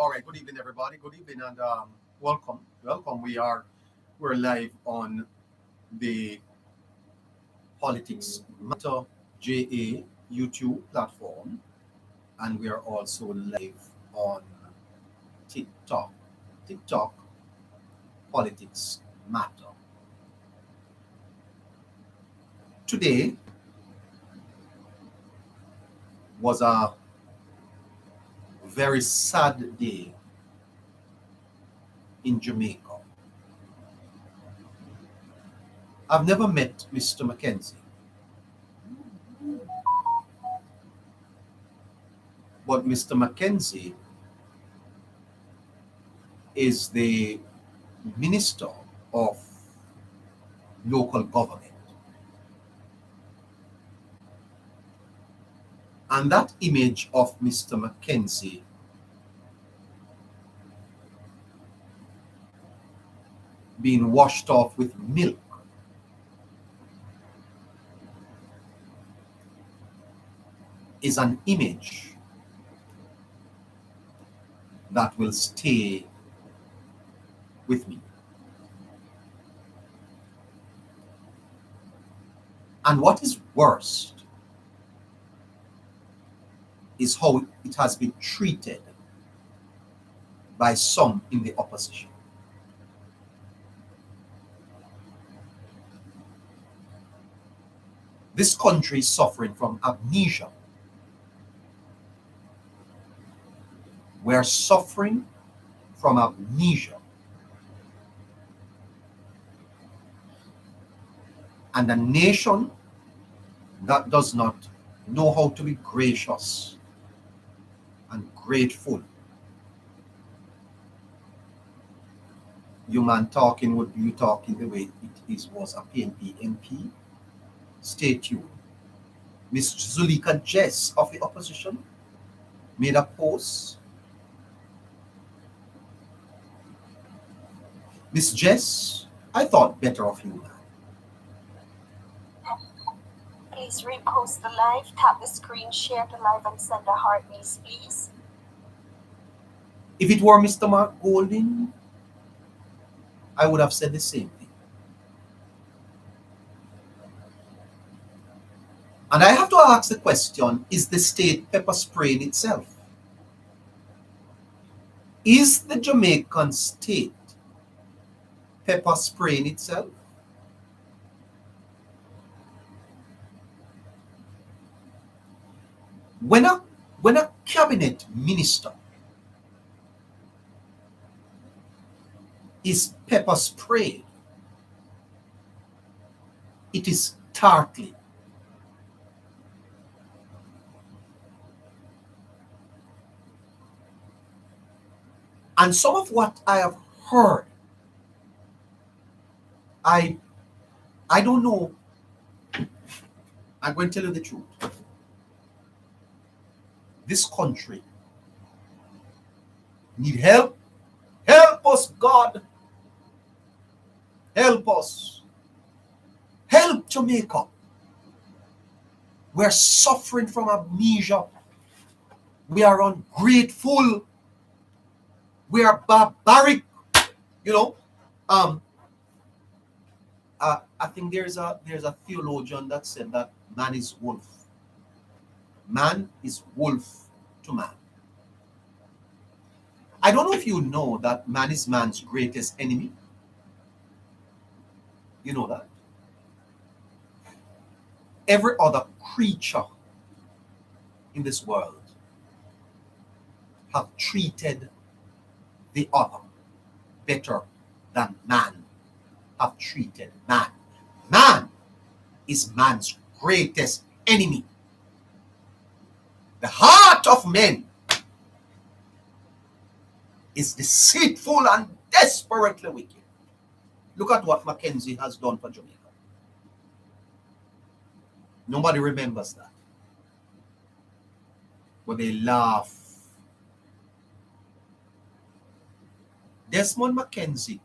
All right. Good evening, everybody. Good evening and welcome. Welcome. We're live on the Politics Matter JA YouTube platform, and we are also live on TikTok. TikTok Politics Matter. Today was a very sad day in Jamaica. I've never met Mr. Mackenzie, but Mr. Mackenzie is the Minister of Local Government. And that image of Mr. Mackenzie being washed off with milk is an image that will stay with me. And what is worst is how it has been treated by some in the opposition. This country is suffering from amnesia. We are suffering from amnesia. And a nation that does not know how to be gracious and grateful. You man talking would you talking the way it is was a PNP MP. Stay tuned. Miss Zulika Jess of the opposition made a post. Miss Jess, I thought better of you, man. Please repost the live, tap the screen, share the live, and send a heartbeat, please. If it were Mr. Mark Golding, I would have said the same thing. And I have to ask the question, is the state pepper spraying itself? Is the Jamaican state pepper spraying itself? When a cabinet minister is pepper sprayed, it is tartly. And some of what I have heard, I don't know. I'm going to tell you the truth. This country need help. Help us, God. Help us. Help Jamaica. We're suffering from amnesia. We are ungrateful. We are barbaric. You know, I think there's a theologian that said that man is wolf. Man is wolf to man. I don't know if you know that man is man's greatest enemy. You know that? Every other creature in this world have treated the other better than man have treated man. Man is man's greatest enemy. The heart of men is deceitful and desperately wicked. Look at what Mackenzie has done for Jamaica. Nobody remembers that. But they laugh. Desmond Mackenzie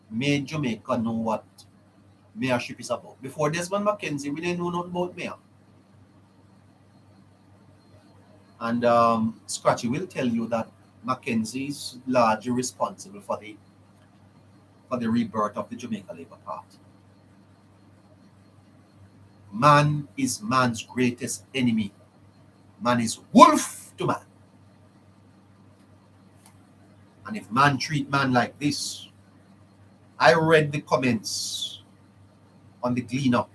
made Jamaica know what mayorship is about. Before Desmond Mackenzie, we didn't know nothing about mayor. And Scratchy will tell you that Mackenzie is largely responsible for the rebirth of the Jamaica Labour Party. Man is man's greatest enemy. Man is wolf to man. And if man treat man like this, I read the comments on the Glean Up,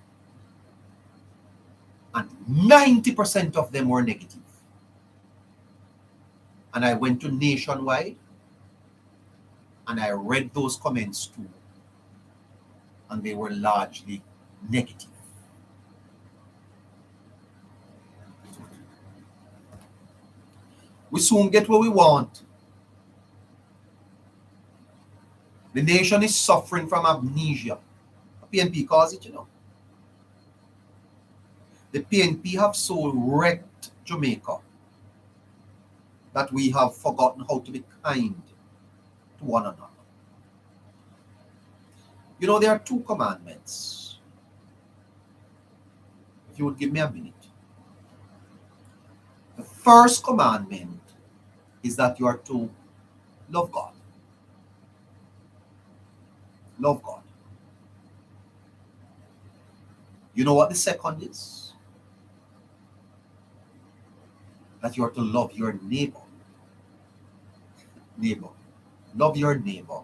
and 90% of them were negative. And I went to Nationwide and I read those comments too, and they were largely negative. We soon get what we want. The nation is suffering from amnesia. PNP calls it, The PNP have so wrecked Jamaica that we have forgotten how to be kind to one another. There are 2 commandments. If you would give me a minute. The first commandment is that you are to love God. Love God. You know what the second is? That you are to love your neighbor. Neighbor. Love your neighbor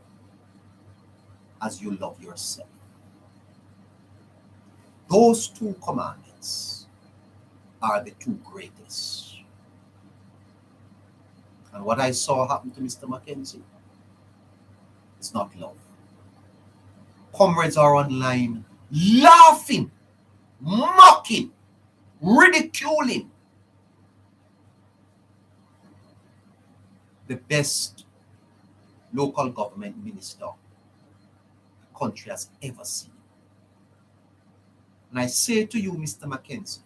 as you love yourself. Those 2 commandments are the 2 greatest. And what I saw happen to Mr. Mackenzie is not love. Comrades are online laughing, mocking, ridiculing the best local government minister the country has ever seen. And I say to you, Mr. Mackenzie,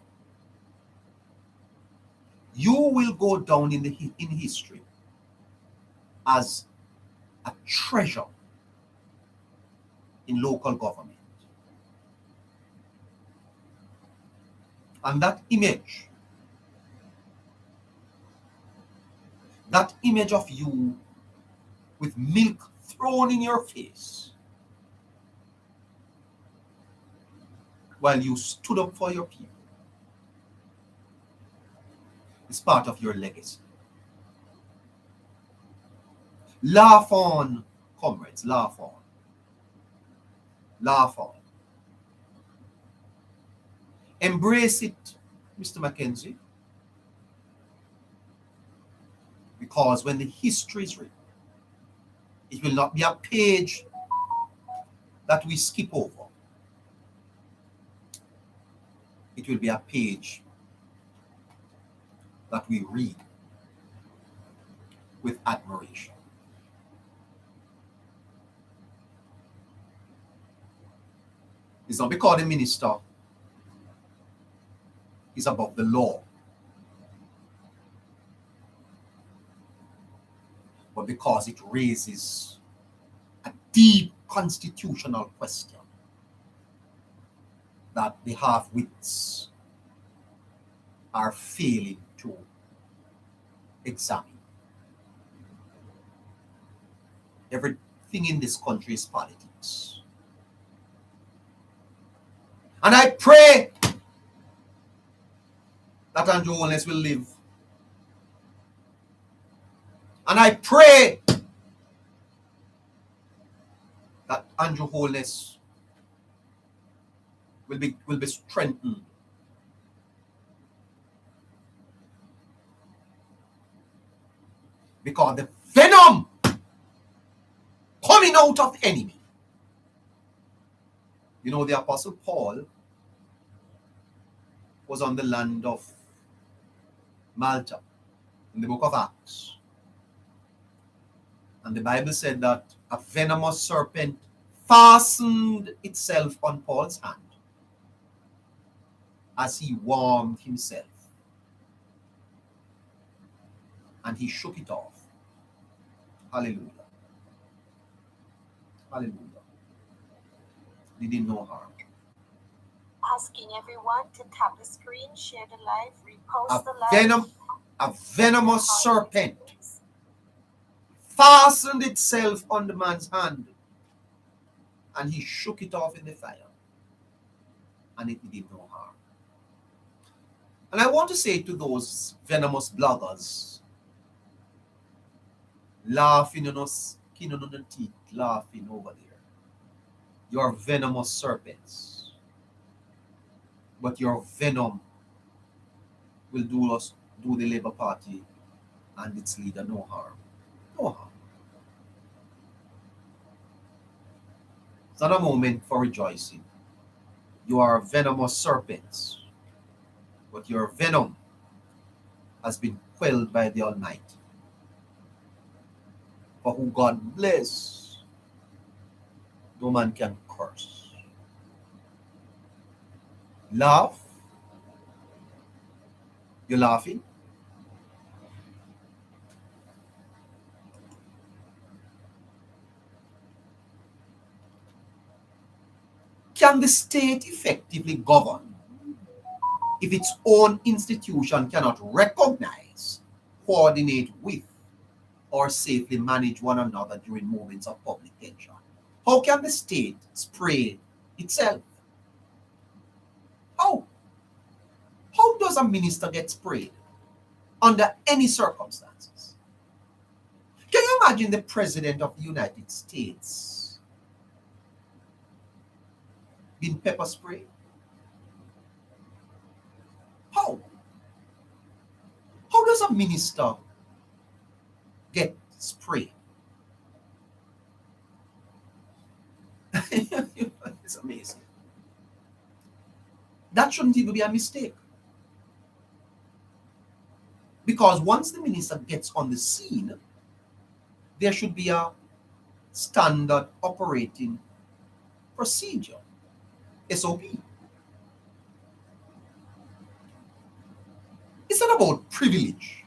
you will go down in history as a treasure in local government. And that image of you with milk thrown in your face while you stood up for your people is part of your legacy. Laugh on, comrades, laugh on. Laugh on. Embrace it, Mr. Mackenzie, because when the history is written, it will not be a page that we skip over. It will be a page that we read with admiration. It's not because the minister is above the law, but because it raises a deep constitutional question that the half-wits are failing to examine. Everything in this country is politics. And I pray that Andrew Holness will live. And I pray that Andrew Holness will be strengthened. Because the venom coming out of the enemy. The Apostle Paul was on the land of Malta in the book of Acts. And the Bible said that a venomous serpent fastened itself on Paul's hand as he warmed himself. And he shook it off. Hallelujah. Hallelujah. He did no harm. Asking everyone to tap the screen, share the live, repost A the live. venom, A venomous serpent fastened itself on the man's hand, and he shook it off in the fire, and it did him no harm. And I want to say to those venomous bloggers laughing on us, skin on the teeth, laughing over there, you're venomous serpents, but your venom will do the Labour Party and its leader no harm. No harm. It's not a moment for rejoicing. You are venomous serpents, but your venom has been quelled by the Almighty. For who God bless, no man can curse. Laugh? You're laughing? Can the state effectively govern if its own institution cannot recognize, coordinate with, or safely manage one another during moments of public tension? How can the state spray itself? How? How does a minister get sprayed under any circumstances? Can you imagine the President of the United States being pepper sprayed? How? How does a minister get sprayed? It's amazing. That shouldn't even be a mistake. Because once the minister gets on the scene, there should be a standard operating procedure, SOP. It's not about privilege.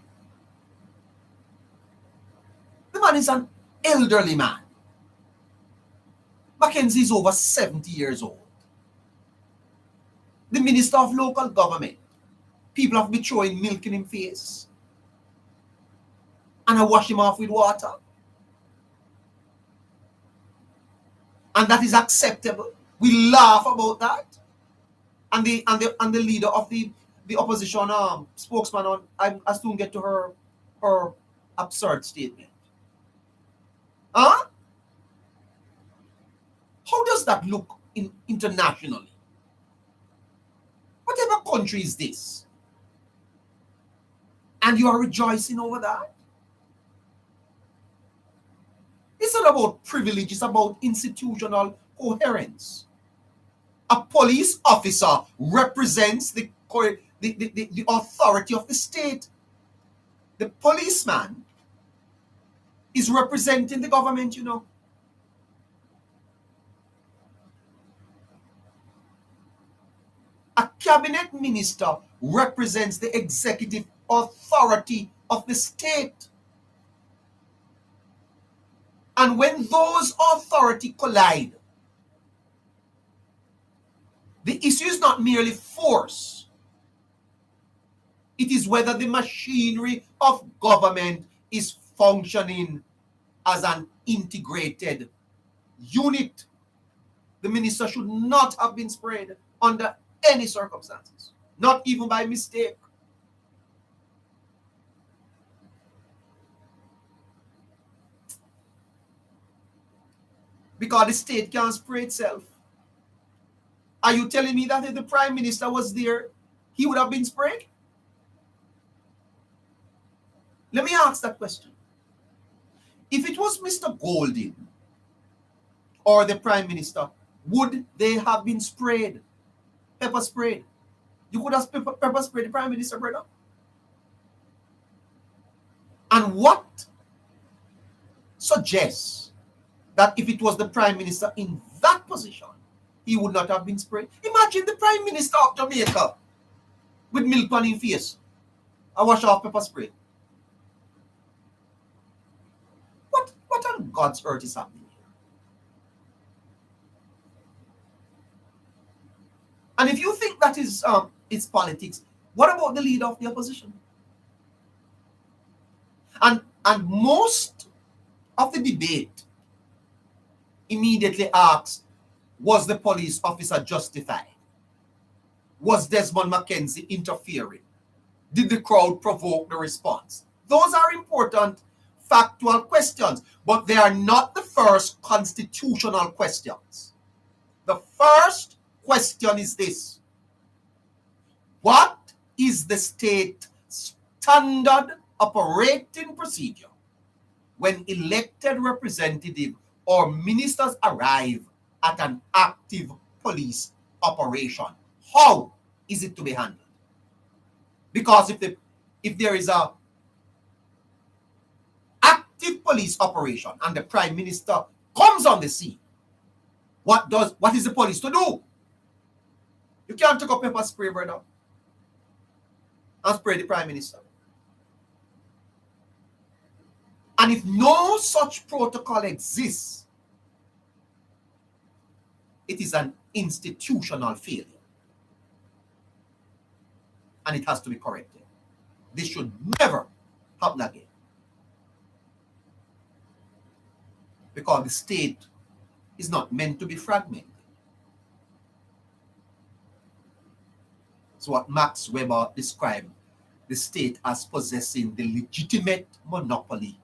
The man is an elderly man. Mackenzie is over 70 years old. The minister of local government, people have been throwing milk in his face, and I wash him off with water. And that is acceptable. We laugh about that. And the leader of the opposition spokesman on I soon get to her absurd statement. Huh? How does that look internationally? Whatever country is this? And you are rejoicing over that? It's not about privilege, it's about institutional coherence. A police officer represents the authority of the state. The policeman is representing the government, you know. A cabinet minister represents the executive authority of the state. And when those authorities collide, the issue is not merely force. It is whether the machinery of government is functioning as an integrated unit. The minister should not have been sprayed under any circumstances, not even by mistake. Because the state can't spray itself. Are you telling me that if the prime minister was there, he would have been sprayed? Let me ask that question. If it was Mr. Golding or the prime minister, would they have been sprayed? Pepper sprayed? You could have pepper sprayed the prime minister, brother. And what suggests that if it was the prime minister in that position, he would not have been sprayed? Imagine the prime minister of Jamaica with milk on his face. I wash off pepper spray. What on God's earth is happening here? And if you think that is it's politics, what about the leader of the opposition? And most of the debate immediately asks, was the police officer justified? Was Desmond McKenzie interfering? Did the crowd provoke the response? Those are important factual questions, but they are not the first constitutional questions. The first question is this: what is the state standard operating procedure when elected representatives or ministers arrive at an active police operation? How is it to be handled? Because if there is a active police operation and the prime minister comes on the scene, what is the police to do? You can't take a pepper spray, brother, and spray the prime minister. And if no such protocol exists, it is an institutional failure. And it has to be corrected. This should never happen again. Because the state is not meant to be fragmented. So what Max Weber described the state as possessing the legitimate monopoly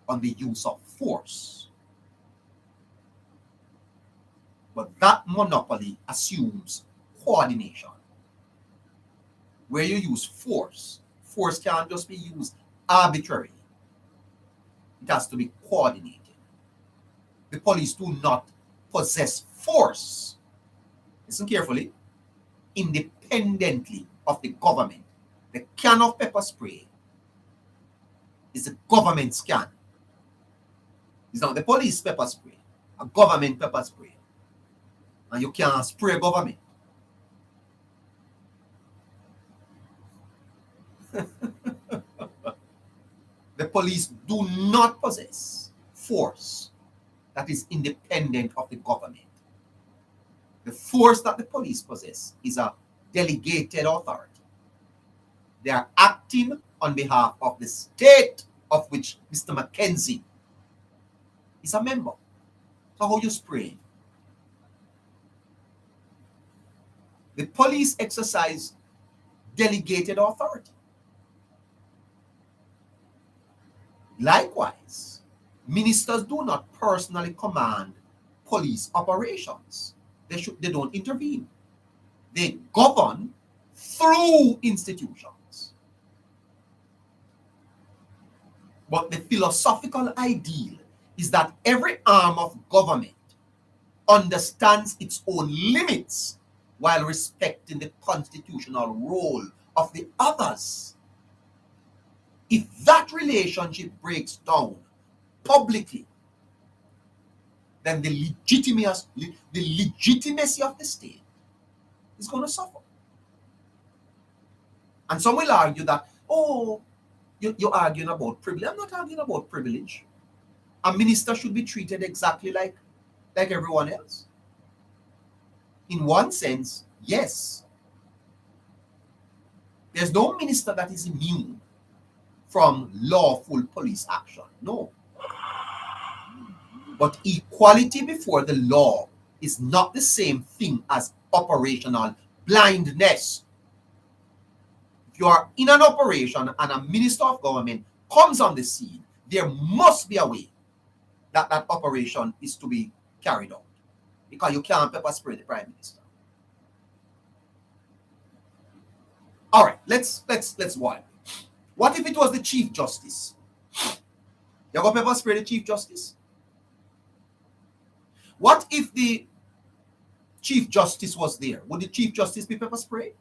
on the use of force. But that monopoly assumes coordination. Where you use force, force can't just be used arbitrarily. It has to be coordinated. The police do not possess force, listen carefully, independently of the government. The can of pepper spray is the government's can. It's not the police pepper spray, a government pepper spray. And you can't spray government. The police do not possess force that is independent of the government. The force that the police possess is a delegated authority. They are acting on behalf of the state of which Mr. McKenzie is a member. So how you spray? The police exercise delegated authority. Likewise, ministers do not personally command police operations. They don't intervene. They govern through institutions. But the philosophical ideal is that every arm of government understands its own limits while respecting the constitutional role of the others. If that relationship breaks down publicly, then the legitimacy of the state is going to suffer. And some will argue that, oh, you're arguing about privilege. I'm not arguing about privilege. A minister should be treated exactly like everyone else. In one sense, yes. There's no minister that is immune from lawful police action. No. But equality before the law is not the same thing as operational blindness. If you are in an operation and a minister of government comes on the scene, there must be a way that that operation is to be carried out. Because you can't pepper spray the prime minister. All right, let's wild. What if it was the Chief Justice? You go pepper spray the Chief Justice? What if the Chief Justice was there? Would the Chief Justice be pepper spray?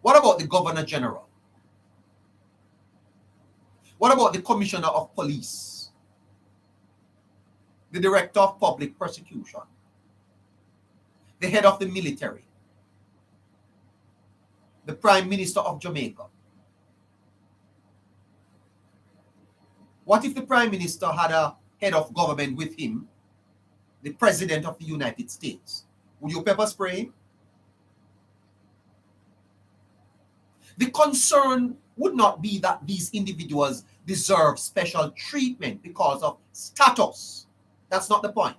What about the Governor General? What about the Commissioner of Police? The Director of Public Prosecution? The head of the military? The Prime Minister of Jamaica? What if the Prime Minister had a head of government with him, the President of the United States? Would you pepper spray him? The concern would not be that these individuals deserve special treatment because of status. That's not the point.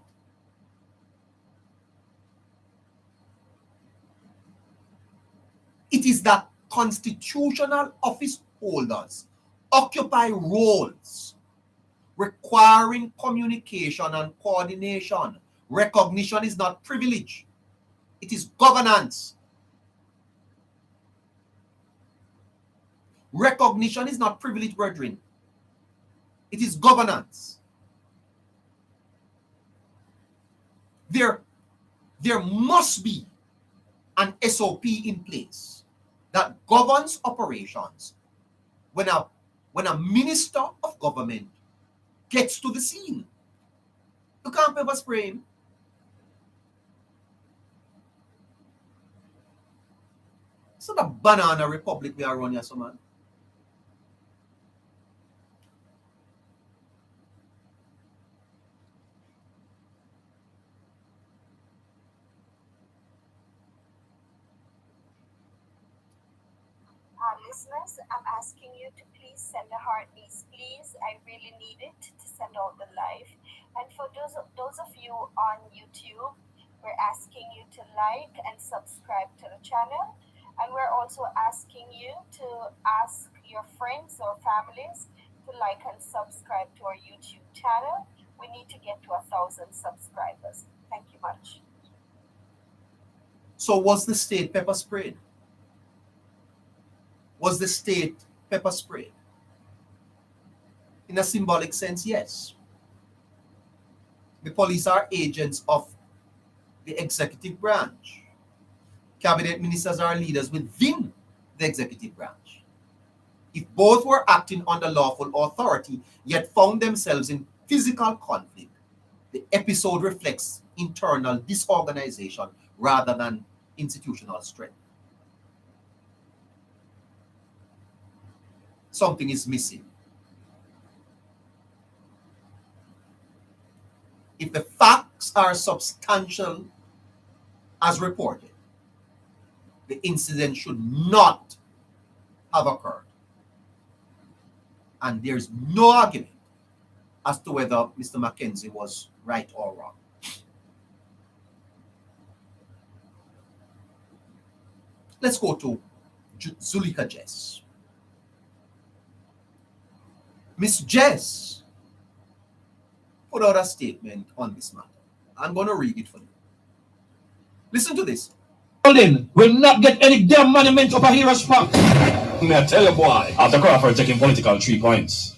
It is that constitutional office holders occupy roles requiring communication and coordination. Recognition is not privilege. It is governance. Recognition is not privilege, brethren. It is governance. There must be an SOP in place that governs operations when a minister of government gets to the scene. You can't pepper spray him. It's not a banana republic we are running here, so man. Listeners, I'm asking you to please send the heartbeats, please. I really need it to send out the live. And for those of you on YouTube, we're asking you to like and subscribe to the channel. And we're also asking you to ask your friends or families to like and subscribe to our YouTube channel. We need to get to 1,000 subscribers. Thank you much. So was the state pepper sprayed? Was the state pepper sprayed? In a symbolic sense, yes. The police are agents of the executive branch. Cabinet ministers are leaders within the executive branch. If both were acting under lawful authority, yet found themselves in physical conflict, the episode reflects internal disorganization rather than institutional strength. Something is missing. If the facts are substantial as reported, the incident should not have occurred. And there's no argument as to whether Mr. Mackenzie was right or wrong. Let's go to Zuleika Jess. Miss Jess put out a statement on this matter. I'm going to read it for you. Listen to this. Will not get any damn monument of a hero's park. May I tell you, boy, after Crawford taking political 3 points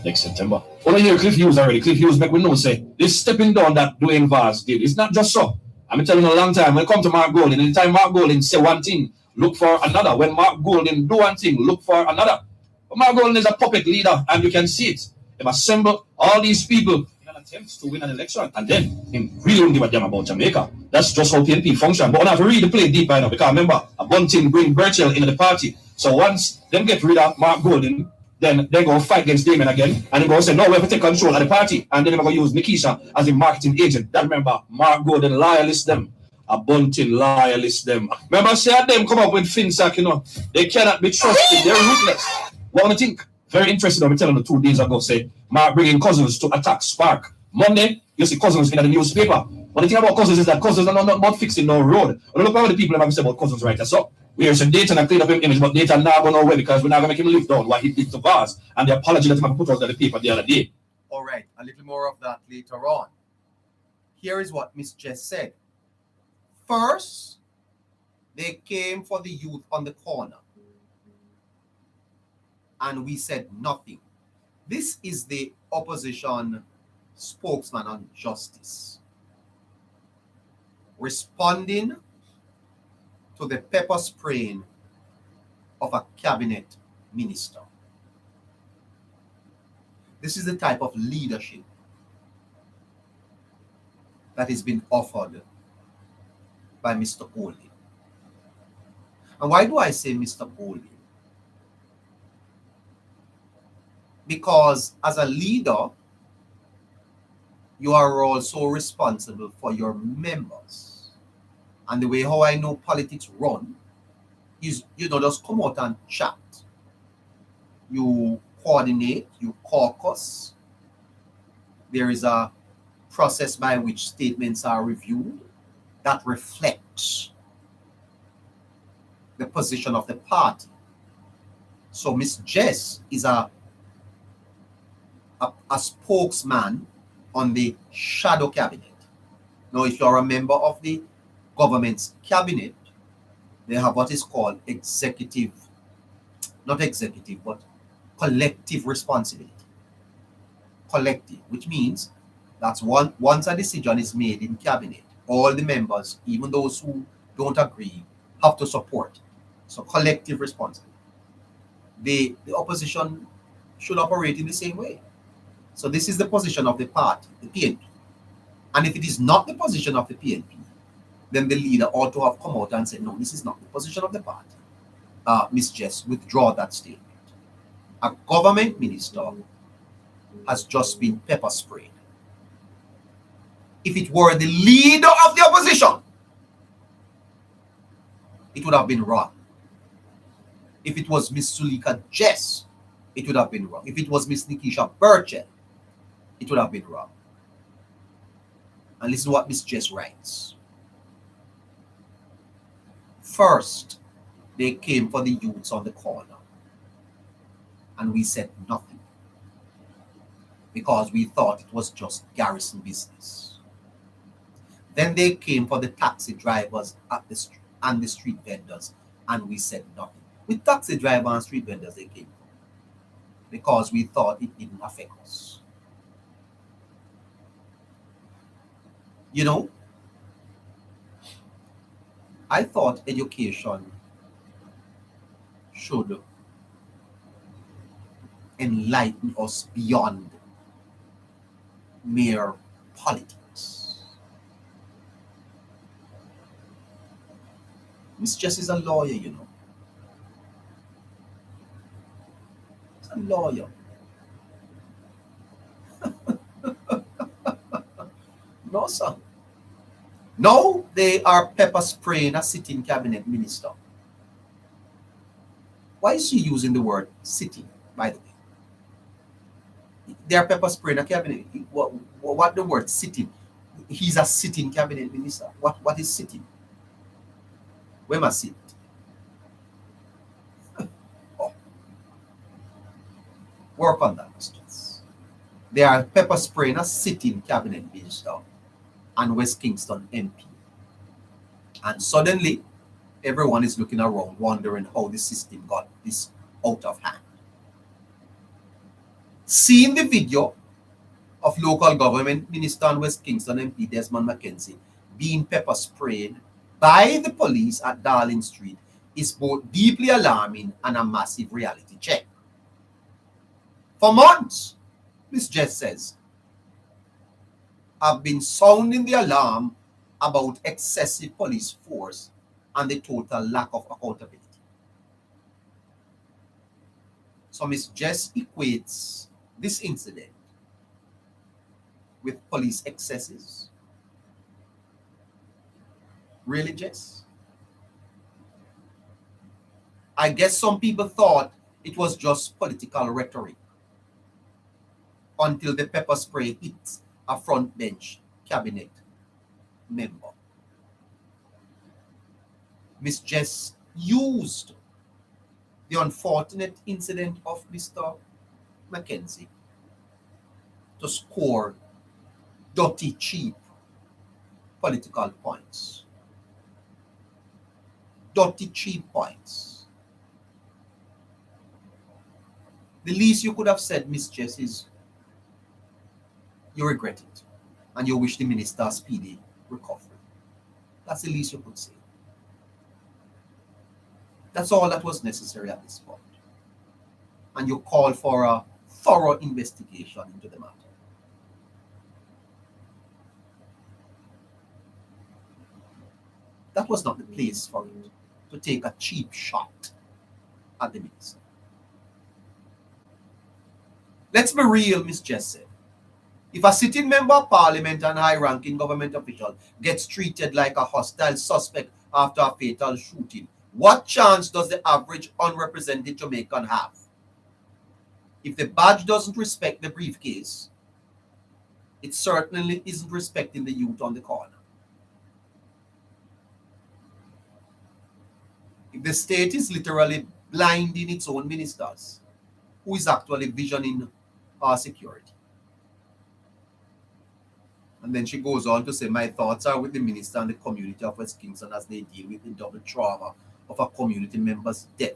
next September. When I hear Cliff Hughes already, Cliff Hughes make we know say this stepping down that Dwayne Vaz did. It's not just so. I've been telling you a long time. When it comes to Mark Golding, anytime Mark Golding say one thing, look for another. When Mark Golding do one thing, look for another. But Mark Golding is a puppet leader, and you can see it. They've assembled all these people in an attempt to win an election, and then him really don't give a damn about Jamaica. That's just how PNP function. But we have to really play deep right now, because remember, a bunting bring Birchall into the party. So once them get rid of Mark Golding, then they go fight against Damon again, and they go say, no, we have to take control of the party, and then they're going to use Nikisha as a marketing agent. That remember, Mark Golding loyalist them. A bunting loyalist them. Remember, I said them come up with FinSac, you know. They cannot be trusted. They're ruthless. What do you think? Very interesting. I'm telling you 2 days ago, say, Mark bringing Cousins to attack Spark. Monday, you see Cousins in the newspaper. But the thing about Cousins is that Cousins are not about fixing no road. But look at what the people have said about Cousins right. That's up. We are saying Dayton and clean up his image, but Dayton now going nowhere because we're not going to make him lift down what he did to Vaz and the apology that he put out on the paper the other day. All right, a little more of that later on. Here is what Miss Jess said. First, they came for the youth on the corner. And we said nothing. This is the opposition spokesman on justice, responding to the pepper spraying of a cabinet minister. This is the type of leadership that has been offered by Mr. Golding. And why do I say Mr. Golding? Because as a leader, you are also responsible for your members. And the way how I know politics run is, just come out and chat. You coordinate, you caucus. There is a process by which statements are reviewed that reflects the position of the party. So Miss Jess is a spokesman on the shadow cabinet. Now, if you're a member of the government's cabinet, they have what is called not executive, but collective responsibility. Collective, which means that's once a decision is made in cabinet, all the members, even those who don't agree, have to support. So collective responsibility. The opposition should operate in the same way. So this is the position of the party, the PNP. And if it is not the position of the PNP, then the leader ought to have come out and said, no, this is not the position of the party. Ms. Jess, withdraw that statement. A government minister has just been pepper sprayed. If it were the leader of the opposition, it would have been wrong. If it was Miss Zuleika Jess, it would have been wrong. If it was Miss Nikisha Burchell, it would have been wrong. And listen to what Miss Jess writes. First, they came for the youths on the corner, and we said nothing because we thought it was just garrison business. Then they came for the taxi drivers and the street vendors, and we said nothing. With taxi drivers and street vendors they came for, because we thought it didn't affect us. I thought education should enlighten us beyond mere politics. Miss Jess is a lawyer, She's a lawyer. No, sir. No, they are pepper spraying a sitting cabinet minister. Why is she using the word sitting, by the way? They are pepper spraying a cabinet. What the word sitting? He's a sitting cabinet minister. What is sitting? Where must sit? Oh. Work on that, students. They are pepper spraying a sitting cabinet minister and West Kingston MP. And suddenly, everyone is looking around wondering how the system got this out of hand. Seeing the video of local government minister and West Kingston MP Desmond McKenzie being pepper sprayed by the police at Darling Street is both deeply alarming and a massive reality check. For months, Ms. Jess says, I've been sounding the alarm about excessive police force and the total lack of accountability. So Ms. Jess equates this incident with police excesses. Really, Jess? I guess some people thought it was just political rhetoric until the pepper spray hit a front bench cabinet member. Miss Jess used the unfortunate incident of Mr. McKenzie to score dirty, cheap political points. Dirty, cheap points. The least you could have said, Miss Jess, is you regret it and you wish the minister a speedy recovery. That's the least you could say. That's all that was necessary at this point. And you call for a thorough investigation into the matter. That was not the place for it to take a cheap shot at the minister. Let's be real, Ms. Jess said. If a sitting member of parliament and high-ranking government official gets treated like a hostile suspect after a fatal shooting, What chance does the average unrepresented Jamaican have? If the badge doesn't respect the briefcase, it certainly isn't respecting the youth on the corner. If the state is literally blinding its own ministers, who is actually visioning our security? And then she goes on to say, my thoughts are with the minister and the community of West Kingston as they deal with the double trauma of a community member's death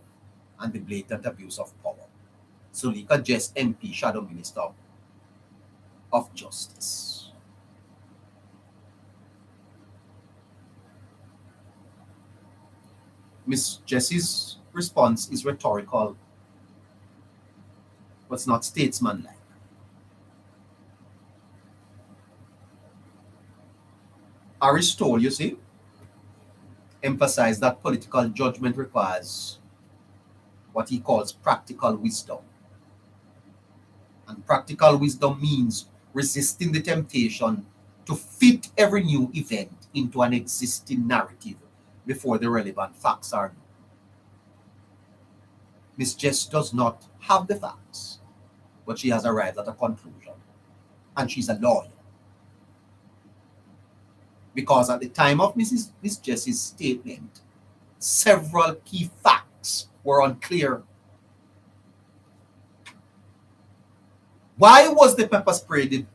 and the blatant abuse of power. Zulika Jess, MP, Shadow Minister of Justice. Miss Jessie's response is rhetorical, but it's not statesmanlike. Aristotle, you see, emphasized that political judgment requires what he calls practical wisdom. And practical wisdom means resisting the temptation to fit every new event into an existing narrative before the relevant facts are known. Miss Jess does not have the facts, but she has arrived at a conclusion. And she's a lawyer. Because at the time of Miss Jessie's statement, several key facts were unclear. Why was the pepper spray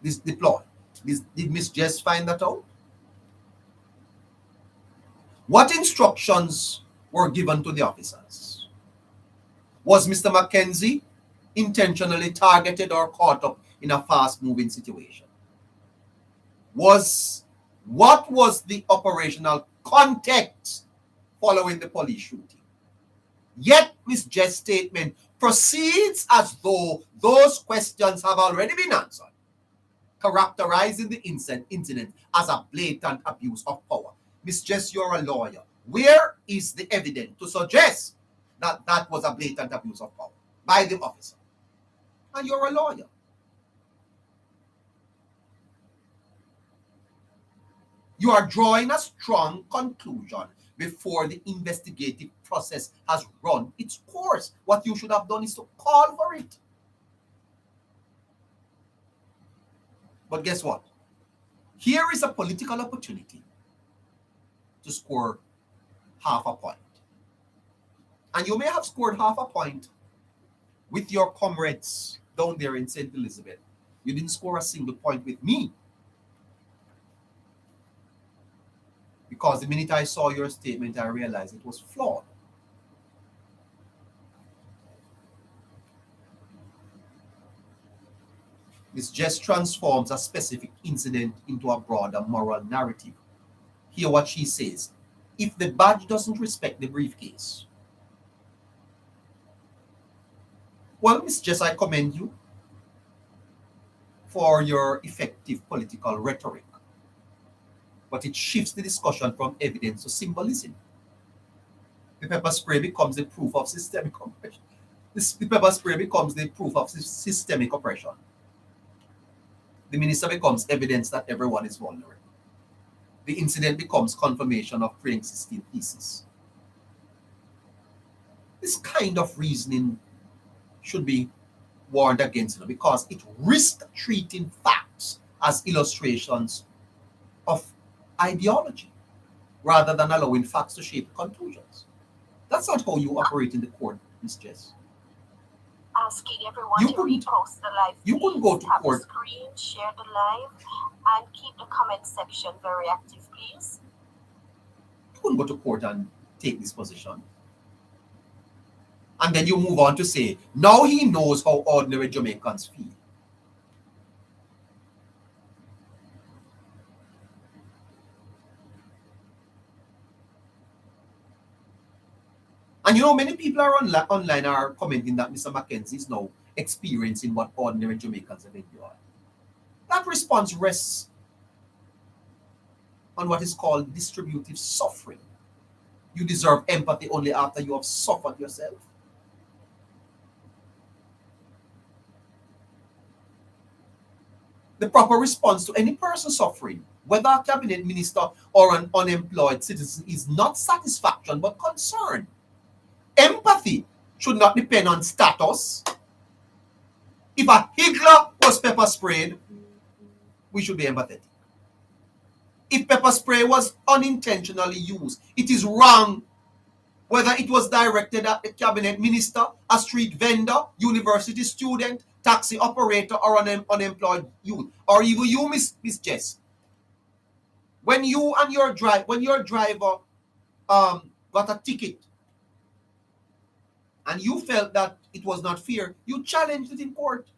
deployed? Did Miss Jess find that out? What instructions were given to the officers? Was Mr. Mackenzie intentionally targeted or caught up in a fast-moving situation? What was the operational context following the police shooting? Yet Miss Jess' statement proceeds as though those questions have already been answered, characterizing the incident as a blatant abuse of power. Miss Jess, you're a lawyer. Where is the evidence to suggest that that was a blatant abuse of power by the officer? And you're a lawyer. You are drawing a strong conclusion before the investigative process has run its course. What you should have done is to call for it. But guess what? Here is a political opportunity to score half a point. And you may have scored half a point with your comrades down there in St. Elizabeth. You didn't score a single point with me. Because the minute I saw your statement, I realized it was flawed. This just transforms a specific incident into a broader moral narrative. Hear what she says. If the badge doesn't respect the briefcase, well, Miss Jess, I commend you for your effective political rhetoric. But it shifts the discussion from evidence to symbolism. The pepper spray becomes the proof of systemic oppression. The pepper spray becomes the proof of systemic oppression. The minister becomes evidence that everyone is vulnerable. The incident becomes confirmation of pre-existing thesis. This kind of reasoning should be warned against because it risks treating facts as illustrations of ideology rather than allowing facts to shape conclusions. That's not how you operate in the court, Ms. Jess. Asking everyone to repost the live. You couldn't go to court. Screen, share the live, and keep the comment section very active, please. You couldn't go to court and take this position. And then you move on to say, now he knows how ordinary Jamaicans feel. And you know, many people are online are commenting that Mr. Mackenzie is now experiencing what ordinary Jamaicans have endured. That response rests on what is called distributive suffering. You deserve empathy only after you have suffered yourself. The proper response to any person suffering whether a cabinet minister or an unemployed citizen is not satisfaction but concern. Empathy should not depend on status. If a Hitler was pepper sprayed, we should be empathetic. If pepper spray was unintentionally used, it is wrong. Whether it was directed at a cabinet minister, a street vendor, university student, taxi operator, or an unemployed youth, or even you, Miss Jess. When your driver got a ticket and you felt that it was not fair, you challenged it in court.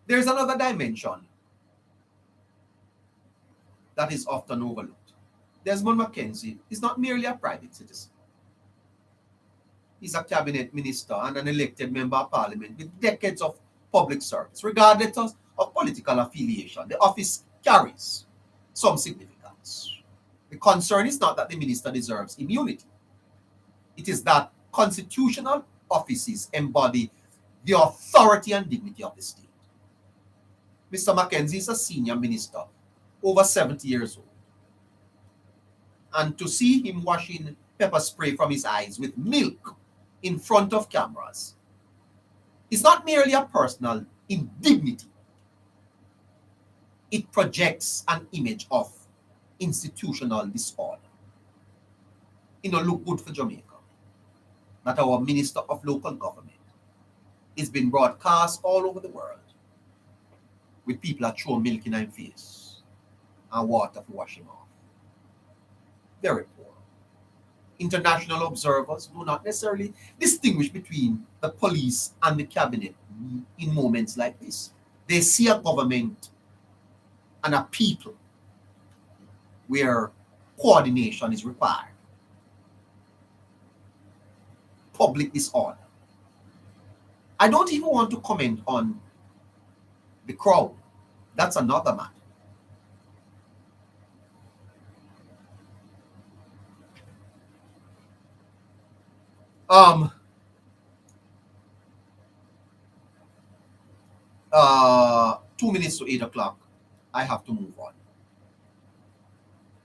There's another dimension that is often overlooked. Desmond McKenzie is not merely a private citizen. He's a cabinet minister and an elected member of parliament with decades of public service. Regardless of political affiliation, the office carries some significance. The concern is not that the minister deserves immunity. It is that constitutional offices embody the authority and dignity of the state. Mr. McKenzie is a senior minister, over 70 years old. And to see him washing pepper spray from his eyes with milk in front of cameras is not merely a personal indignity. It projects an image of institutional disorder. It don't look good for Jamaica that our Minister of Local Government is being broadcast all over the world with people that throw milk in their face and water for washing off. Very poor. International observers do not necessarily distinguish between the police and the cabinet in moments like this. They see a government and a people where coordination is required. Public disorder. I don't even want to comment on the crowd. That's another matter. Um, 2 minutes to 8 o'clock. I have to move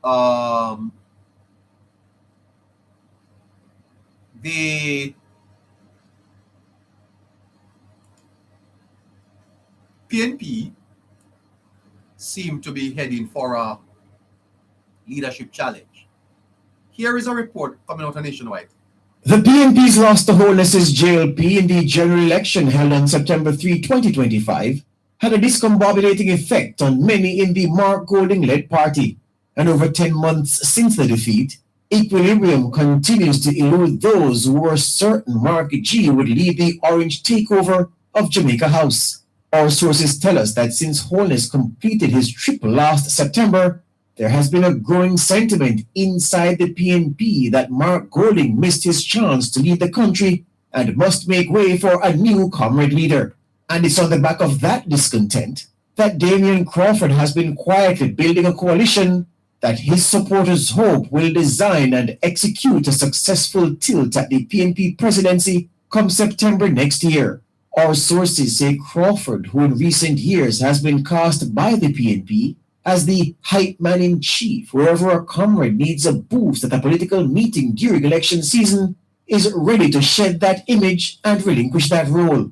on. The PNP seem to be heading for a leadership challenge. Here is a report coming out of Nationwide. The PNP's lost to Holness's JLP in the general election held on September 3, 2025, had a discombobulating effect on many in the Mark Golding-led party. And over 10 months since the defeat, equilibrium continues to elude those who were certain Mark G would lead the orange takeover of Jamaica House. Our sources tell us that since Holness completed his trip last September, there has been a growing sentiment inside the PNP that Mark Golding missed his chance to lead the country and must make way for a new comrade leader. And it's on the back of that discontent that Damien Crawford has been quietly building a coalition that his supporters hope will design and execute a successful tilt at the PNP presidency come September next year. Our sources say Crawford, who in recent years has been cast by the PNP as the hype man in chief wherever a comrade needs a boost at a political meeting during election season, is ready to shed that image and relinquish that role.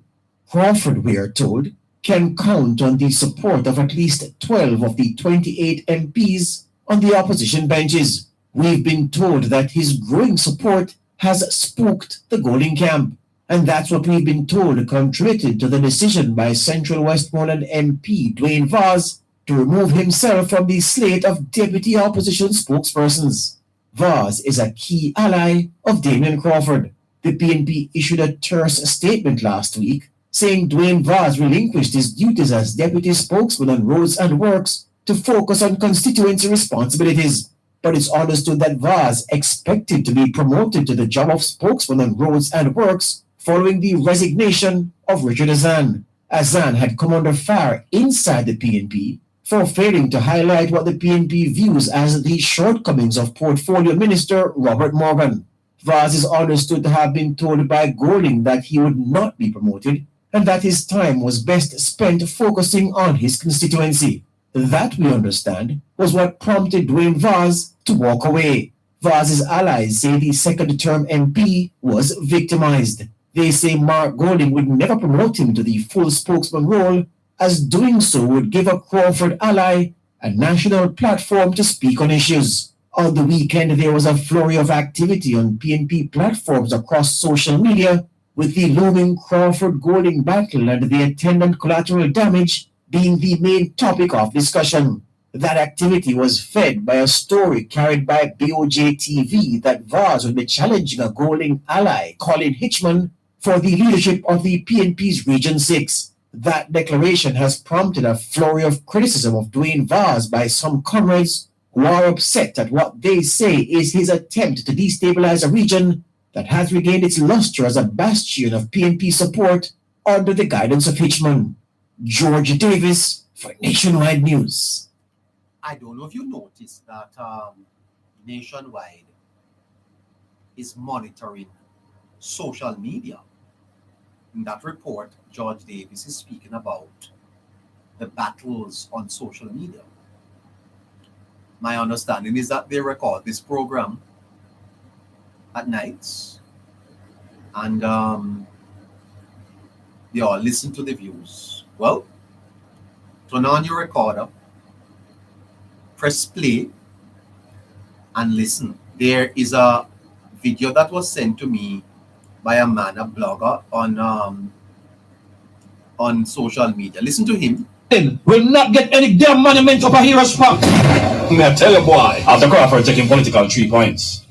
Crawford, we are told, can count on the support of at least 12 of the 28 MPs on the opposition benches. We've been told that his growing support has spooked the Golding camp. And that's what we've been told contributed to the decision by Central Westmoreland MP Dwayne Vaz to remove himself from the slate of deputy opposition spokespersons. Vaz is a key ally of Damien Crawford. The PNP issued a terse statement last week saying Dwayne Vaz relinquished his duties as deputy spokesman on Roads and Works to focus on constituency responsibilities. But it's understood that Vaz expected to be promoted to the job of spokesman on Roads and Works following the resignation of Richard Azan. Azan had come under fire inside the PNP for failing to highlight what the PNP views as the shortcomings of Portfolio Minister Robert Morgan. Vaz is understood to have been told by Golding that he would not be promoted and that his time was best spent focusing on his constituency. That, we understand, was what prompted Dwayne Vaz to walk away. Vaz's allies say the second-term MP was victimized. They say Mark Golding would never promote him to the full spokesman role, as doing so would give a Crawford ally a national platform to speak on issues. On the weekend, there was a flurry of activity on PNP platforms across social media, with the looming Crawford-Golding battle and the attendant collateral damage being the main topic of discussion. That activity was fed by a story carried by BOJ TV that Vaz would be challenging a Golding ally, Colin Hitchman, for the leadership of the PNP's Region 6. That declaration has prompted a flurry of criticism of Dwayne Vaz by some comrades who are upset at what they say is his attempt to destabilize a region that has regained its luster as a bastion of PNP support under the guidance of Hitchman. George Davis for Nationwide News. I don't know if you noticed that Nationwide is monitoring social media. In that report, George Davis is speaking about the battles on social media. My understanding is that they record this program at nights and they all listen to the views. Well, turn on your recorder, press play, and listen. There is a video that was sent to me by a man, a blogger on social media. Listen to him. Will not get any damn monument of a hero's park. Me I tell you, boy, after Crawford taking political 3 points.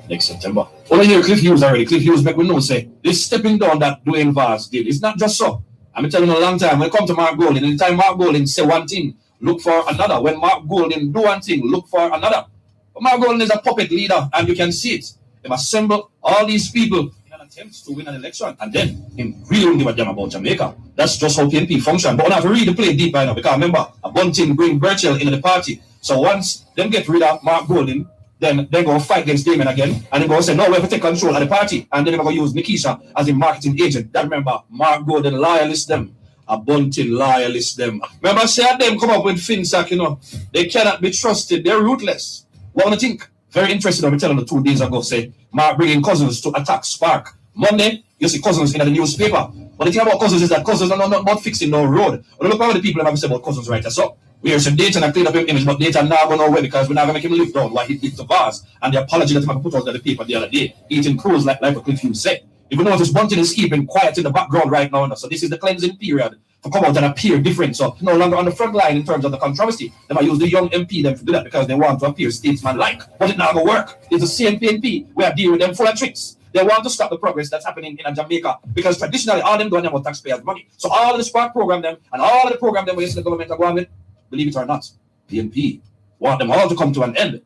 Next September. Only hear Cliff Hughes already. Cliff Hughes make we know say this stepping down that Dwayne Vaz did. It's not just so. I've been telling you a long time. When it comes to Mark Golding, anytime Mark Golding say one thing, look for another. When Mark Golding do one thing, look for another. But Mark Golding is a puppet leader, and you can see it. They assemble all these people in an attempt to win an election, and then him really don't give a damn about Jamaica. That's just how PNP function. But we have to read the play deep right now, because remember, a bunting bring Birchall into the party. So once them get rid of Mark Golding, then they go fight against Damon again, and they go say, no, we have to take control of the party, and then they're going to use Nikisha as a marketing agent. That remember, Mark Golding loyalist them, a bunting loyalist them. Remember, say them come up with Finsack, you know, they cannot be trusted, they're ruthless. What do you think? Very interesting, I was telling you 2 days ago, say, Mark bringing Cousins to attack Spark. Monday, you see Cousins in the newspaper. But the thing about Cousins is that Cousins are not about fixing no road. But look how the people have said about Cousins right there. So, we hear some data and clean up him image, but data now going nowhere because we're not going to make him lift down what he did to Vaz. And the apology that he put out on the paper the other day, eating crows like a Cliff Hughes said. If you notice, Bunting is keeping quiet in the background right now. So this is the cleansing period to come out and appear different. So no longer on the front line in terms of the controversy. They might use the young MP them to do that because they want to appear statesman-like. But it not going to work. It's the same PNP. We are dealing with them full of tricks. They want to stop the progress that's happening in Jamaica because traditionally all them doing about taxpayers' money. So all of the Spark program them and all of the program them where the government are going with, believe it or not, PNP want them all to come to an end.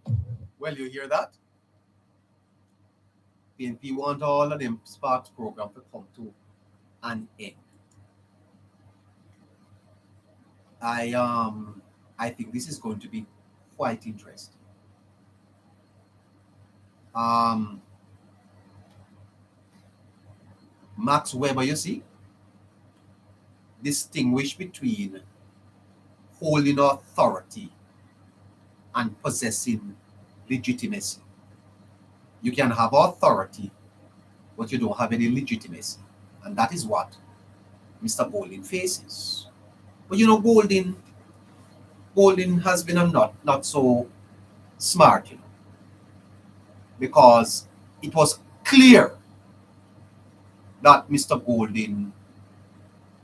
Well, you hear that? PNP want all of them Sparks program to come to an end. I think this is going to be quite interesting. Max Weber, you see, distinguish between holding authority and possessing legitimacy. You can have authority, but you don't have any legitimacy. And that is what Mr. Golding faces. But you know, Golding has been not so smart, you know, because it was clear that Mr. Golding,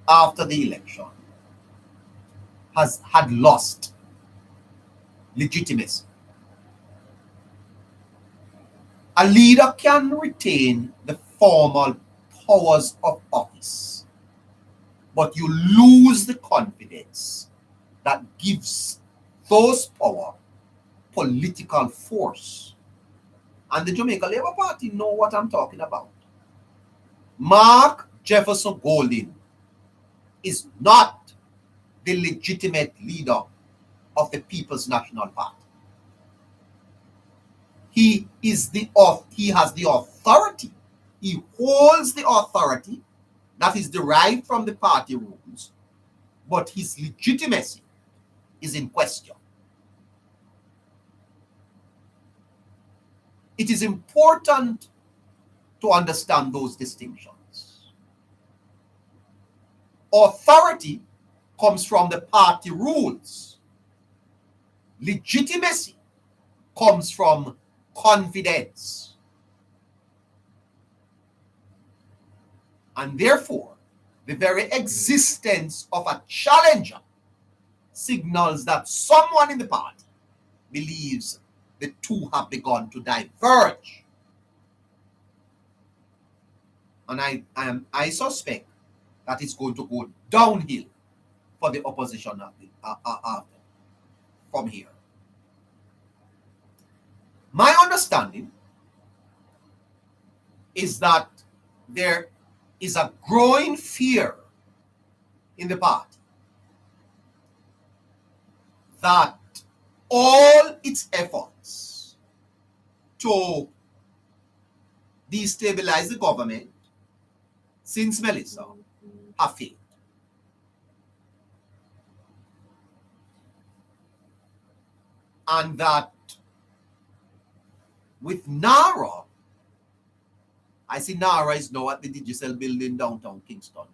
after the election, had lost legitimacy. A leader can retain the formal powers of office, but you lose the confidence that gives those power political force. And the Jamaica Labour Party know what I'm talking about. Mark Jefferson Golding is not the legitimate leader of the People's National Party. He has the authority. He holds the authority that is derived from the party rules, but his legitimacy is in question. It is important to understand those distinctions. Authority comes from the party rules. Legitimacy comes from confidence. And therefore, the very existence of a challenger signals that someone in the party believes the two have begun to diverge. And I suspect that it's going to go downhill for the opposition from here. My understanding is that there is a growing fear in the party that all its efforts to destabilize the government since Melissa have failed. And that with NARA, I see NARA is now at the Digicel building downtown Kingston.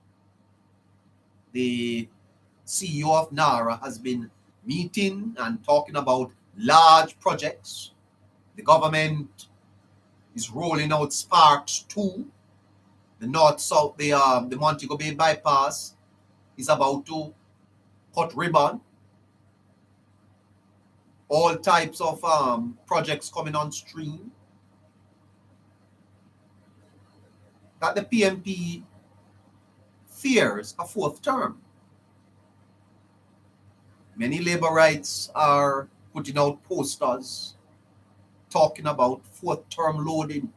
The CEO of NARA has been meeting and talking about large projects. The government is rolling out Sparks 2. The north-south, the Montego Bay bypass is about to cut ribbon. All types of projects coming on stream. That the PNP fears a fourth term. Many labor rights are putting out posters talking about fourth term loading.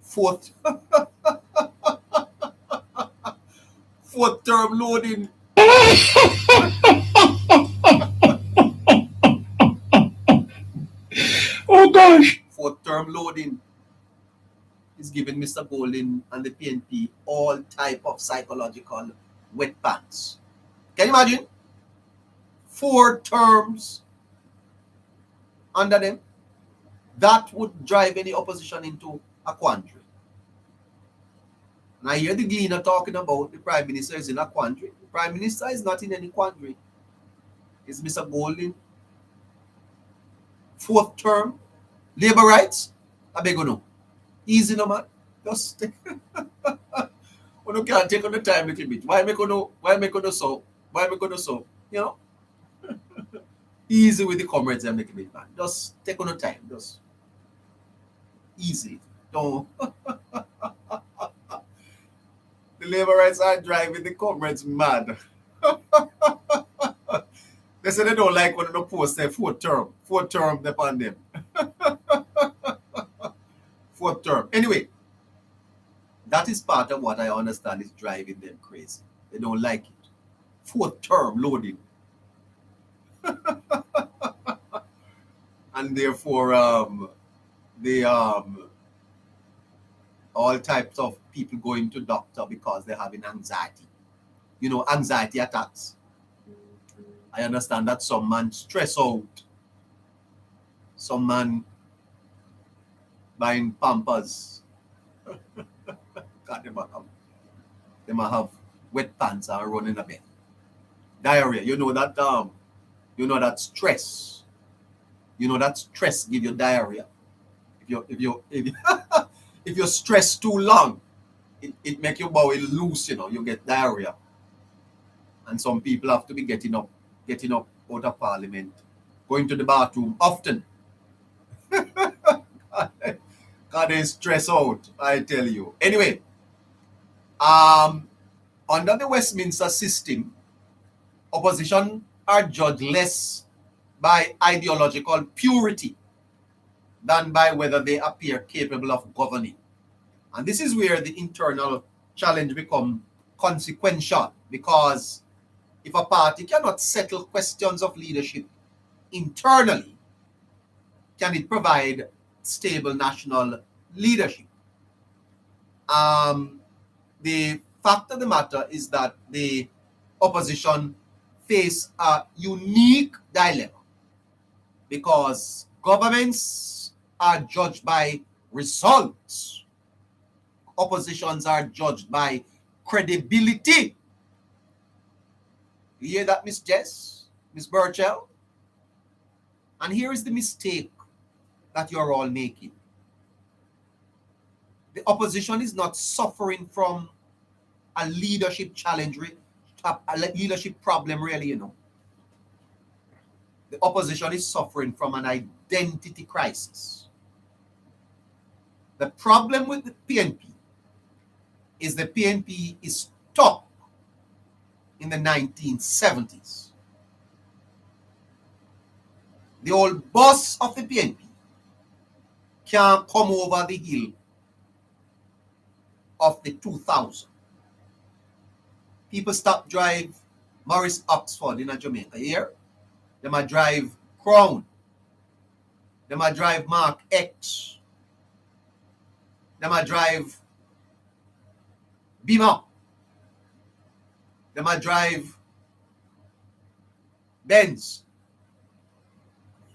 Fourth term loading. Oh gosh. Fourth term loading is giving Mr. Golding and the PNP all type of psychological wet pants. Can you imagine? 4 terms under them. That would drive any opposition into a quandary. And I hear the Gleaner talking about the Prime Minister is in a quandary. The Prime Minister is not in any quandary. It's Mr. Golding. 4th term. Labor rights. I beg you no. Easy no man. Just take you can't take on the time a little bit. Why make you so? You know? Easy with the comrades and make a bit, man. Just take on the time. Just easy. Don't. The labor rights are driving the comrades mad. They say they don't like when they post their 4th term. 4th term upon them. 4th term. Anyway, that is part of what I understand is driving them crazy. They don't like it. 4th term loading. And therefore, all types of people going to doctor because they're having anxiety. You know, anxiety attacks. I understand that some man stress out. Some man buying Pampers. God, they might have wet pants and running a bed. Diarrhea. You know that stress. You know that stress give you diarrhea. If you stress too long, it make your bowel loose, you know, you get diarrhea. And some people have to be getting up out of parliament, going to the bathroom often. God, they stress out, I tell you. Anyway, under the Westminster system, opposition are judged less by ideological purity than by whether they appear capable of governing. And this is where the internal challenge becomes consequential, because if a party cannot settle questions of leadership internally, can it provide stable national leadership. The fact of the matter is that the opposition face a unique dilemma because governments are judged by results. Oppositions are judged by credibility. You hear that, Miss Jess? Miss Burchell? And here is the mistake that you're all making. The opposition is not suffering from a leadership challenge, a leadership problem, really, you know. The opposition is suffering from an identity crisis. The problem with the PNP is the PNP is stuck in the 1970s. The old boss of the PNP can't come over the hill of the 2000. People stop drive Morris Oxford in Jamaica. Here, they might drive Crown. They might drive Mark X. They might drive Beamer. They might drive Benz.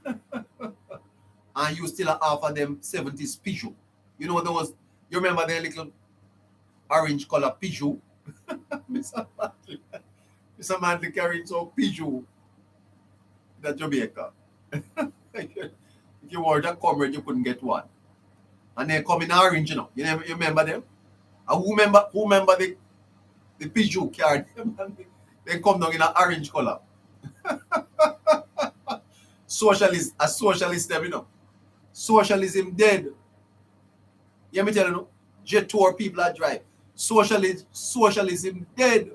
And you still offer them 70s Peugeot. You know those, you remember their little orange color Peugeot? Mr. Manley carrying some Peugeot in Jamaica. If you were that comrade, you couldn't get one. And they come in orange, you know. You remember them? And who remember the Peugeot car? They come down in an orange color. Socialist, you know. Socialism dead. You me tell you, no? J-Tour people are drive. Socialism dead.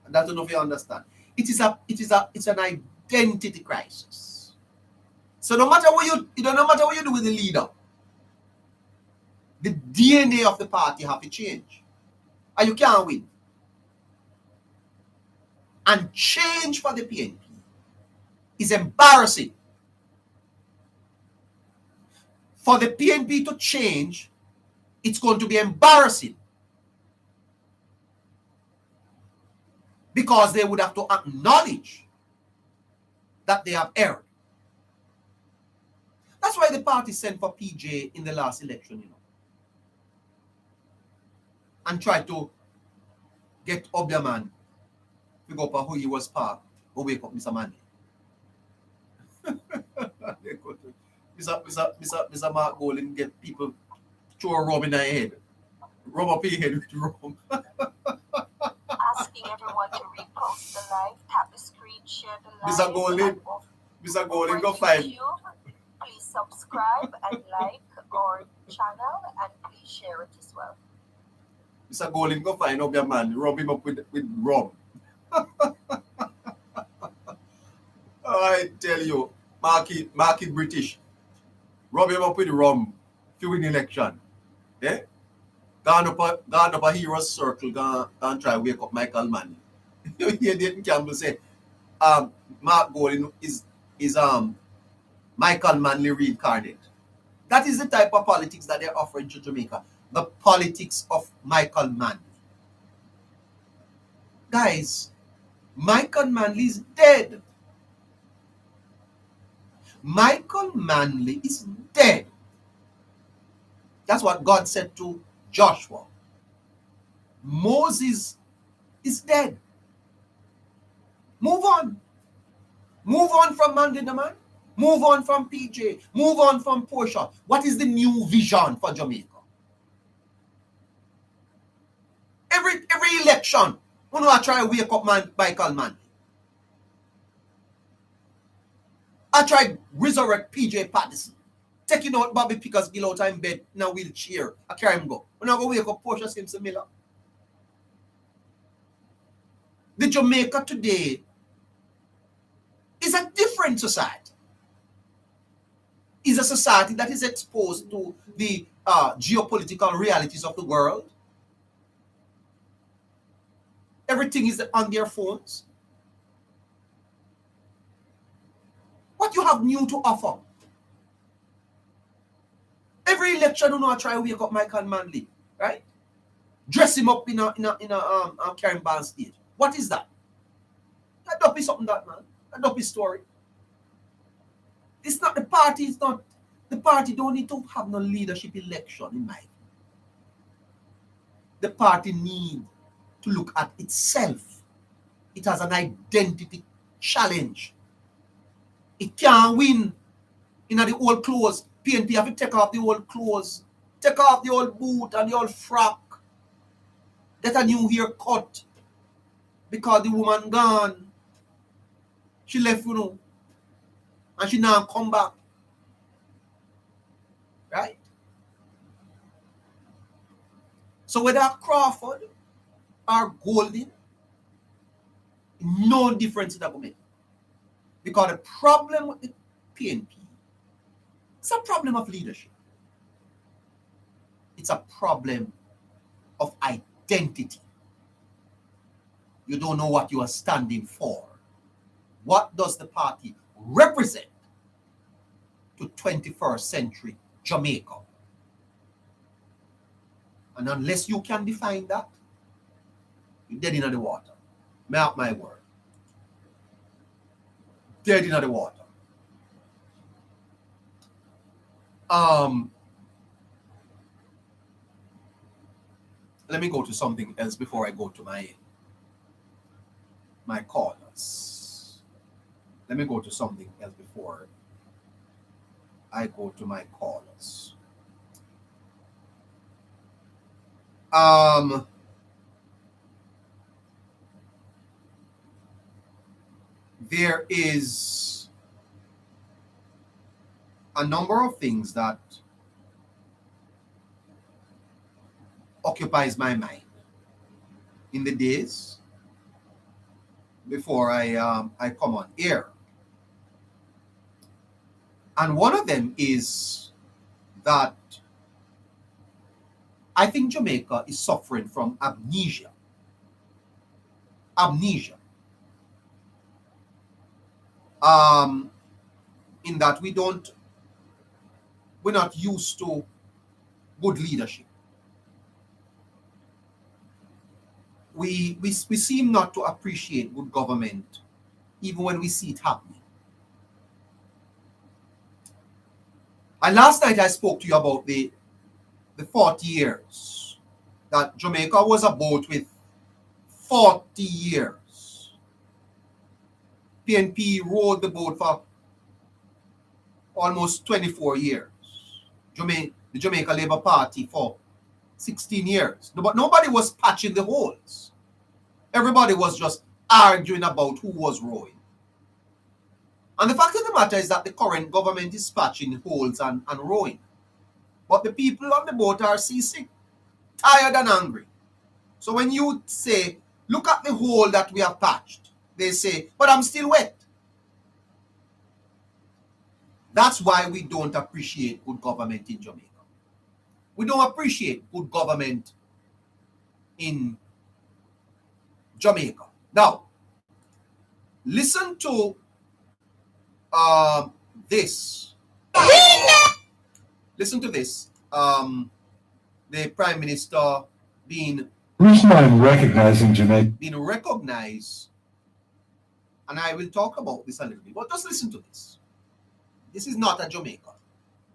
And that's enough you understand. It's an identity crisis. So no matter what you do with the leader, the DNA of the party have to change. And you can't win. And change for the PNP is embarrassing. For the PNP to change, it's going to be embarrassing. Because they would have to acknowledge that they have erred. That's why the party sent for PJ in the last election, you know. And tried to get Obiaman to go up who he was part or wake up Mr. Manley. Mr. Mark Golding get people throw a rum in their head. Rub up your head with rum. Asking everyone to repost the live, tap the screen, share the live. Mr. Golding, go find. YouTube, please subscribe and like our channel and please share it as well. Mr. Golding, go find up your man, rub him up with rum. I tell you, Marky British, rub him up with rum to win election. Eh? Gone up a hero's circle, gone try wake up Michael Manley. You hear Dayton Campbell say, Mark Golding is Michael Manley reincarnate. That is the type of politics that they're offering to Jamaica. The politics of Michael Manley. Guys, Michael Manley is dead. Michael Manley is dead. That's what God said to Joshua. Moses is dead. Move on. Move on from Mandy the Man. Move on from PJ. Move on from Portia. What is the new vision for Jamaica? Every election, we know I try to wake up Michael Manley. I try to resurrect PJ Patterson. Taking out Bobby Pickers, get out in bed in a wheelchair. I carry him go. We're not going to wake up Portia Simpson Miller. The Jamaica today is a different society. It's a society that is exposed to the geopolitical realities of the world. Everything is on their phones. What you have new to offer? every election, you know, I try to wake up Michael Manley, right? Dress him up in a Karen Barnes stage. What is that? That don't be something that, man. That don't be story. It's not the party. It's not the party. Don't need to have no leadership election in mind. The party need to look at itself. It has an identity challenge. It can't win in the old clothes. PNP have to take off the old clothes, take off the old boot and the old frock, get a new haircut because the woman gone. She left, you know, and she now come back. Right? So whether Crawford or Golding, no difference in that moment. Because the problem with the PNP, it's a problem of leadership. It's a problem of identity. You don't know what you are standing for. What does the party represent to 21st century Jamaica? And unless you can define that, you're dead in the water. Mark my word. Dead in the water. Let me go to something else before I go to my callers. Let me go to something else before I go to my callers. There is a number of things that occupies my mind in the days before I come on air. And one of them is that I think Jamaica is suffering from amnesia. Amnesia. In that we're not used to good leadership. We seem not to appreciate good government even when we see it happening. And last night I spoke to you about the 40 years that Jamaica was a boat with 40 years. PNP rode the boat for almost 24 years. The Jamaica Labour Party for 16 years. But nobody was patching the holes. Everybody was just arguing about who was rowing. And the fact of the matter is that the current government is patching holes and rowing. But the people on the boat are seasick, tired and angry. So when you say, look at the hole that we have patched, they say, but I'm still wet. That's why we don't appreciate good government in Jamaica. We don't appreciate good government in Jamaica. Now, listen to this. Listen to this. The Prime Minister being recognizing Jamaica. Being recognized, and I will talk about this a little bit, but just listen to this. This is not a Jamaica.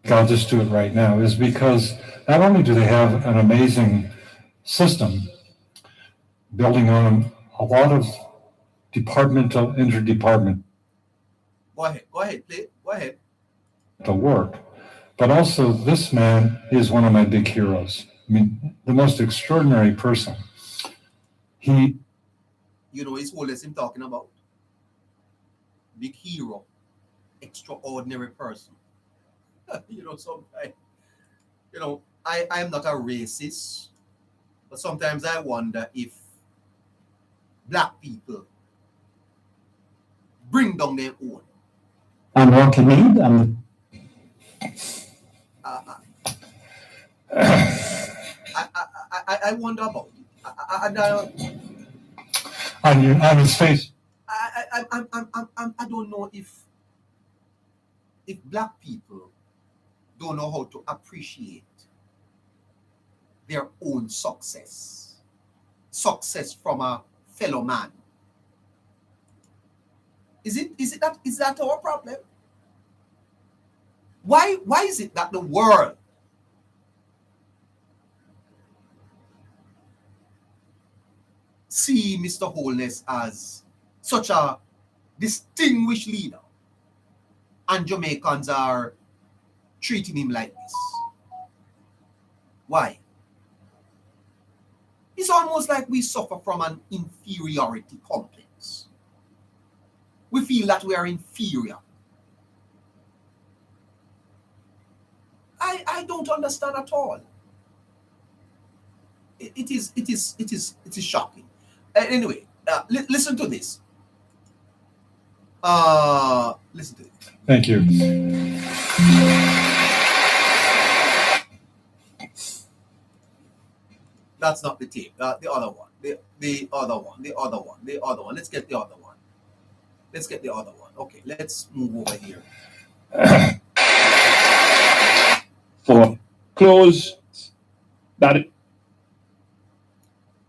I'll just do it right now, is because not only do they have an amazing system building on a lot of departmental, interdepartmental Go ahead, play. Go ahead. work, but also this man is one of my big heroes. I mean, the most extraordinary person. You know his whole lesson talking about? Big hero, extraordinary person. You know, sometimes, you know, I am not a racist, but sometimes I wonder if black people bring down their own. I'm Rocky Mead. I wonder about it. On his face. I don't know if black people don't know how to appreciate their own success from a fellow man. Is that our problem? Why is it that the world see Mr. Holness as such a distinguished leader, and Jamaicans are treating him like this? Why? It's almost like we suffer from an inferiority complex. We feel that we are inferior. I don't understand at all. It is shocking. Anyway, listen to this. Listen to it. Thank you. That's not the tape. The other one. The other one. Let's get the other one. Okay, let's move over here. For close that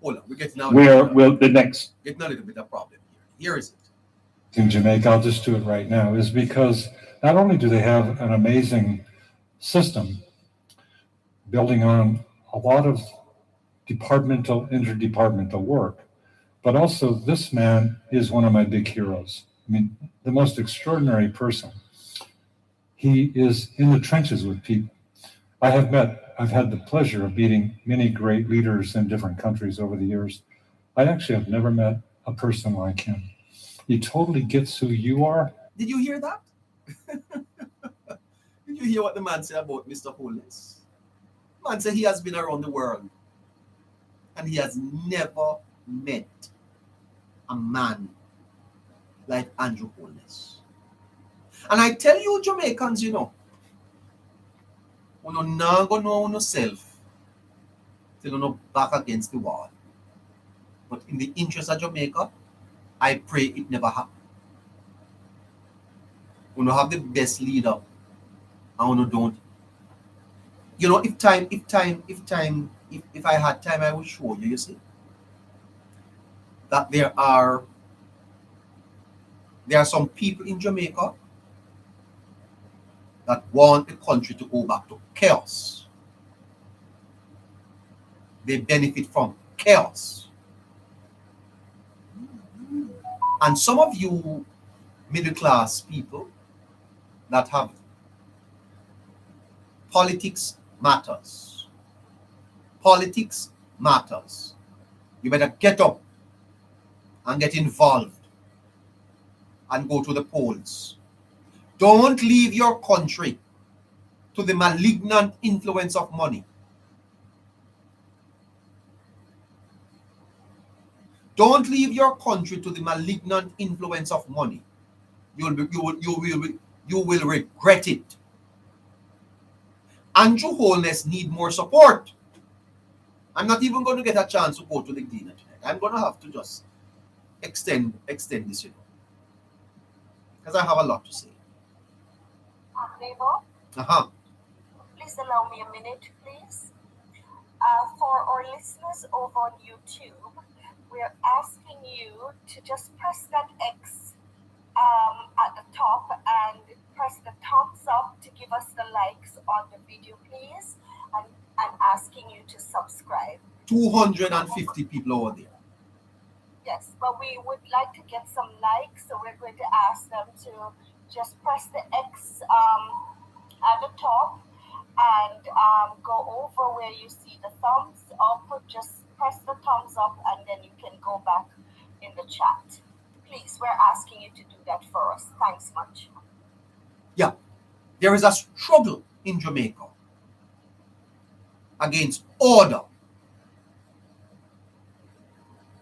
Hold on, we're getting now. where will the next Getting a little bit of problem here. Here is it. In Jamaica, I'll just do it right now, is because not only do they have an amazing system building on a lot of interdepartmental work, but also this man is one of my big heroes. I mean, the most extraordinary person. He is in the trenches with people. I've had the pleasure of meeting many great leaders in different countries over the years. I actually have never met a person like him. He totally gets who you are. Did you hear that? Did you hear what the man said about Mr. Holness? Man said he has been around the world and he has never met a man like Andrew Holness. And I tell you, Jamaicans, you know not gonna know yourself till you're back against the wall. But in the interest of Jamaica, I pray it never happen. We don't have the best leader, and we don't. You know, if I had time, I would show you. You see, that there are some people in Jamaica that want the country to go back to chaos. They benefit from chaos. And some of you middle class people that have politics matters. Politics matters. You better get up and get involved and go to the polls. Don't leave your country to the malignant influence of money. Don't leave your country to the malignant influence of money. You will regret it. Andrew Holness need more support. I'm not even going to get a chance to go to the dinner tonight. I'm going to have to just extend this, you know, because I have a lot to say. Neighbor, please allow me a minute, please. For our listeners over on YouTube, we're asking you to just press that X at the top and press the thumbs up to give us the likes on the video, please, and asking you to subscribe. 250 people over there. Yes, but we would like to get some likes, so we're going to ask them to just press the X at the top and go over where you see the thumbs up. Just press the thumbs up and then you can go back in the chat. Please, we're asking you to do that for us. Thanks much. Yeah, there is a struggle in Jamaica against order.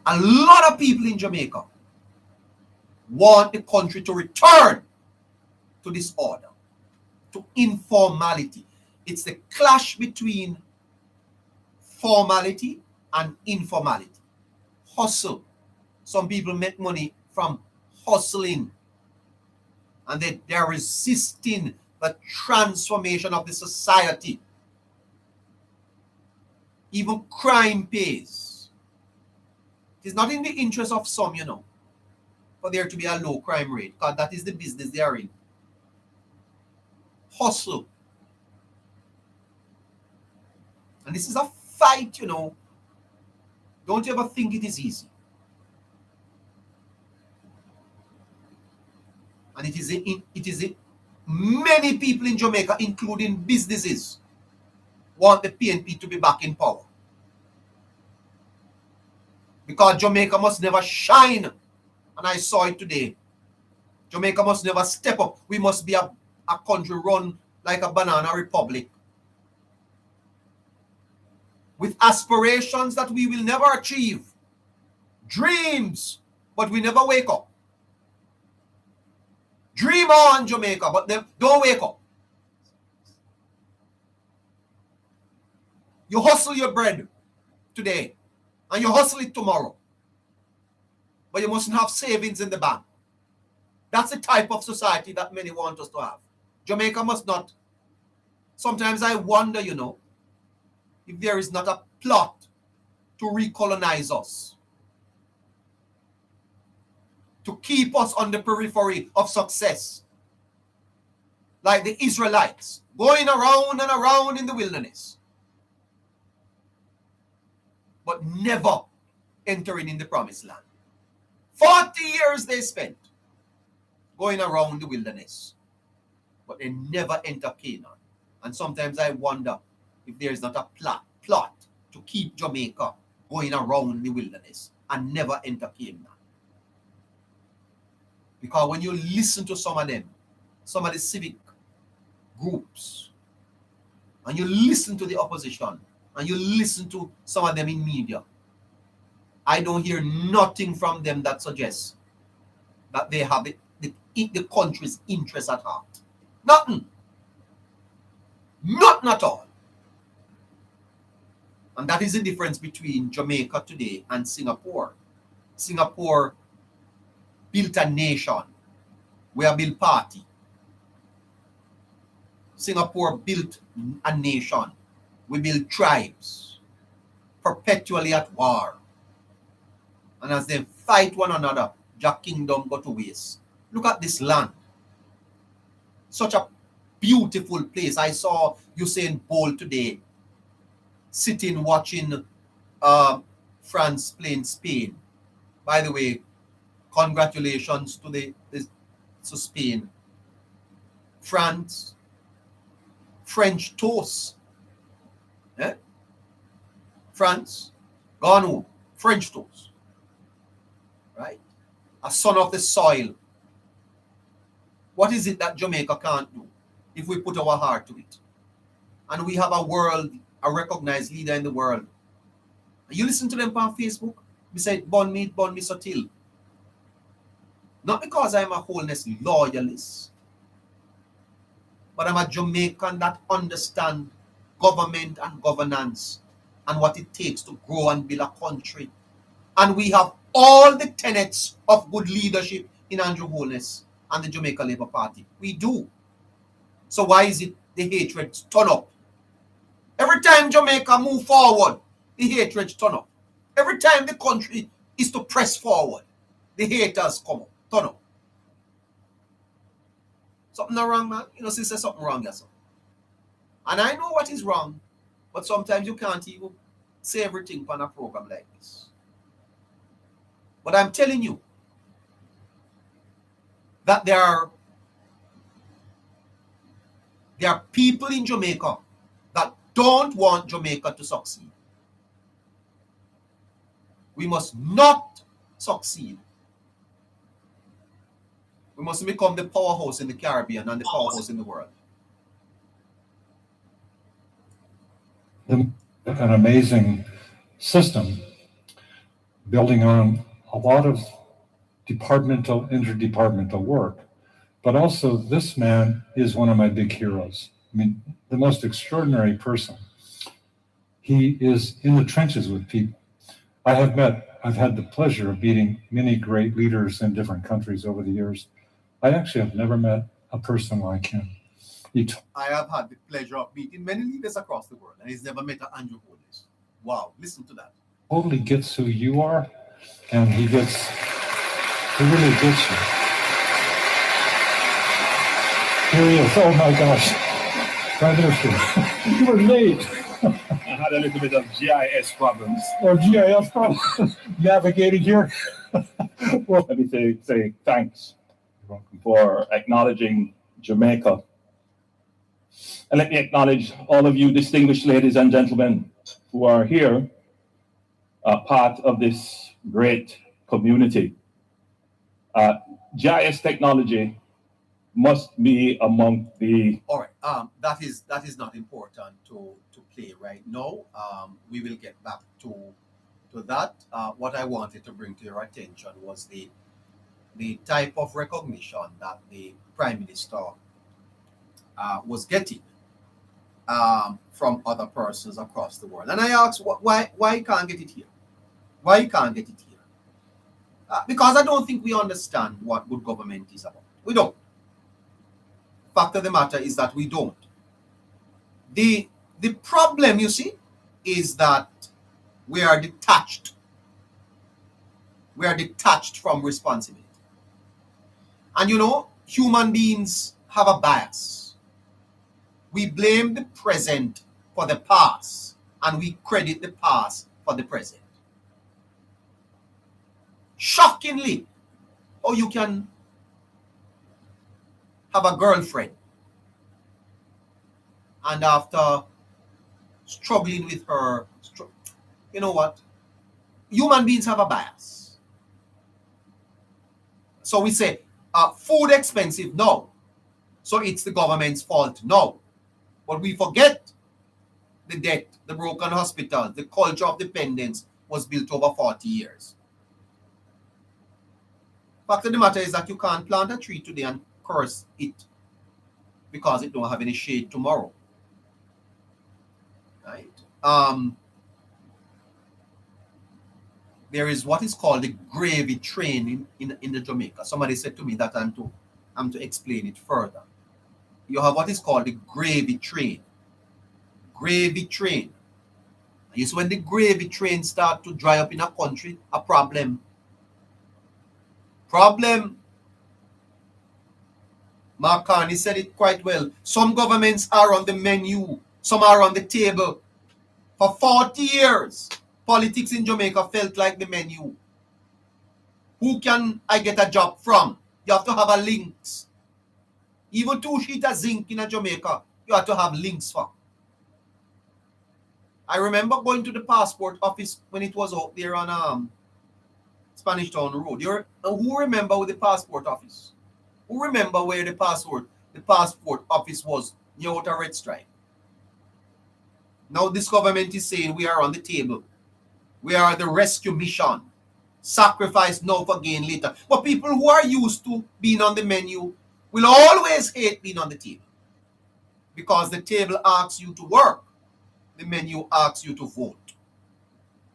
A lot of people in Jamaica want the country to return to this order, to informality. It's the clash between formality and informality. Hustle. Some people make money from hustling, and they're resisting the transformation of the society. Even crime pays. It is not in the interest of some, for there to be a low crime rate, because that is the business they are in. Hustle. And this is a fight, Don't you ever think it is easy. And it is many people in Jamaica, including businesses, want the PNP to be back in power. Because Jamaica must never shine. And I saw it today. Jamaica must never step up. We must be a country run like a banana republic, with aspirations that we will never achieve. Dreams, but we never wake up. Dream on, Jamaica, but don't wake up. You hustle your bread today, and you hustle it tomorrow. But you mustn't have savings in the bank. That's the type of society that many want us to have. Jamaica must not. Sometimes I wonder, if there is not a plot to recolonize us, to keep us on the periphery of success, like the Israelites, going around and around in the wilderness, but never entering in the promised land. 40 years they spent going around the wilderness, but they never enter Canaan. And sometimes I wonder if there is not a plot to keep Jamaica going around the wilderness and never enter Canaan. Because when you listen to some of them, some of the civic groups, and you listen to the opposition, and you listen to some of them in media, I don't hear nothing from them that suggests that they have the country's interest at heart. Nothing. Nothing at all. And that is the difference between Jamaica today and Singapore. Singapore built a nation. We are built party. Singapore built a nation. We build tribes, perpetually at war. And as they fight one another, Jack Kingdom go to waste. Look at this land. Such a beautiful place. I saw Usain Bolt today sitting watching France playing Spain. By the way, congratulations to Spain. France, French toast. France, gone home, French toast. Right? A son of the soil. What is it that Jamaica can't do if we put our heart to it? And we have a recognized leader in the world. You listen to them on Facebook, we say, Bon me Sotil. Not because I'm a wholeness loyalist, but I'm a Jamaican that understands government and governance and what it takes to grow and build a country. And we have all the tenets of good leadership in Andrew Holness and the Jamaica Labour Party. We do. So why is it the hatred turn up? Every time Jamaica move forward, the hatred turn up. Every time the country is to press forward, the haters come up, turn up. Something wrong, man? Sister, something wrong, yes. And I know what is wrong, but sometimes you can't even say everything on a program like this. But I'm telling you that there are people in Jamaica that don't want Jamaica to succeed. We must not succeed. We must become the powerhouse in the Caribbean and the powerhouse in the world. An amazing system building on a lot of interdepartmental work. But also, this man is one of my big heroes. I mean, the most extraordinary person. He is in the trenches with people. I've had the pleasure of meeting many great leaders in different countries over the years. I actually have never met a person like him. I have had the pleasure of meeting many leaders across the world, and he's never met an Andrew Holness. Wow, listen to that. totally gets who you are, and he really gets you. Here he is. Oh my gosh. Prime Minister, you were late. I had a little bit of GIS problems. Or GIS problems navigating here. Well, Let me say thanks for acknowledging Jamaica. And let me acknowledge all of you distinguished ladies and gentlemen who are here, part of this great community. GIS technology must be among the... All right, that is not important to play right now. We will get back to that. What I wanted to bring to your attention was the type of recognition that the Prime Minister was getting from other persons across the world. And I asked, why you can't get it here? Why you can't get it here? Because I don't think we understand what good government is about. We don't. Fact of the matter is that we don't. The problem, you see, is that we are detached. We are detached from responsibility. And you know, human beings have a bias. We blame the present for the past, and we credit the past for the present. Shockingly, you can have a girlfriend, and after struggling with her, you know what? Human beings have a bias. So we say, food expensive, no. So it's the government's fault, no. But we forget the debt, the broken hospitals, the culture of dependence was built over 40 years. Fact of the matter is that you can't plant a tree today and curse it because it don't have any shade tomorrow. Right? There is what is called the gravy train in the Jamaica. Somebody said to me that I'm to explain it further. You have what is called the gravy train. Gravy train. It's when the gravy train start to dry up in a country, a problem. Mark Carney said it quite well. Some governments are on the menu. Some are on the table. For 40 years, politics in Jamaica felt like the menu. Who can I get a job from? You have to have a links. Even 2 sheets of zinc in a Jamaica, you have to have links for. I remember going to the passport office when it was out there on Spanish Town Road. Who remember with the passport office? Who remember where the passport office was near Outer Red Stripe? Now this government is saying we are on the table. We are the rescue mission. Sacrifice now for gain later. But people who are used to being on the menu will always hate being on the table. Because the table asks you to work. The menu asks you to vote.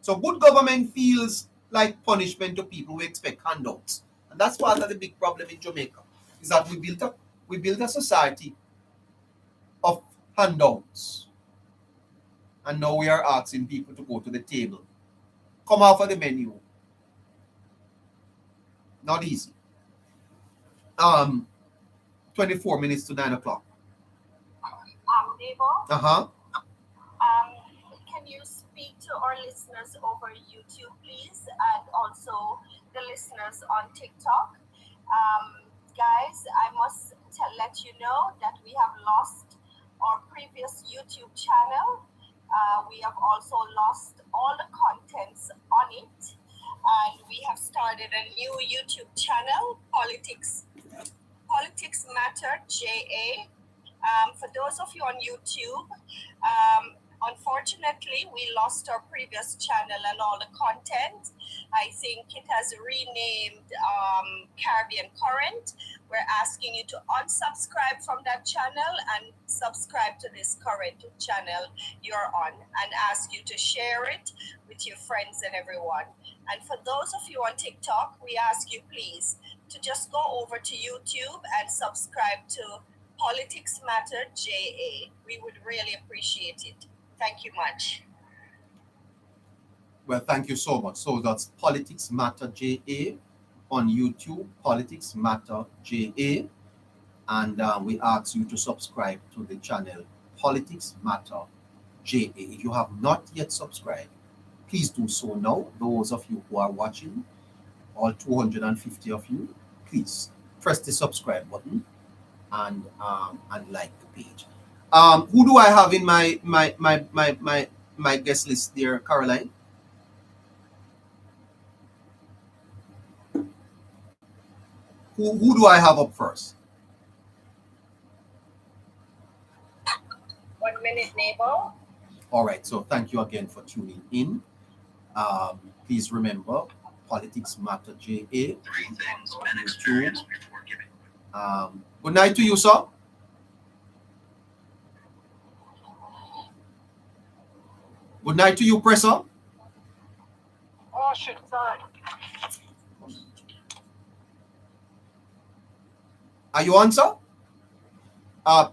So good government feels like punishment to people who expect handouts. And that's part of the big problem in Jamaica. Is that we built a society of handouts. And now we are asking people to go to the table. Come off of the menu. Not easy. 24 minutes to 9 o'clock. Debo, can you speak to our listeners over YouTube, please, and also the listeners on TikTok? Guys, I must let you know that we have lost our previous YouTube channel. We have also lost all the contents on it, and we have started a new YouTube channel, Politics Matter JA. For those of you on YouTube, unfortunately, we lost our previous channel and all the content. I think it has renamed Caribbean Current. We're asking you to unsubscribe from that channel and subscribe to this current channel you're on, and ask you to share it with your friends and everyone. And for those of you on TikTok, we ask you please to just go over to YouTube and subscribe to Politics Matter JA. We would really appreciate it. Thank you much. Well, thank you so much. So that's Politics Matter JA on YouTube, Politics Matter JA. And we ask you to subscribe to the channel Politics Matter JA. If you have not yet subscribed, please do so now. Those of you who are watching, all 250 of you, please press the subscribe button and like the page. Who do I have in my guest list there, Caroline? Who do I have up first? 1 minute, neighbor. All right, so thank you again for tuning in. Please remember, Politics Matter JA on YouTube. Good night to you, sir. Good night to you, Presser. Oh, shit, sorry. Are you on, sir?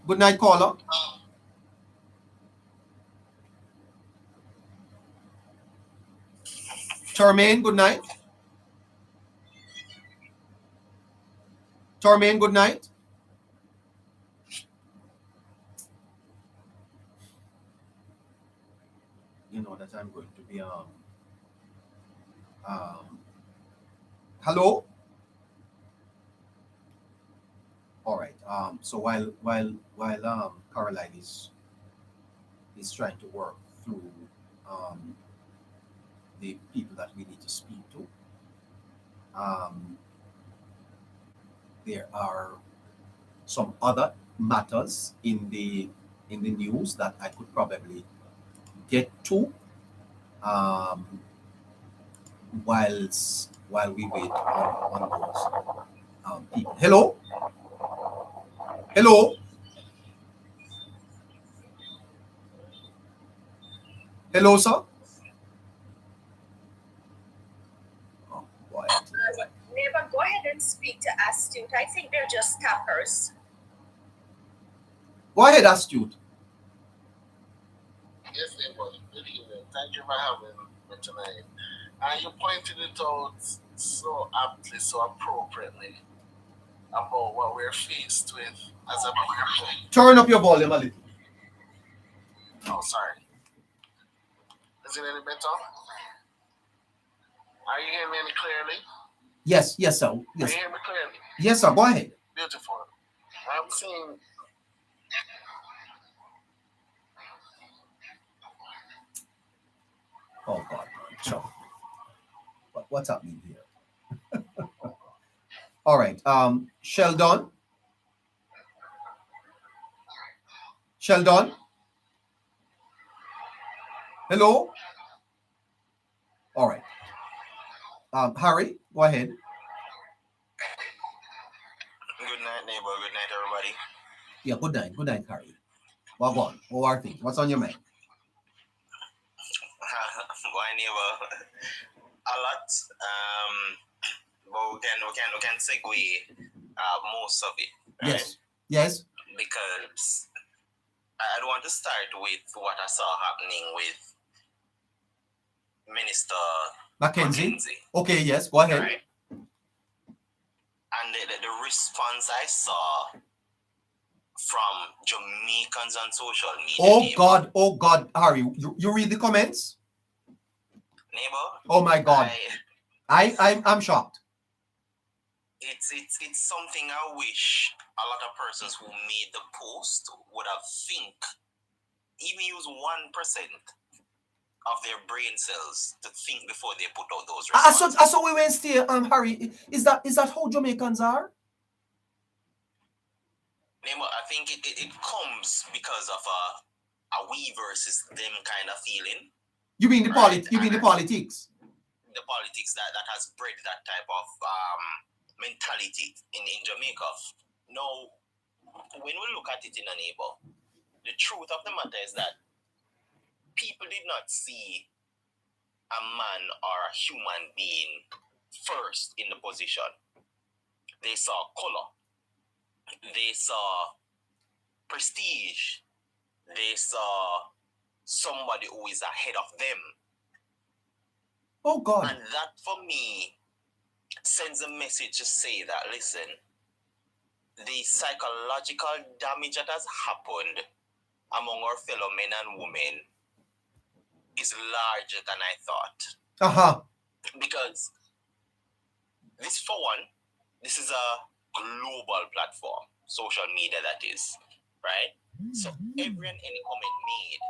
Good night, caller. Charmaine, good night. Charmaine, good night. You know that I'm going to be hello. All right. So while Caroline is trying to work through the people that we need to speak to, there are some other matters in the news that I could probably get to while we wait on those people. Hello. Hello. Hello, sir. Oh, boy. Neighbor, go ahead and speak to Astute. I think they're just tappers. Go ahead, Astute. Yes, neighbor. Good evening. Thank you for having me tonight. And you pointed it out so aptly, so appropriately about what we're faced with as a people. Turn up your volume a little. Oh, sorry. Is it any better? Are you hearing me any clearly? Yes, sir. Yes. Are you hearing me clearly? Yes, sir. Go ahead. Beautiful. I'm seeing. Oh God, sure. What's happening here? All right. Sheldon. Sheldon. Hello. All right. Harry, go ahead. Good night, neighbor. Good night, everybody. Yeah, good night. Good night, Harry. Well, go on. What are things? What's on your mind? Why, neighbor? A lot. But we can segue most of it. Right? Yes. Yes. Because I want to start with what I saw happening with Minister Mackenzie. Mackenzie. Okay. Yes. Go ahead. Right? And the response I saw from Jamaicans on social media. Oh God, Harry, you read the comments? Neighbor. Oh my God, I'm shocked. It's something I wish a lot of persons who made the post would have even use 1% of their brain cells to think before they put out those responses. So we went still, Harry. Is that how Jamaicans are? Nemo, I think it comes because of a we versus them kind of feeling. You mean the right? You mean the politics? The politics that has bred that type of mentality in Jamaica. Now, when we look at it in a neighbor, the truth of the matter is that people did not see a man or a human being first in the position. They saw color. They saw prestige, they saw somebody who is ahead of them. Oh God. And that for me sends a message to say that, listen, the psychological damage that has happened among our fellow men and women is larger than I thought. Uh-huh. Because this, for one, this is a global platform, social media that is, right? So every and any comment made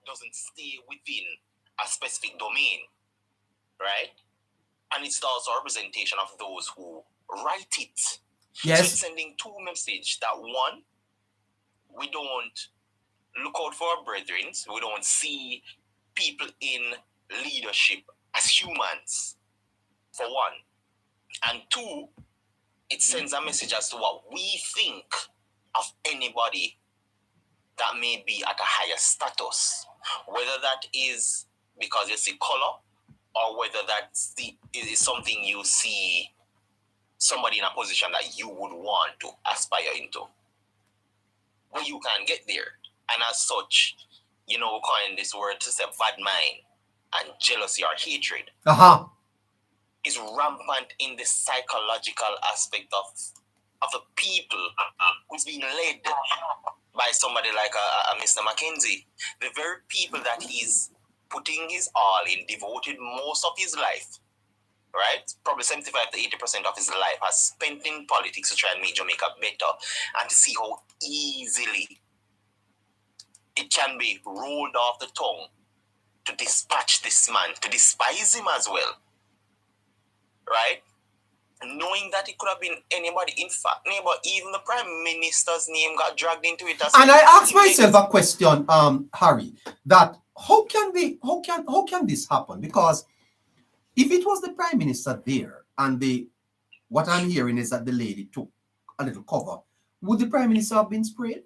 doesn't stay within a specific domain, right? And it's also a representation of those who write it. So Yes. it's sending two messages. That one, we don't look out for our brethren. We don't see people in leadership as humans, for one. And two, it sends a message as to what we think of anybody that may be at a higher status, whether that is because you see color, or whether that is something you see somebody in a position that you would want to aspire into. But you can't get there. And as such, we coin this word to say bad mind and jealousy or hatred Uh-huh. is rampant in the psychological aspect of the people who's being led by somebody like a Mr. Mackenzie. The very people that he's putting his all in, devoted most of his life, right? Probably 75 to 80% of his life has spent in politics to try and make Jamaica better, and to see how easily it can be rolled off the tongue to dispatch this man, to despise him as well, right? Knowing that it could have been anybody. In fact, even the Prime Minister's name got dragged into it. And I asked myself a question, Harry, that how can this happen? Because if it was the Prime Minister there, and what I'm hearing is that the lady took a little cover, would the Prime Minister have been sprayed?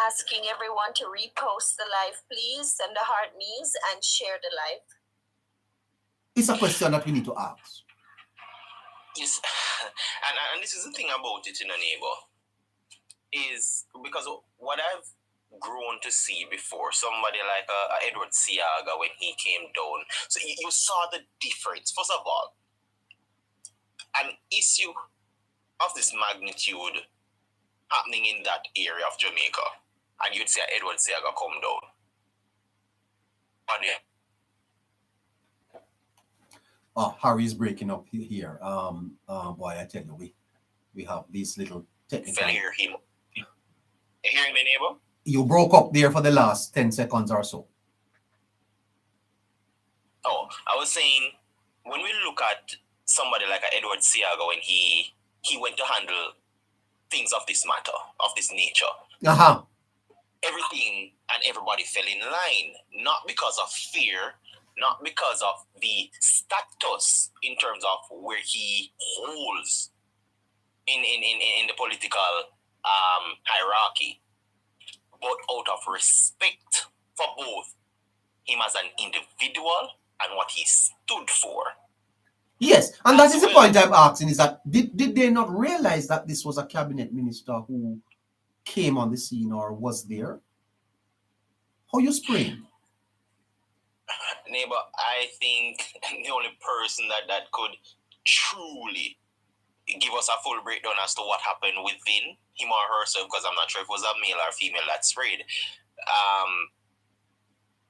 Asking everyone to repost the live, please. Send the heart me's and share the live. It's a question that we need to ask. Yes, and this is the thing about it, neighbor, is because what I've grown to see before, somebody like Edward Seaga when he came down, so you saw the difference. First of all, an issue of this magnitude happening in that area of Jamaica, and you'd see Edward Seaga come down. And yeah. Oh, Harry's breaking up here. Boy, I tell you, we have these little technical. Can you hear him? You hearing me, neighbor? You broke up there for the last 10 seconds or so. Oh, I was saying, when we look at somebody like Edward Seaga when he went to handle things of this matter, of this nature, Uh-huh. everything and everybody fell in line, not because of fear, not because of the status in terms of where he holds in the political hierarchy, but out of respect for both him as an individual and what he stood for. Yes, and that is the point I'm asking, is that did they not realize that this was a cabinet minister who came on the scene or was there? How you spraying? Neighbor, I think the only person that could truly give us a full breakdown as to what happened within him or herself, because I'm not sure if it was a male or female that sprayed,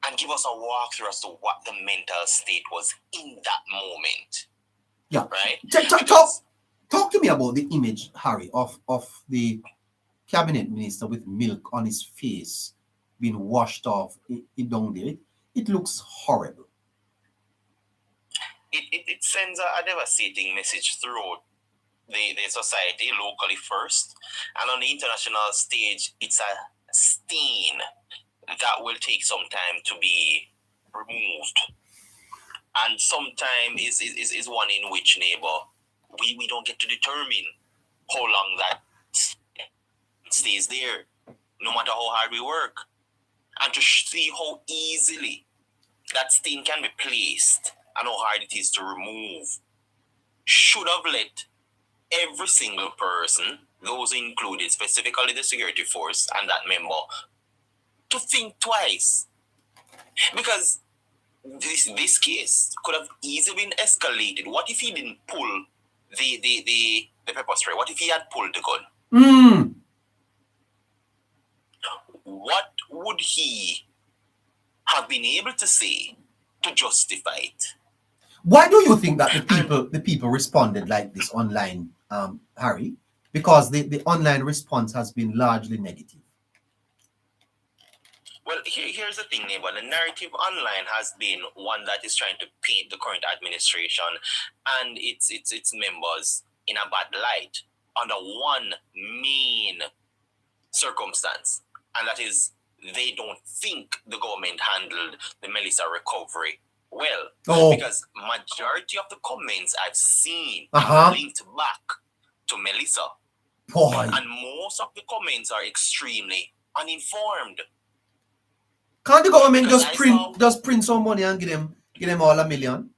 and give us a walkthrough as to what the mental state was in that moment. Yeah. Right? Talk to me about the image, Harry, of the cabinet minister with milk on his face being washed off down there. It looks horrible. It sends a devastating message throughout the society, locally first, and on the international stage, it's a stain that will take some time to be removed. And sometime is one in which, neighbor, we don't get to determine how long that stays there, no matter how hard we work. And to see how easily that stain can be placed and how hard it is to remove should have let every single person those included, specifically the security force and that member, to think twice. Because this case could have easily been escalated. What if he didn't pull the pepper spray? What if he had pulled the gun? What would he have been able to say to justify it? Why do you think that the people responded like this online, Harry? Because the online response has been largely negative. Well, here's the thing, neighbor. The narrative online has been one that is trying to paint the current administration and its members in a bad light under one main circumstance, and that is they don't think the government handled the Melissa recovery well. Oh. Because majority of the comments I've seen Uh-huh. are linked back to Melissa. Boy. And most of the comments are extremely uninformed. Can't the government Because just print some money and give them all $1 million?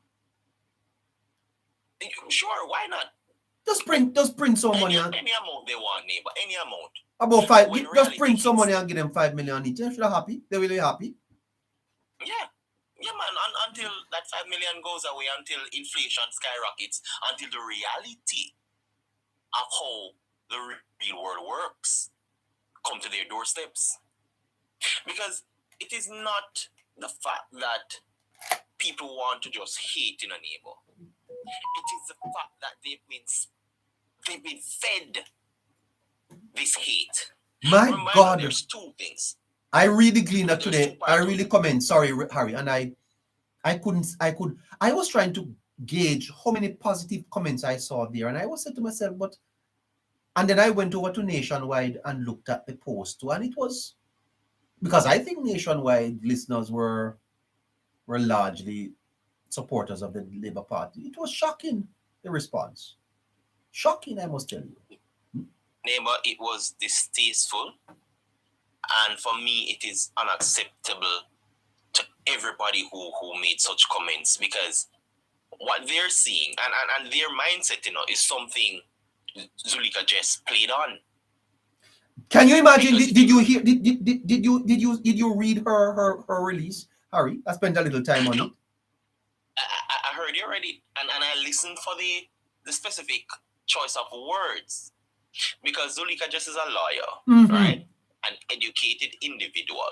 Sure, why not? Just print some money and Any amount they want, neighbor. Any amount. about five. When Just reality print some hits. money and give them $5 million each. They should be happy. They will be happy. Yeah, man. Until that 5 million goes away, until inflation skyrockets, until the reality of how the real world works come to their doorsteps. Because it is not the fact that people want to just hate in a neighbor. It is the fact that they've been fed this hate. My Remember, God. there's two things. I read the Gleaner There's today. two I parts. really comment. Sorry, Harry. And I was trying to gauge how many positive comments I saw there. And I was saying to myself, and then I went over to Nationwide and looked at the post too. And it was, because I think Nationwide listeners were largely supporters of the Labour Party. It was shocking, the response. Shocking, I must tell you. Neighbor, it was distasteful. And for me, it is unacceptable to everybody who made such comments, because what they're seeing and their mindset, is something Zulika just played on. Can you imagine? Because Did you hear? Did you read her release, Harry? I spent a little time on it. I heard you already, and I listened for the specific choice of words, because Zulika just is a lawyer, right? An educated individual.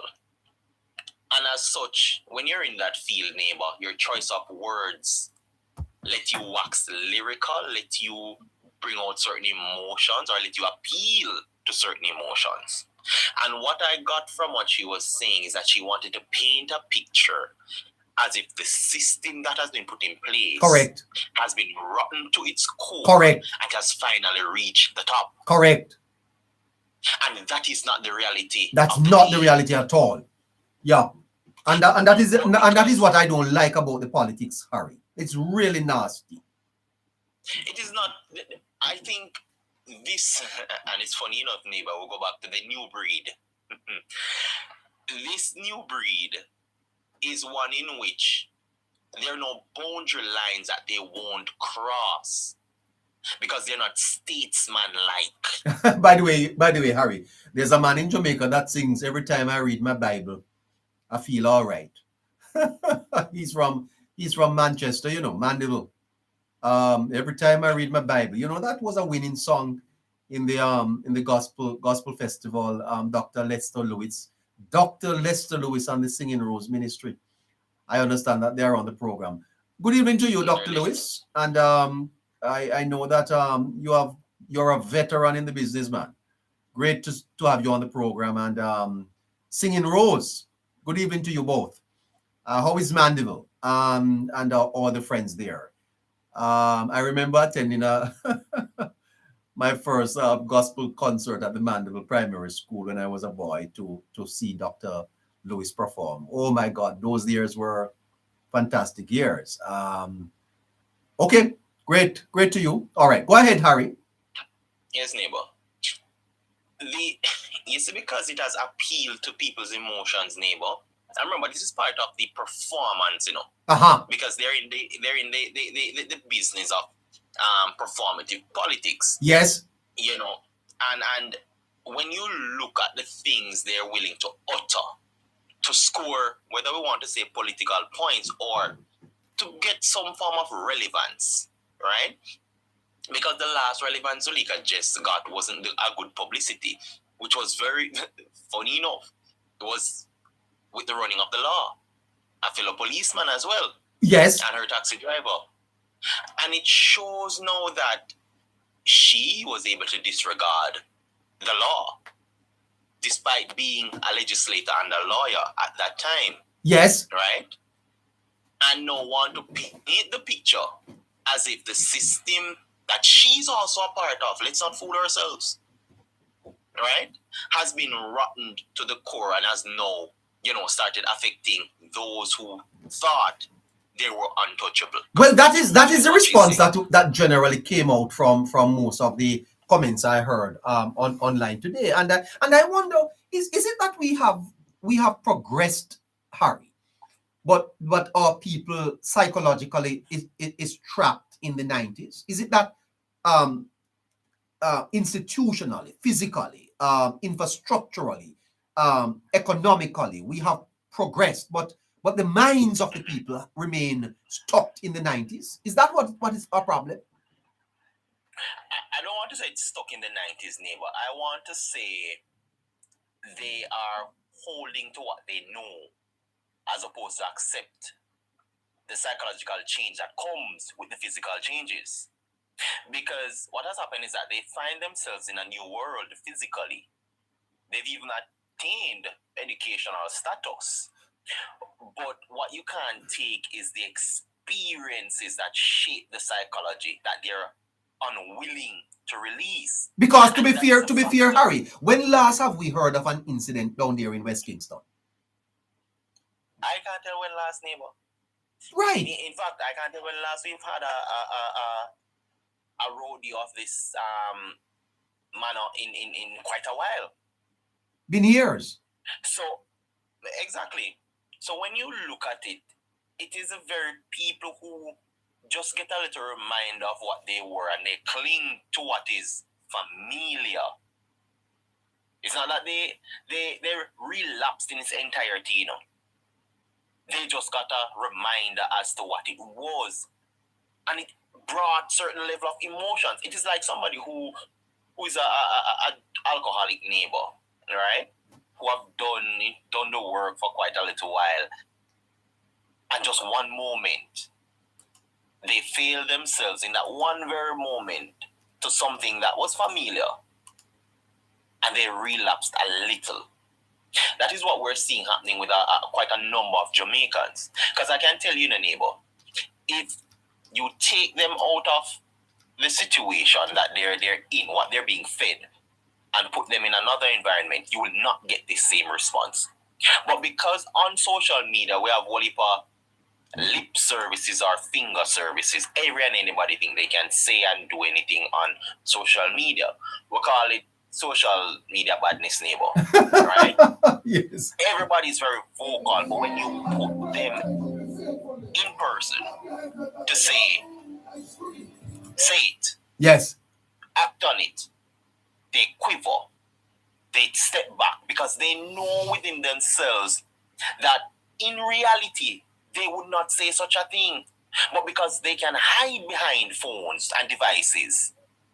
And as such, when you're in that field, neighbor, your choice of words let you wax lyrical, let you bring out certain emotions, or let you appeal to certain emotions. And what I got from what she was saying is that she wanted to paint a picture as if the system that has been put in place Correct. has been rotten to its core. Correct. And has finally reached the top. Correct. And that is not the reality. That's of not the day. reality at all. Yeah, and that is what I don't like about the politics, Harry. It's really nasty. It is not. I think this, and it's funny enough, neighbor, we'll go back to the new breed. This new breed is one in which there are no boundary lines that they won't cross, because they're not statesman-like. By the way, Harry, there's a man in Jamaica that sings, "Every time I read my Bible, I feel all right." he's from Manchester, Mandeville. Every time I read my Bible, that was a winning song in the gospel festival. Dr. Lester Lewis and the Singing Rose Ministry. I understand that they're on the program. Good evening to you, Dr. Lewis, and I know that you're a veteran in the business, man. Great to have you on the program. And Singing Rose, good evening to you both. How is Mandeville and all the friends there? I remember attending my first gospel concert at the Mandeville Primary School when I was a boy to see Dr. Lewis perform. Oh my God, those years were fantastic years. Okay, great to you. All right, go ahead, Harry. Yes, neighbor. You see, because it has appealed to people's emotions, neighbor. And remember, this is part of the performance, because they're in the business of performative politics. Yes. And when you look at the things they're willing to utter to score, whether we want to say political points or to get some form of relevance, right? Because the last relevance Zuleika just got wasn't a good publicity, which was very funny enough. It was with the running of the law, a fellow policeman as well, Yes. and her taxi driver. And it shows now that she was able to disregard the law, despite being a legislator and a lawyer at that time, Yes. right? And no one to paint the picture as if the system that she's also a part of, let's not fool ourselves, right, has been rotten to the core and has now, started affecting those who thought they were untouchable. Well, that is the response that generally came out from most of the comments I heard online today, and I wonder, is it that we have progressed, Harry, but our people psychologically is trapped in the 90s? Is it that institutionally, physically, infrastructurally, economically we have progressed, but the minds of the people remain stuck in the 90s? Is that what is our problem? I don't want to say it's stuck in the 90s, neighbor. I want to say they are holding to what they know as opposed to accept the psychological change that comes with the physical changes. Because what has happened is that they find themselves in a new world physically. They've even attained educational status. But what you can't take is the experiences that shape the psychology that they're unwilling to release. Because to be fair, Harry, when last have we heard of an incident down there in West Kingston? I can't tell when last, neighbor. Right. In fact, I can't tell when last we've had a rodeo of this manner in quite a while. Been years. So, exactly. So when you look at it, it is a very people who just get a little reminder of what they were and they cling to what is familiar. It's not that they relapsed in its entirety, They just got a reminder as to what it was. And it brought certain level of emotions. It is like somebody who is a alcoholic neighbor, right? Who have done the work for quite a little while. And just one moment, they fail themselves in that one very moment to something that was familiar. And they relapsed a little. That is what we're seeing happening with quite a number of Jamaicans. Because I can tell you, neighbor, if you take them out of the situation that they're in, what they're being fed, and put them in another environment, you will not get the same response. But because on social media, we have whole heap of lip services or finger services, every and anybody think they can say and do anything on social media. We call it social media badness, neighbor, right? Yes. Everybody's very vocal, but when you put them in person to say it, Yes. act on it, they quiver, they step back because they know within themselves that in reality they would not say such a thing, but because they can hide behind phones and devices,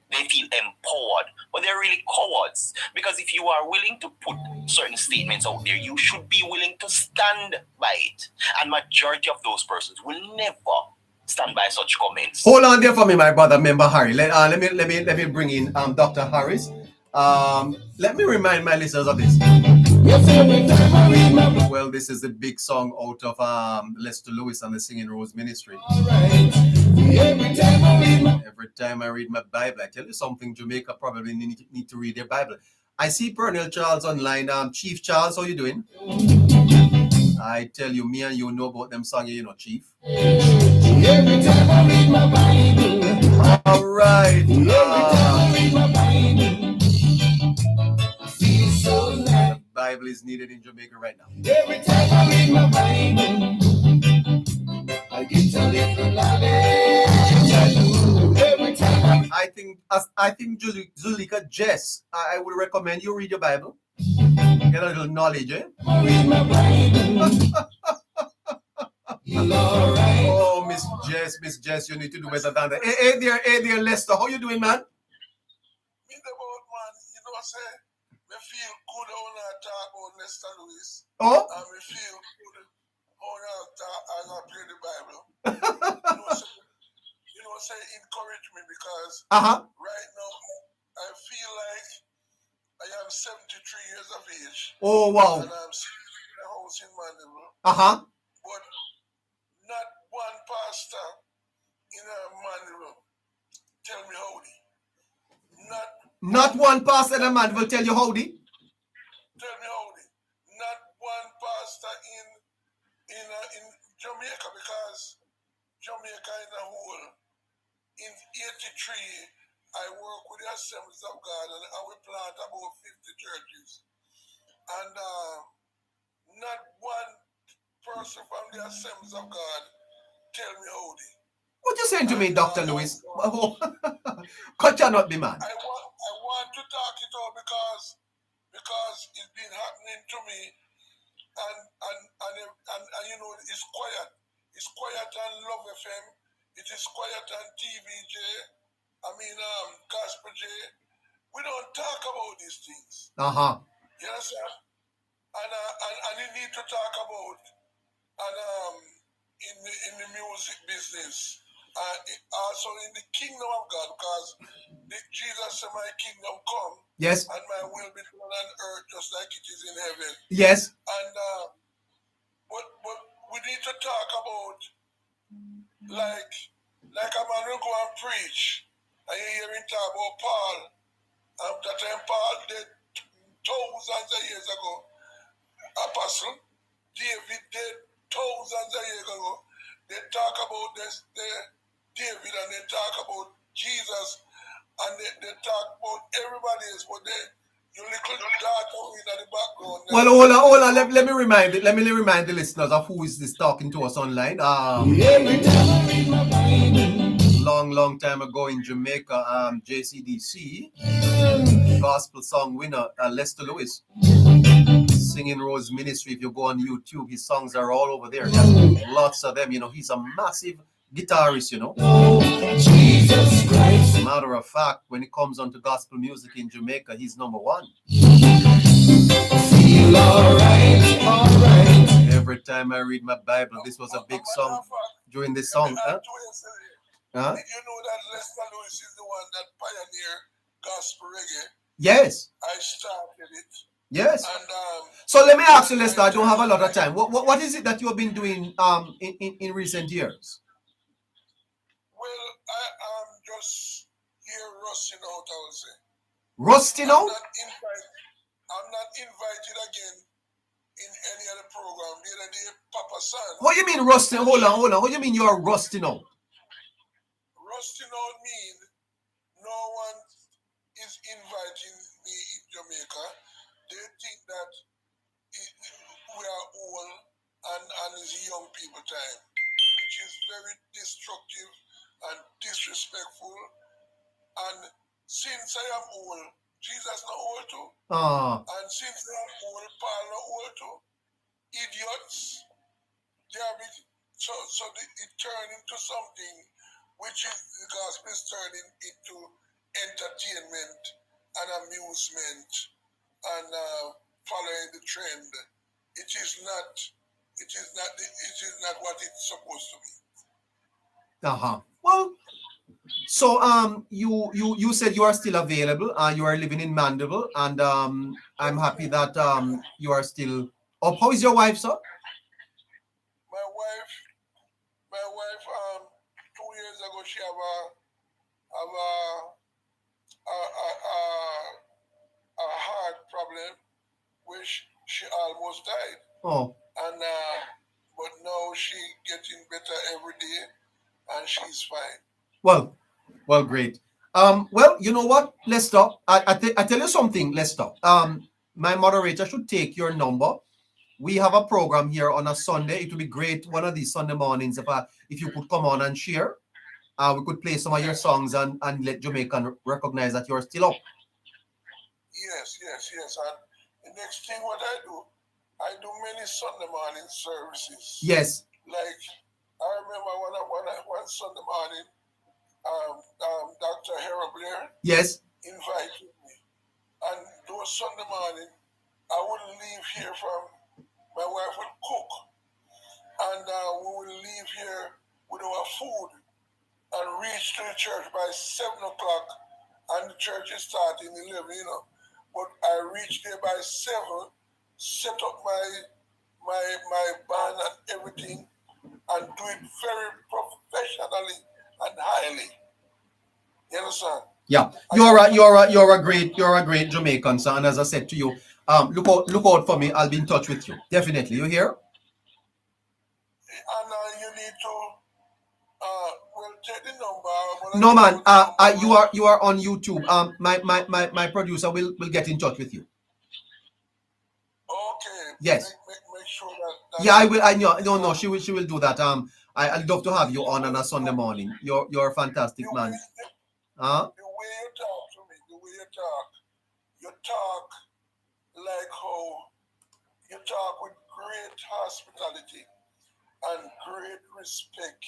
they feel empowered, but they're really cowards. Because if you are willing to put certain statements out there, you should be willing to stand by it. And majority of those persons will never stand by such comments. Hold on there for me, my brother, member Harry. Let me bring in Dr. Harris. Let me remind my listeners of this. Well, this is a big song out of Lester Lewis and the Singing Rose Ministry. Every time I read my Bible, I tell you something, Jamaica probably need to read their Bible. I see Pernell Charles online. Chief Charles, how you doing? I tell you, me and you know about them songs, Chief. Every time I read my Bible. All right. Every time I read my Bible. I feel so nice. Bible is needed in Jamaica right now. Every time I read my Bible, I get a little knowledge. I do. Every time I I think Zulika Jess, I would recommend you read your Bible. Get a little knowledge, eh? Read my Bible. Feel alright. Oh, Miss Jess, you need to do better than that. Hey there, Lester. How you doing, man? Me the boat man, you know, say me feel good when I talk about Lester Lewis, Oh, and me feel good when I talk as I play the Bible. you know, say encourage me because right now I feel like I am 73 years of age. Oh, wow. And I'm sitting in a house in Mandeville. But not one pastor in a Mandeville tell me howdy. Not one pastor in a man will tell you howdy. Tell me howdy. Not one pastor in Jamaica, because Jamaica in a whole. In 83, I work with the Assemblies of God, and we plant about 50 churches. And not one person from the Assemblies of God tell me howdy. What you saying to me, Dr. Lewis? Cut your not be man. I want to talk it out because it's been happening to me, and you know, it's quiet. It's quiet on Love FM. It is quiet on TVJ. Gospel J. We don't talk about these things. You understand? And you need to talk about in the music business. Also in the kingdom of God, because Jesus said, my kingdom come, Yes. and my will be done on earth just like it is in heaven. Yes. And but we need to talk about like a man will go and preach, and you hear him talk about Paul. That time Paul did thousands of years ago. Apostle David did thousands of years ago. They talk about this, David, and they talk about Jesus, and they talk about everybody else, but you little daughter in the background. Well, hold on. Let me remind the listeners of who is this talking to us online. Every time I read my Bible. Long time ago in Jamaica, JCDC, gospel song winner, Lester Lewis, Singing Rose Ministry. If you go on YouTube, his songs are all over there. There's lots of them. You know, he's a massive guitarist, you know. Jesus Christ. Matter of fact, when it comes on to gospel music in Jamaica, he's number one. Feel alright. Every time I read my Bible, this was a big song during this song. Did you know that Lester Lewis is the one that pioneered gospel reggae? Yes. I started it. Yes. And so let me ask you, Lester, I don't have a lot of time. What is it that you have been doing in recent years? well, I'm just here rusting out, I would say. Rusting out? I'm not invited again in any other program. The other day, Papa San. What do you mean rusting? Hold on. What do you mean you are rusting out? Rusting out means no one is inviting me in Jamaica. They think that we are old and it's young people time, which is very destructive and disrespectful. And since I am old, Jesus not old too. And since I am old, Paul not old too. Idiots. It turned into something which is the gospel is turning into entertainment and amusement and following the trend. It is not what it's supposed to be. Well, so you said you are still available. You are living in Mandeville, and I'm happy that you are still up. How is your wife, sir? My wife 2 years ago she have a heart problem, which she almost died. Oh. And but now she getting better every day, and she's fine. Well, great. Well, you know what, Lester? I tell you something, Lester. My moderator should take your number. We have a program here on a Sunday. It would be great one of these Sunday mornings if you could come on and share. we could play some of your songs and let Jamaican recognize that you're still up. Yes. And the next thing what I do many Sunday morning services. Yes. Like I remember one Sunday morning, Dr. Harold Blair Yes. invited me, and those Sunday morning I wouldn't leave here from my wife would cook, and we would leave here with our food and reach to the church by 7 o'clock, and the church is starting 11, But I reached there by 7, set up my band and everything, and do it very professionally and highly. You understand? Yeah, you're a great Jamaican, son. As I said to you, look out for me. I'll be in touch with you. Definitely. You hear? And you need to take the number. No man, you are on YouTube. My producer will get in touch with you. Okay. Yes. Make sure that Yeah, I will. I know. No, she will do that. I'd love to have you on a Sunday morning. You're a fantastic man. Huh? The way you talk to me, you talk like how you talk with great hospitality and great respect,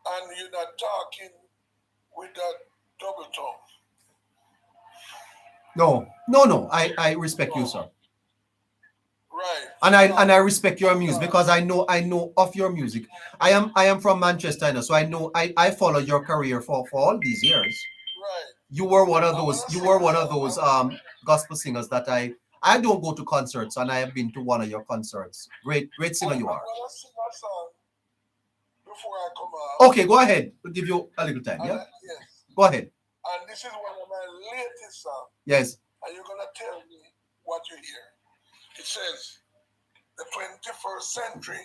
and you're not talking with that double tongue. No. I respect you, sir. Right. And I respect your music because I know of your music. I am from Manchester, so I know I followed your career for all these years. Right. You were one of those gospel singers that I don't go to concerts, and I have been to one of your concerts. Great singer you are. I'm gonna sing a song before I come out. Okay, go ahead. We'll give you a little time. Yeah. Yes. Go ahead. And this is one of my latest songs. Yes. And you're gonna tell me what you hear. It says, the 21st century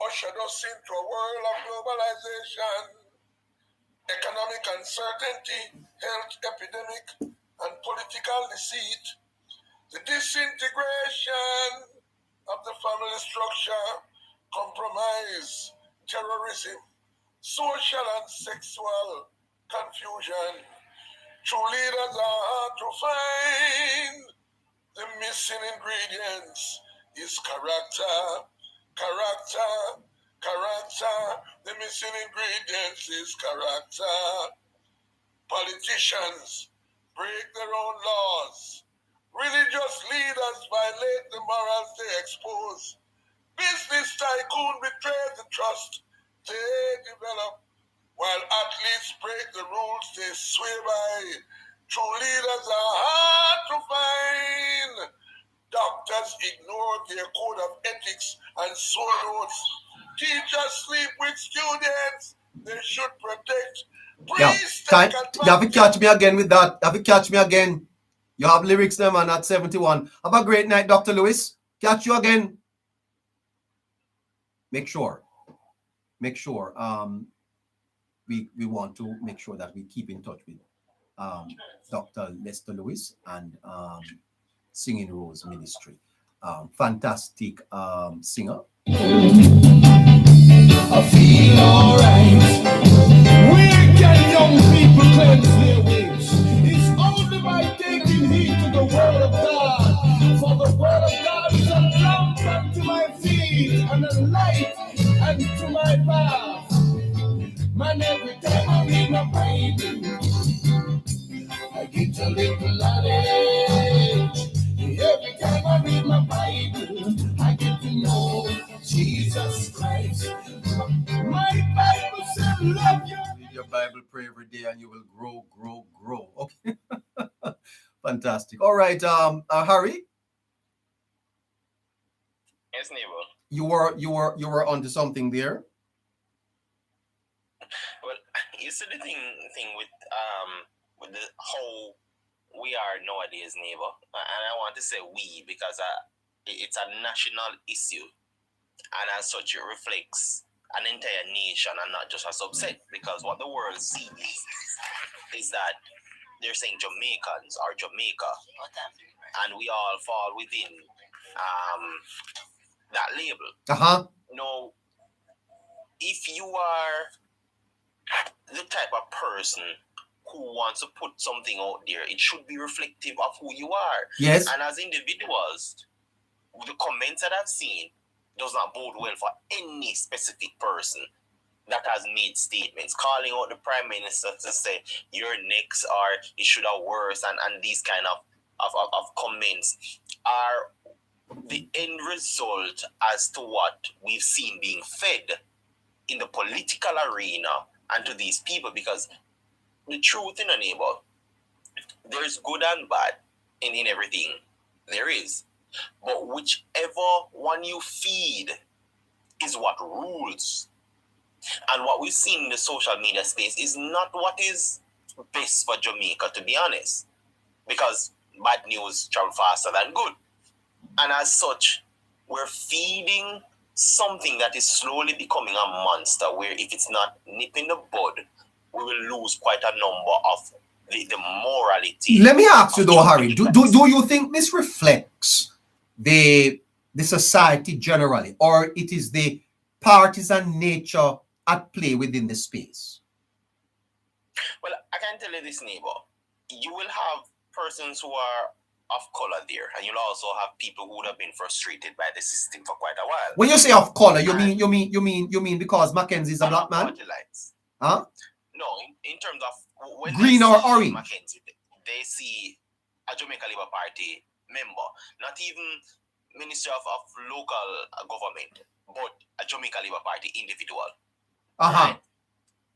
ushered us into a world of globalization, economic uncertainty, health epidemic, and political deceit. The disintegration of the family structure, compromise, terrorism, social and sexual confusion. True leaders are hard to find. The missing ingredients is character. The missing ingredients is character. Politicians break their own laws. Religious leaders violate the morals they expose. Business tycoon betrays the trust they develop, while athletes break the rules they swear by. True leaders are hard to find. Doctors ignore their code of ethics and soul notes. Teachers sleep with students they should protect. You have to catch me again with that. You have to catch me again. You have lyrics there, man, at 71. Have a great night, Dr. Lewis. Catch you again. Make sure. We want to make sure that we keep in touch with Dr. Lester Lewis and Singing Rose Ministry. Fantastic singer. I feel alright. Where can young people cleanse their ways? It's only by taking heed to the word of God. For the word of God is a lamp unto my feet and a light unto my path. Man, every time I read my Bible, I get a little knowledge. Every time I read my Bible, I get to know Jesus Christ. My Bible says, love you. Read your Bible, pray every day, and you will grow. Okay. Fantastic. All right, Harry. Yes, neighbor. You were onto something there. Well, you see the thing with the how we are nowadays, neighbor, and I want to say we because it's a national issue, and as such it reflects an entire nation and not just a subset. Because what the world sees is that they're saying Jamaicans or Jamaica, and we all fall within that label. Uh-huh. No, if you are the type of person who wants to put something out there, it should be reflective of who you are. Yes. And as individuals, the comments that I've seen does not bode well for any specific person that has made statements calling out the prime minister to say you're next or it should have worse, and these kind of comments are the end result as to what we've seen being fed in the political arena and to these people. Because the truth in a neighbor, there's good and bad in everything there is, but whichever one you feed is what rules. And what we've seen in the social media space is not what is best for Jamaica, to be honest, because bad news travel faster than good. And as such, we're feeding something that is slowly becoming a monster, where if it's not nipped in the bud, we will lose quite a number of the morality. Let me ask you though, Harry, do you think this reflects the society generally, or it is the partisan nature at play within the space? Well, I can tell you this, neighbor. You will have persons who are of color there, and you'll also have people who would have been frustrated by the system for quite a while. When you say of color, you mean because Mackenzie is a black man? Huh? No, in terms of when green or orange. Mackenzie, they see a Jamaica Labour Party member, not even Minister of Local Government, but a Jamaica Labour Party individual. Right?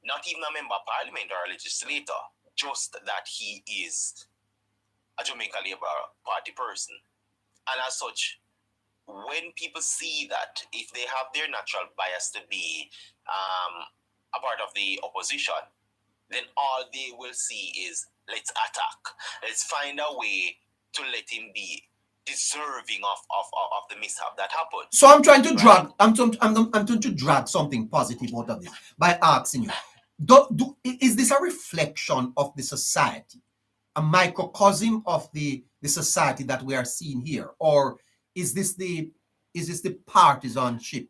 Not even a member of parliament or a legislator, just that he is a Jamaica Labour Party person. And as such, when people see that, if they have their natural bias to be a part of the opposition, then all they will see is, let's attack. Let's find a way to let him be deserving of the mishap that happened. So I'm trying to drag, I'm trying to drag something positive out of this by asking you, is this a reflection of the society, a microcosm of the society that we are seeing here, or is this the partisanship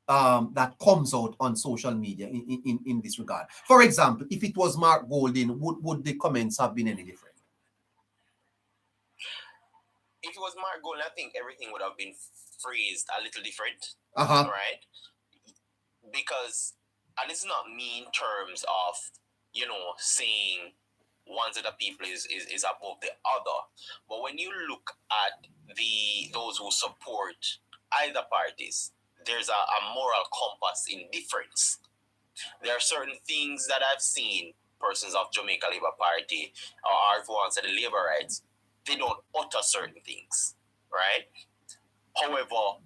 that comes out on social media in this regard? For example, if it was Mark Golding, would the comments have been any different? If it was Mark Golding, I think everything would have been phrased a little different, right? Because, and it's not me in terms of, saying one set of people is above the other. But when you look at those who support either parties, there's a moral compass in difference. There are certain things that I've seen persons of Jamaica Labour Party, or if you want to say the Labour Rights, they don't utter certain things, right? However,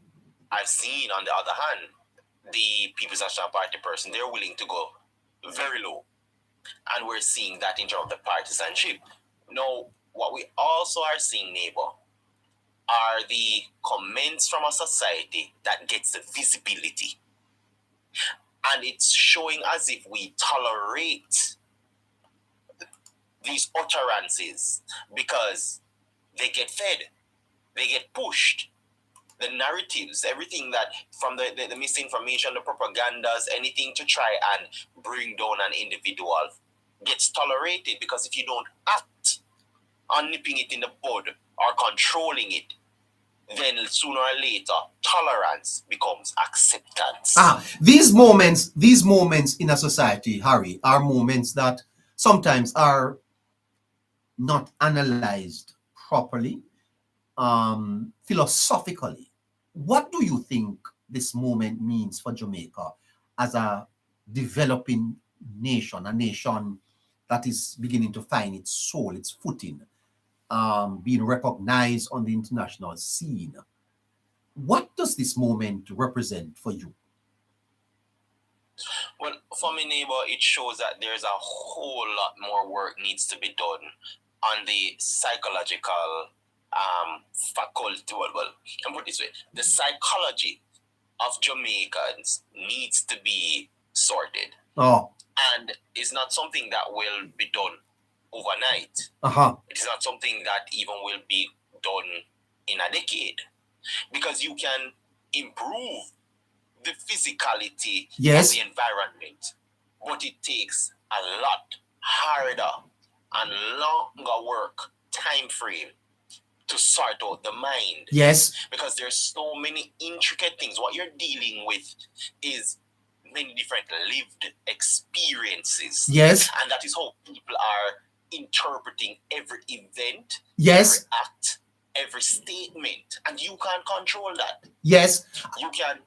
I've seen, on the other hand, the People's National Party person, they're willing to go very low. And we're seeing that in terms of the partisanship. Now, what we also are seeing, neighbor, are the comments from a society that gets the visibility. And it's showing as if we tolerate these utterances because they get fed, they get pushed. The narratives, everything that from the misinformation, the propagandas, anything to try and bring down an individual gets tolerated, because if you don't act on nipping it in the bud or controlling it, then sooner or later tolerance becomes acceptance. These moments in a society, Harry, are moments that sometimes are not analyzed properly, philosophically. What do you think this moment means for Jamaica as a developing nation, a nation that is beginning to find its soul, its footing, being recognized on the international scene? What does this moment represent for you? Well, for me, neighbor, it shows that there's a whole lot more work needs to be done on the psychological faculty. Well, can put it this way: the psychology of Jamaicans needs to be sorted. And it's not something that will be done overnight. It's not something that even will be done in a decade, because you can improve the physicality of the environment, but it takes a lot harder and longer work time frame to sort out the mind. Yes. Because there's so many intricate things. What you're dealing with is many different lived experiences. Yes. And that is how people are interpreting every event, Yes. every act, every statement. And you can't control that. Yes. You can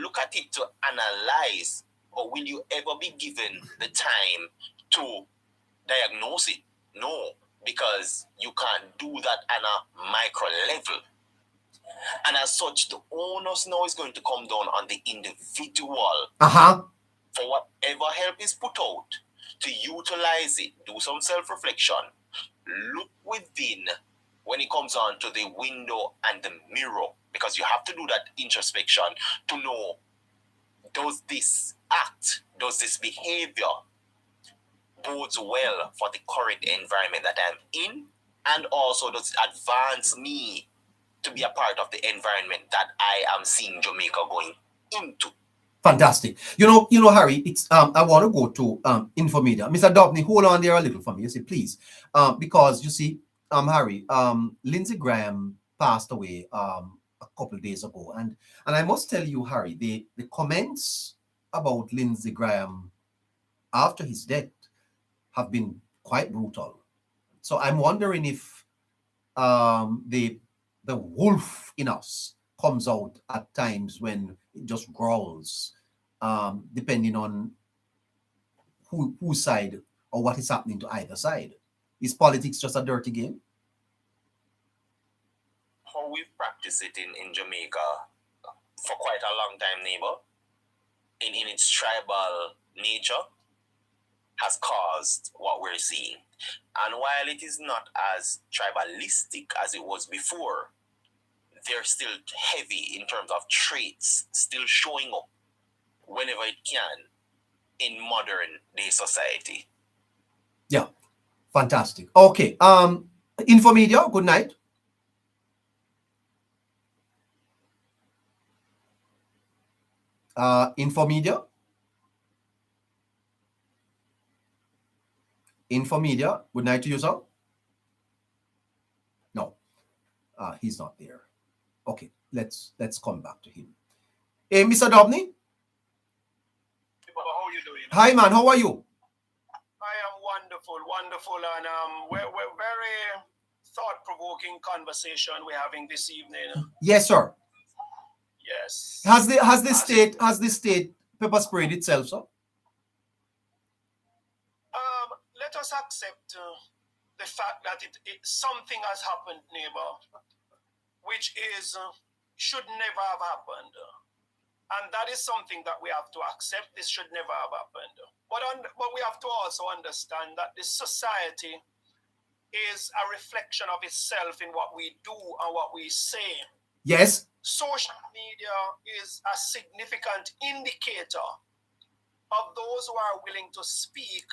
look at it to analyze, but will you ever be given the time to diagnose it? No, because you can't do that on a micro level. And as such, the onus now is going to come down on the individual for whatever help is put out to utilize it, do some self-reflection, look within when it comes on to the window and the mirror, because you have to do that introspection to know, does this act, does this behavior bodes well for the current environment that I'm in, and also does it advance me to be a part of the environment that I am seeing Jamaica going into. Fantastic. You know, Harry, it's I want to go to Infomedia. Mr. Dobney, hold on there a little for me. You see, please. Because you see, Harry, Lindsey Graham passed away a couple of days ago. And I must tell you, Harry, the comments about Lindsey Graham after his death have been quite brutal. So I'm wondering if the wolf in us comes out at times when it just growls, depending on whose side or what is happening to either side. Is politics just a dirty game? How we've practiced it in Jamaica for quite a long time, neighbor, in its tribal nature, has caused what we're seeing. And while it is not as tribalistic as it was before, they're still heavy in terms of traits, still showing up whenever it can in modern day society. Yeah, fantastic. Okay, Infomedia, good night. Infomedia. Infomedia, good night to you, sir. No, he's not there. Okay, let's come back to him. Hey, Mr. Dobney. How are you doing? Hi, man. How are you? I am wonderful, and we're very thought-provoking conversation we're having this evening. Yes, sir. Yes. Has the state pepper sprayed itself, sir? Let us accept the fact that something has happened, neighbor, which is should never have happened. And that is something that we have to accept. This should never have happened. But we have to also understand that this society is a reflection of itself in what we do and what we say. Yes. Social media is a significant indicator of those who are willing to speak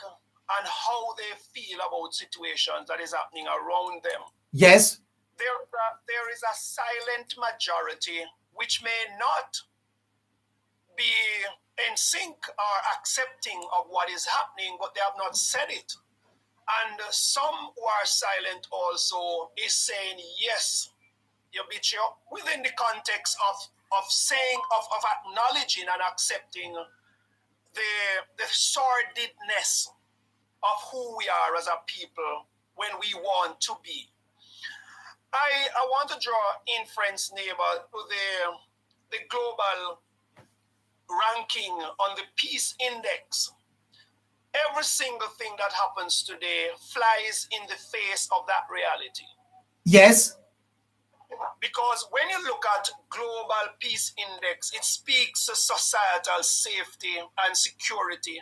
and how they feel about situations that is happening around them. Yes. There is a silent majority which may not be in sync or accepting of what is happening, but they have not said it. And some who are silent also is saying, yes, you bitch, within the context of saying, of acknowledging and accepting the sordidness of who we are as a people when we want to be. I want to draw inference, neighbor, to the global ranking on the Peace Index. Every single thing that happens today flies in the face of that reality. Yes. Because when you look at Global Peace Index, it speaks to societal safety and security.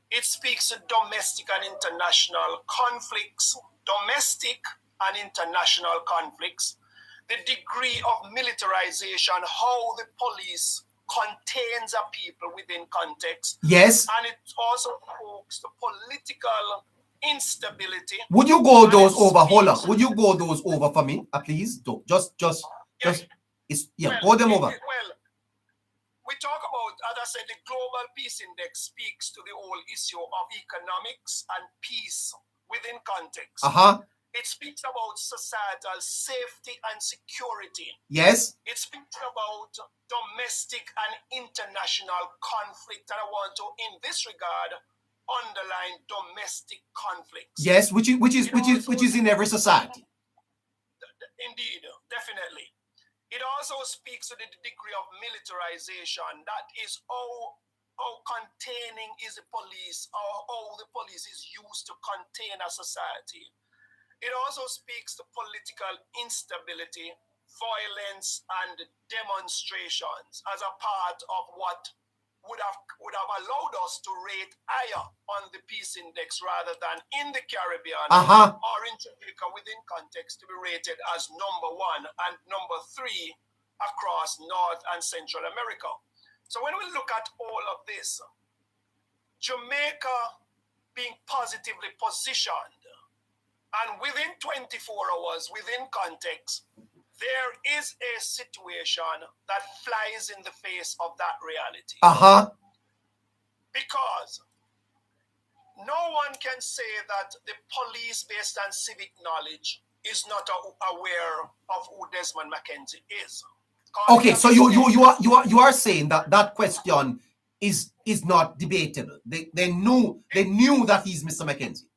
It speaks to domestic and international conflicts, domestic and international conflicts, the degree of militarization, how the police contains a people within context. Yes. And it also pokes the political instability. Would you go those over? Hold on. Would you go those over for me, please? Just. It's, yeah, Well, go them over. Well, we talk about, as I said, the Global Peace Index speaks to the whole issue of economics and peace within context. It speaks about societal safety and security. Yes. It speaks about domestic and international conflict. And I want to, in this regard, underline domestic conflicts. Yes, which is in every society. Indeed, definitely. It also speaks to the degree of militarization. That is how containing is the police, or how the police is used to contain a society. It also speaks to political instability, violence, and demonstrations as a part of what would have allowed us to rate higher on the peace index rather than in the Caribbean or in Jamaica within context to be rated as number 1 and number 3 across North and Central America. So when we look at all of this, Jamaica being positively positioned, and within 24 hours, within context, there is a situation that flies in the face of that reality. Because no one can say that the police, based on civic knowledge, is not aware of who Desmond Mackenzie is. Okay, so you are saying that question is not debatable. They knew that he's Mr. Mackenzie.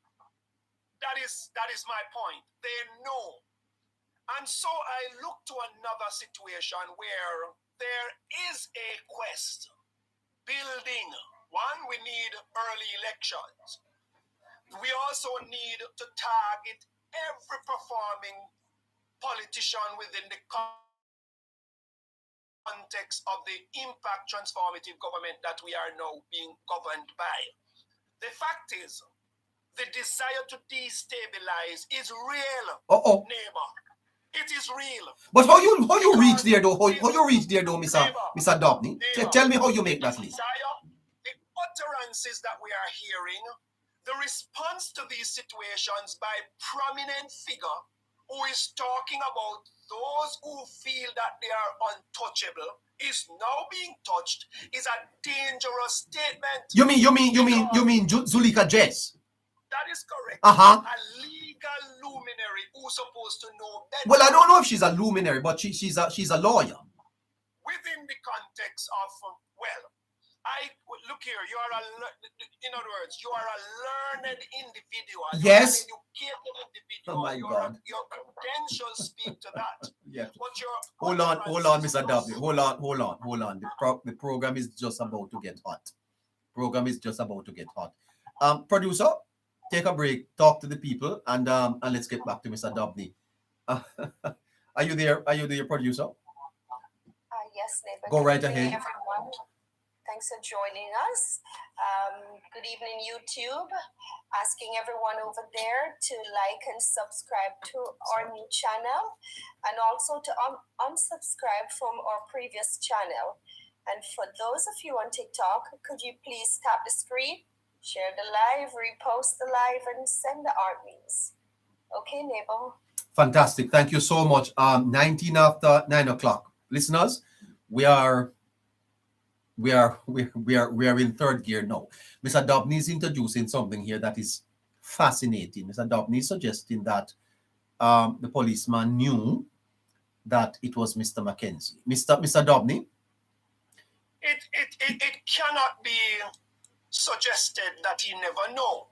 That is my point. They know. And so I look to another situation where there is a quest building. One, we need early elections. We also need to target every performing politician within the context of the impact transformative government that we are now being governed by. The fact is, the desire to destabilize is real, neighbor. It is real. But how you reach there though? How you reach there though, Mr. Dobney? Tell me how you make that leap. The utterances that we are hearing, the response to these situations by prominent figure who is talking about those who feel that they are untouchable is now being touched is a dangerous statement. You mean Zulika Jess? That is correct. A legal luminary who's supposed to know better. Well, I don't know if she's a luminary, but she's a lawyer. Within the context of, look here, in other words, you are a learned individual. Yes. You are an educated individual. Oh my God. Your credentials speak to that. Yeah. But Hold on, Mr. W. Hold on. The program is just about to get hot. Producer, take a break, talk to the people, and let's get back to Mr. Dobney. Are you there, producer? Yes, neighbor. Go right Good evening, ahead. everyone. Thanks for joining us. Good evening, YouTube. Asking everyone over there to like and subscribe to our new channel, and also to unsubscribe from our previous channel. And for those of you on TikTok, could you please tap the screen, share the live, repost the live, and send the armies. Okay, neighbor. Fantastic. Thank you so much. 19 after 9 o'clock. Listeners, we are in third gear now. Mr. Dobney is introducing something here that is fascinating. Mr. Dobney is suggesting that the policeman knew that it was Mr. Mackenzie. Mr. Dobney? It cannot be suggested that he never know.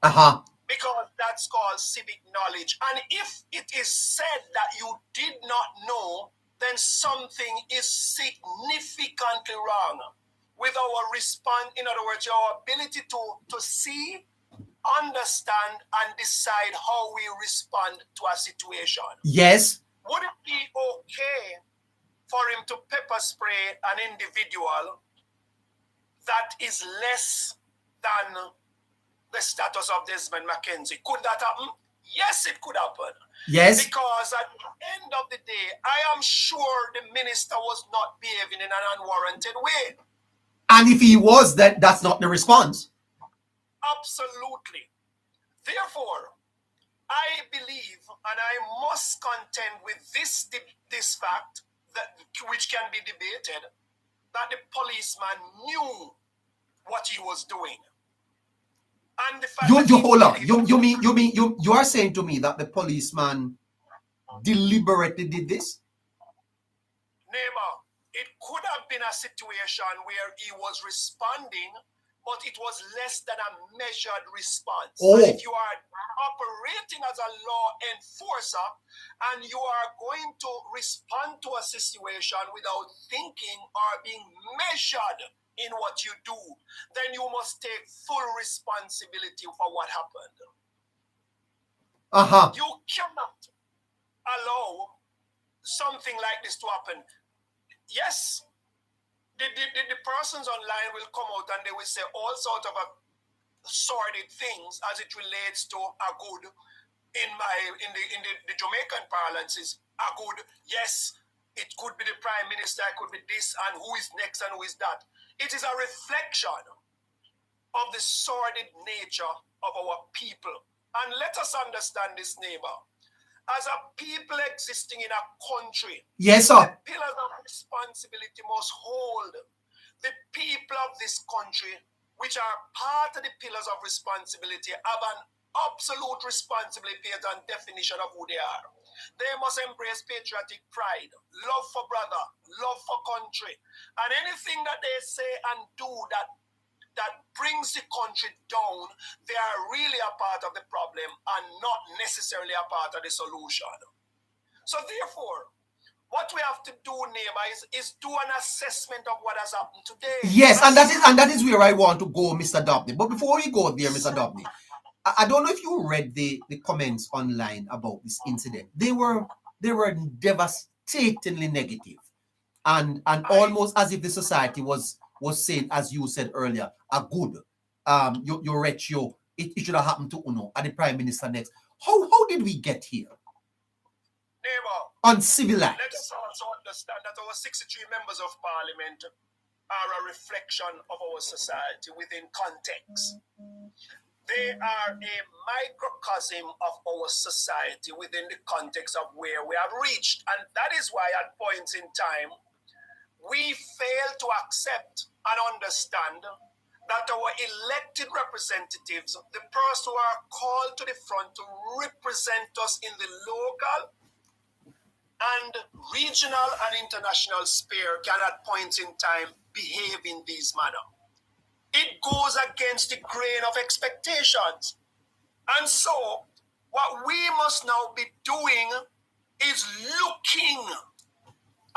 Because that's called civic knowledge. And if it is said that you did not know, then something is significantly wrong with our response. In other words, your ability to see, understand, and decide how we respond to a situation. Yes. Would it be okay for him to pepper spray an individual that is less than the status of Desmond Mackenzie? Could that happen? Yes, it could happen. Yes. Because at the end of the day, I am sure the minister was not behaving in an unwarranted way. And if he was, that's not the response. Absolutely. Therefore, I believe, and I must contend with this fact, that which can be debated, that the policeman knew what he was doing. And the fact You that you he hold on. did it- You are saying to me that the policeman deliberately did this? Neighbor, it could have been a situation where he was responding, but it was less than a measured response. Oh. And if you are operating as a law enforcer and you are going to respond to a situation without thinking or being measured in what you do, then you must take full responsibility for what happened. Uh-huh. You cannot allow something like this to happen. Yes, the persons online will come out and they will say all sorts of sordid things as it relates to a good. In the Jamaican parlance is a good. Yes, it could be the prime minister, it could be this, and who is next and who is that. It is a reflection of the sordid nature of our people. And let us understand this, neighbor. As a people existing in a country, Yes, the sir. pillars of responsibility must hold the people of this country, which are part of the pillars of responsibility, have an absolute responsibility and definition of who they are. They must embrace patriotic pride, love for brother, love for country, and anything that they say and do that brings the country down, they are really a part of the problem and not necessarily a part of the solution. So therefore, what we have to do, neighbor, is do an assessment of what has happened today. Yes, and that is where I want to go, Mr. Dobney. But before we go there, Mr. Dobney, I don't know if you read the comments online about this incident. They were devastatingly negative, and almost as if the society was saying, as you said earlier, a good your ratio. It should have happened to Uno and the Prime Minister next. How did we get here? Neighbor, Uncivilized. let us also understand that our 63 members of parliament are a reflection of our society within context. They are a microcosm of our society within the context of where we have reached. And that is why at points in time, we fail to accept and understand that our elected representatives, the person who are called to the front to represent us in the local and regional and international sphere, can at points in time behave in this manner. It goes against the grain of expectations. And so, what we must now be doing is looking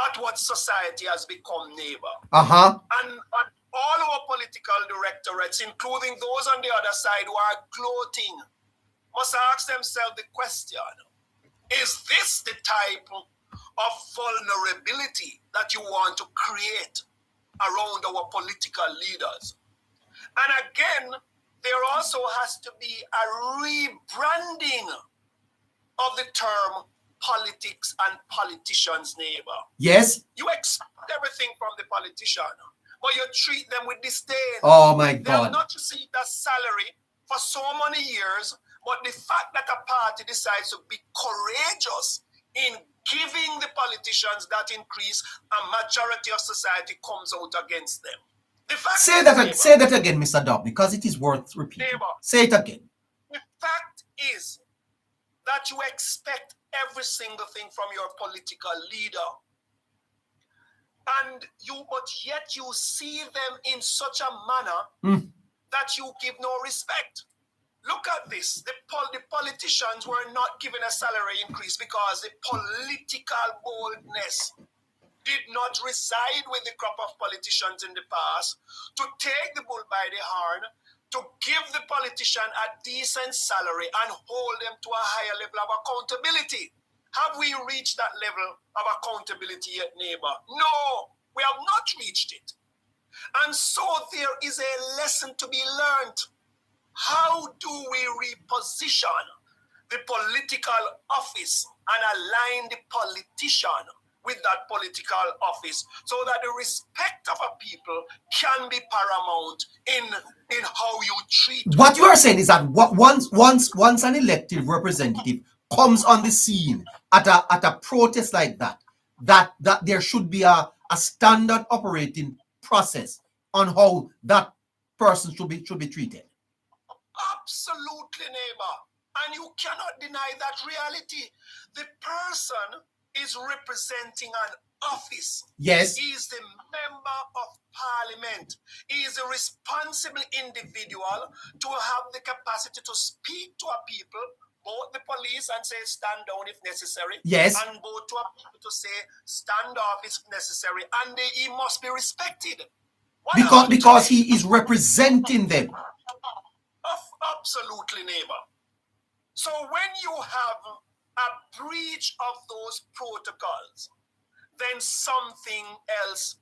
at what society has become, neighbor. Uh-huh. And all our political directorates, including those on the other side who are gloating, must ask themselves the question, is this the type of vulnerability that you want to create around our political leaders? And again, there also has to be a rebranding of the term politics and politicians, neighbor. Yes. You expect everything from the politician, but you treat them with disdain. Oh my They have God. not received a salary for so many years, but the fact that a party decides to be courageous in giving the politicians that increase, a majority of society comes out against them. The fact Say is, that neighbor, say that again, Mr. Dobney, because it is worth repeating. Neighbor. Say it again. the fact is that you expect every single thing from your political leader. But yet you see them in such a manner that you give no respect. Look at this. The politicians were not given a salary increase because the political boldness did not reside with the crop of politicians in the past to take the bull by the horn, to give the politician a decent salary and hold them to a higher level of accountability. Have we reached that level of accountability yet, neighbor? No, we have not reached it. And so there is a lesson to be learned. How do we reposition the political office and align the politician with that political office so that the respect of a people can be paramount in how you treat What you are saying is that once an elected representative comes on the scene at a protest like that there should be a standard operating process on how that person should be treated. Absolutely, neighbor. And you cannot deny that reality. The person is representing an office. Yes. He is the member of parliament. He is a responsible individual to have the capacity to speak to a people, both the police, and say stand down if necessary. Yes. And both to a people to say stand off if necessary. And he must be respected. Because he is representing them. Absolutely, neighbor. So when you have a breach of those protocols, then something else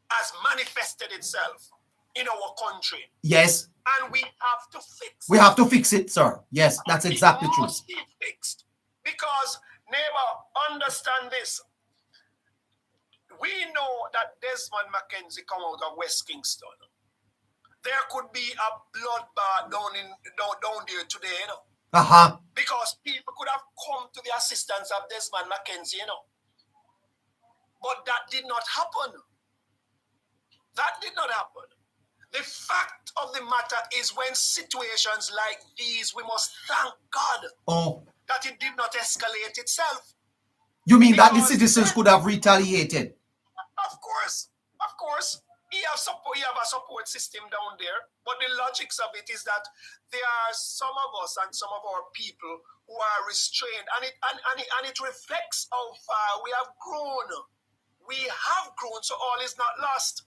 has manifested itself in our country. Yes. And we have to fix it. We have to fix it, sir. Yes, that's exactly true. It must be fixed. Because, neighbor, understand this. We know that Desmond Mackenzie come out of West Kingston. There could be a bloodbath down there today, you know. Uh-huh. Because people could have come to the assistance of Desmond Mackenzie, you know. But that did not happen. That did not happen. The fact of the matter is, when situations like these, we must thank God that it did not escalate itself. You mean that the citizens could have retaliated? Of course. Of course. He have a support system down there, but the logics of it is that there are some of us and some of our people who are restrained, and it reflects how far we have grown. We have grown, so all is not lost.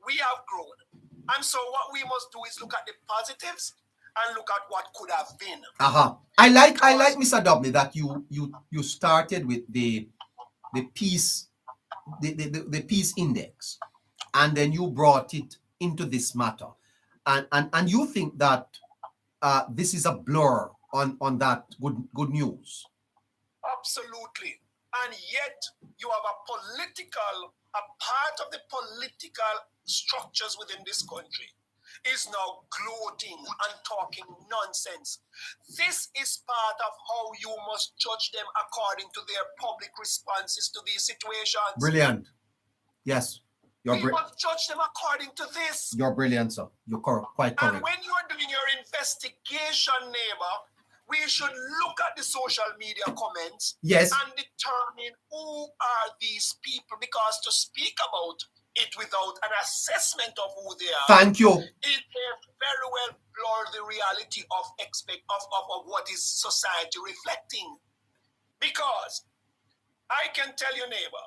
We have grown, and so what we must do is look at the positives and look at what could have been. I like Mr. Dubney that you started with the peace the peace index, and then you brought it into this matter, and you think that this is a blur on that good news. Absolutely. And yet you have a part of the political structures within this country is now gloating and talking nonsense. This is part of how you must judge them according to their public responses to these situations. Brilliant. Yes. We must judge them according to this. You're brilliant, sir. You're quite correct. And when you are doing your investigation, neighbor, we should look at the social media comments, yes, and determine who are these people, because to speak about it without an assessment of who they are, thank you, it may very well blur the reality of what is society reflecting. Because I can tell you, neighbor,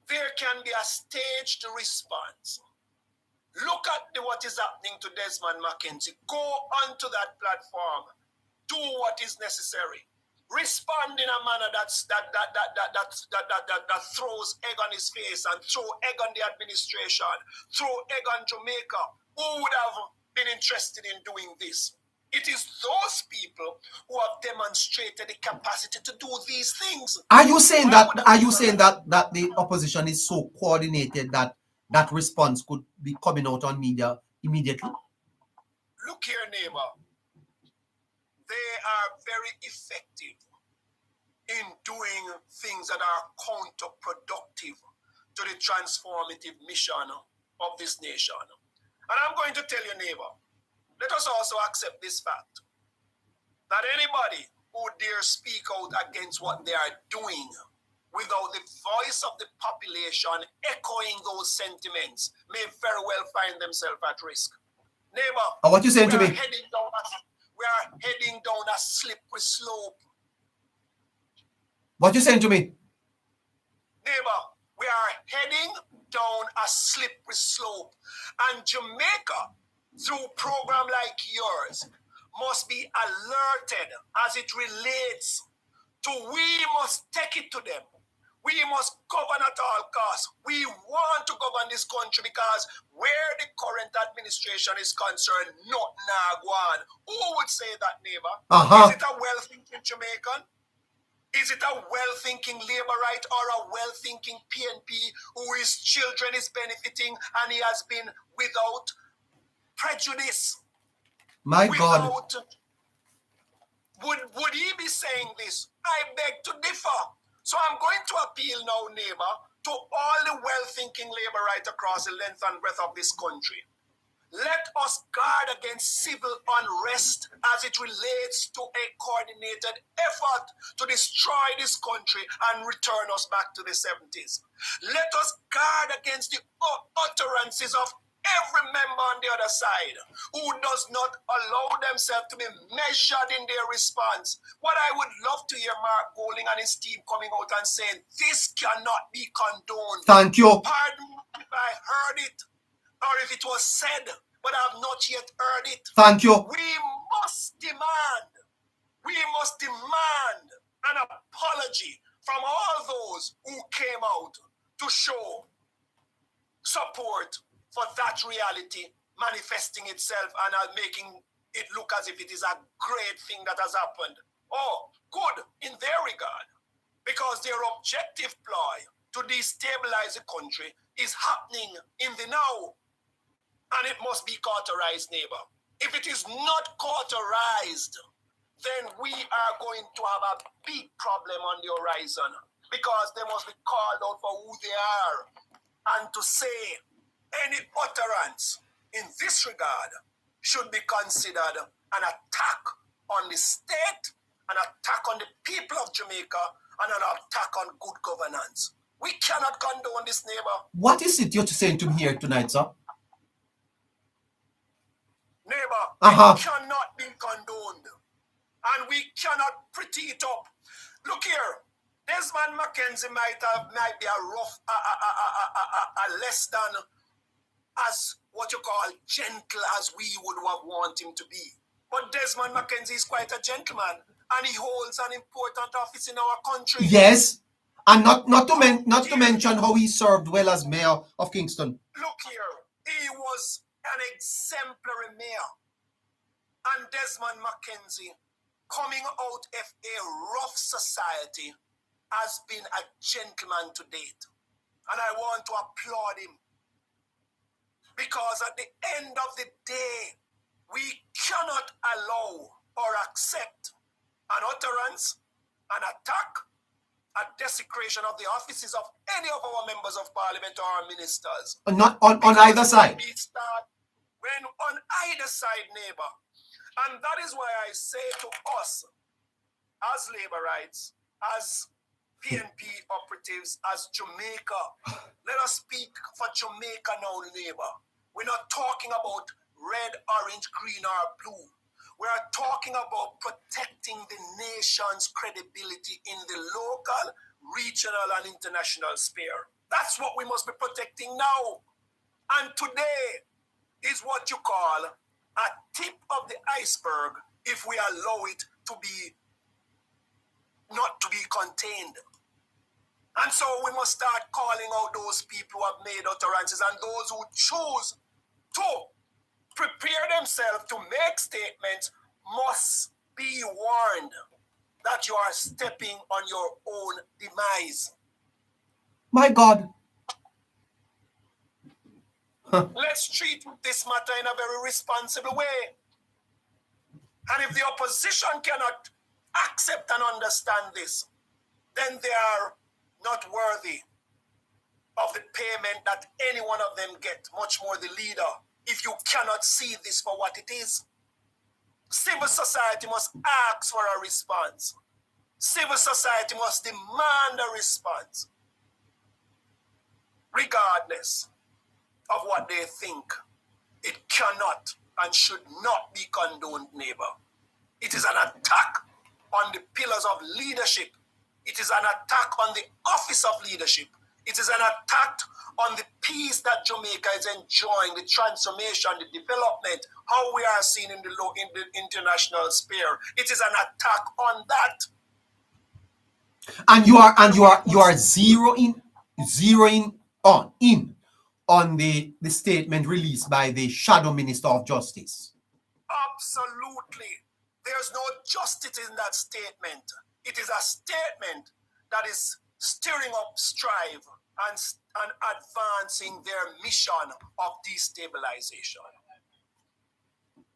there can be a staged response. Look at what is happening to Desmond Mackenzie. Go onto that platform. Do what is necessary. Respond in a manner that throws egg on his face and throw egg on the administration, throw egg on Jamaica. Who would have been interested in doing this? It is those people who have demonstrated the capacity to do these things. Are you saying that the opposition is so coordinated that that response could be coming out on media immediately? Look here, neighbor. They are very effective in doing things that are counterproductive to the transformative mission of this nation. And I'm going to tell you, neighbor, let us also accept this fact that anybody who dare speak out against what they are doing without the voice of the population echoing those sentiments may very well find themselves at risk. Neighbor, what you saying to me? We are heading down a slippery slope. What you saying to me? Neighbor, we are heading down a slippery slope. And Jamaica, through a program like yours, must be alerted as it relates to we must take it to them. We must govern at all costs. We want to govern this country because where the current administration is concerned, not Nagwan. Who would say that, neighbor? Is it a well-thinking Jamaican? Is it a well-thinking Labourite or a well-thinking PNP whose children is benefiting and he has been without prejudice? My God. Would he be saying this? I beg to differ. So I'm going to appeal now, neighbor, to to all the well-thinking labor right across the length and breadth of this country, let us guard against civil unrest as it relates to a coordinated effort to destroy this country and return us back to the 70s. Let us guard against the utterances of every member on the other side who does not allow themselves to be measured in their response. What I would love to hear Mark Golding and his team coming out and saying, this cannot be condoned. Thank you. Pardon me if I heard it, or if it was said, but I have not yet heard it. Thank you. We must demand an apology from all those who came out to show support for that reality manifesting itself and making it look as if it is a great thing that has happened. Oh, good in their regard, because their objective ploy to destabilize the country is happening in the now, and it must be cauterized, neighbor. If it is not cauterized, then we are going to have a big problem on the horizon, because they must be called out for who they are, and to say any utterance in this regard should be considered an attack on the state, an attack on the people of Jamaica, and an attack on good governance. We cannot condone this, neighbor. What is it you're saying to me here tonight, sir? Neighbor, it cannot be condoned, and we cannot pretty it up. Look here, Desmond Mackenzie might be a rough, a less than as what you call gentle as we would have want him to be. But Desmond Mackenzie is quite a gentleman, and he holds an important office in our country. Yes, and not to mention how he served well as mayor of Kingston. Look here, he was an exemplary mayor, and Desmond Mackenzie, coming out of a rough society, has been a gentleman to date, and I want to applaud him. Because at the end of the day, we cannot allow or accept an utterance, an attack, a desecration of the offices of any of our members of parliament or our ministers. Not on either side. When on either side, neighbor. And that is why I say to us, as labor rights, as PNP operatives, as Jamaica, let us speak for Jamaica now, neighbor. We're not talking about red, orange, green, or blue. We are talking about protecting the nation's credibility in the local, regional, and international sphere. That's what we must be protecting now. And today is what you call a tip of the iceberg if we allow it to be not to be contained. And so we must start calling out those people who have made utterances and those who choose to prepare themselves to make statements must be warned that you are stepping on your own demise. My God. Let's treat this matter in a very responsible way. And if the opposition cannot accept and understand this, then they are not worthy of the payment that any one of them get, much more the leader, if you cannot see this for what it is. Civil society must ask for a response. Civil society must demand a response, regardless of what they think. It cannot and should not be condoned, neighbor. It is an attack on the pillars of leadership. It is an attack on the office of leadership. It is an attack on the peace that Jamaica is enjoying, the transformation, the development, how we are seen in the international sphere. It is an attack on that. And you are zeroing on the statement released by the Shadow Minister of Justice. Absolutely. There's no justice in that statement. It is a statement that is stirring up strife and advancing their mission of destabilization.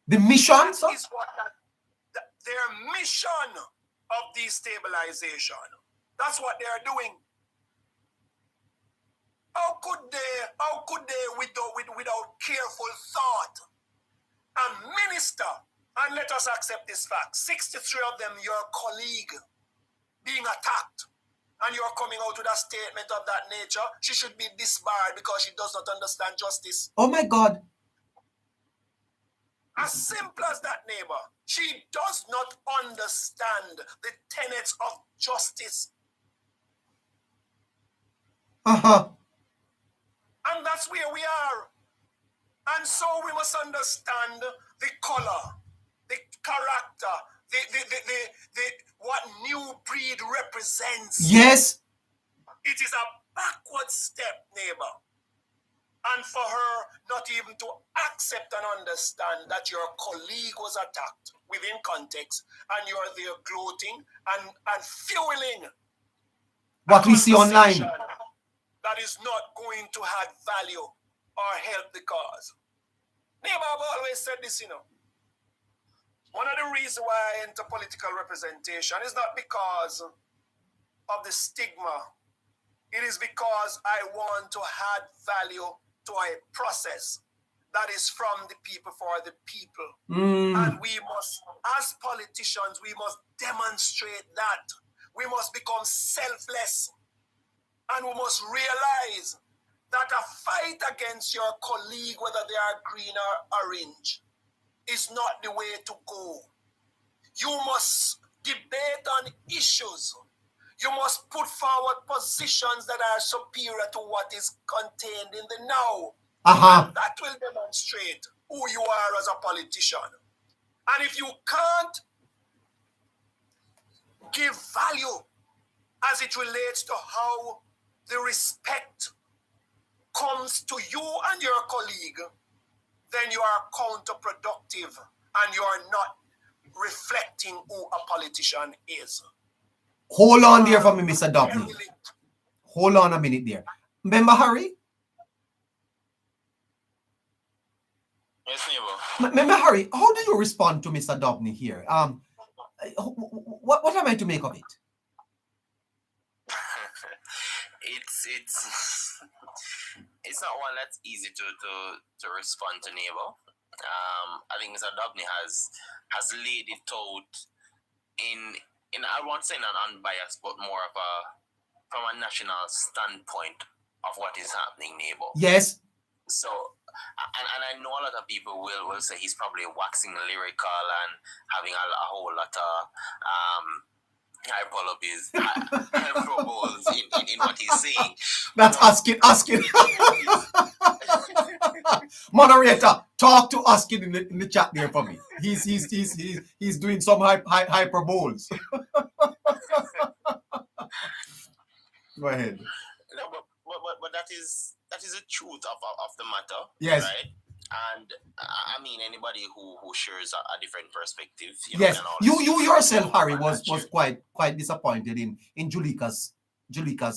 The mission, sir? Is what their mission of destabilization. That's what they are doing. How could they without careful thought, a minister, and let us accept this fact, 63 of them, your colleague, being attacked, and you're coming out with a statement of that nature, she should be disbarred because she does not understand justice. Oh my God. As simple as that, neighbor. She does not understand the tenets of justice. Uh-huh. And that's where we are. And so we must understand the color, the character, the what new breed represents. Yes. It is a backward step, neighbor. And for her not even to accept and understand that your colleague was attacked within context, and you're there gloating and fueling What we see online. that is not going to add value or help the cause. Neighbor, I've always said this, One of the reasons why I enter political representation is not because of the stigma. It is because I want to add value to a process that is from the people for the people. And we must, as politicians, we must demonstrate that. We must become selfless. And we must realize that a fight against your colleague, whether they are green or orange, is not the way to go. You must debate on issues. You must put forward positions that are superior to what is contained in the now. Uh-huh. And that will demonstrate who you are as a politician. And if you can't give value as it relates to how the respect comes to you and your colleague, then you are counterproductive and you are not reflecting who a politician is. Hold on there for me, Mr. W. Hold on a minute there. Remember Harry? Yes, neighbor. Remember Harry, how do you respond to Mr. Dobney here? What am I to make of it? It's not one that's easy to respond to, neighbor. I think Mr. Dobney has laid it out in I won't say an unbiased, but more of from a national standpoint of what is happening, neighbor. Yes. So, and I know a lot of people will say he's probably waxing lyrical and having a whole lot of hyperboles in what he's saying. That's asking. Moderator, talk to Askin in the chat there for me. He's doing some hyperboles. Go ahead. No, but that is the truth of the matter. Yes. Right? And I mean, anybody who shares a different perspective. Yes. You yourself, Harry, was quite disappointed in Julika's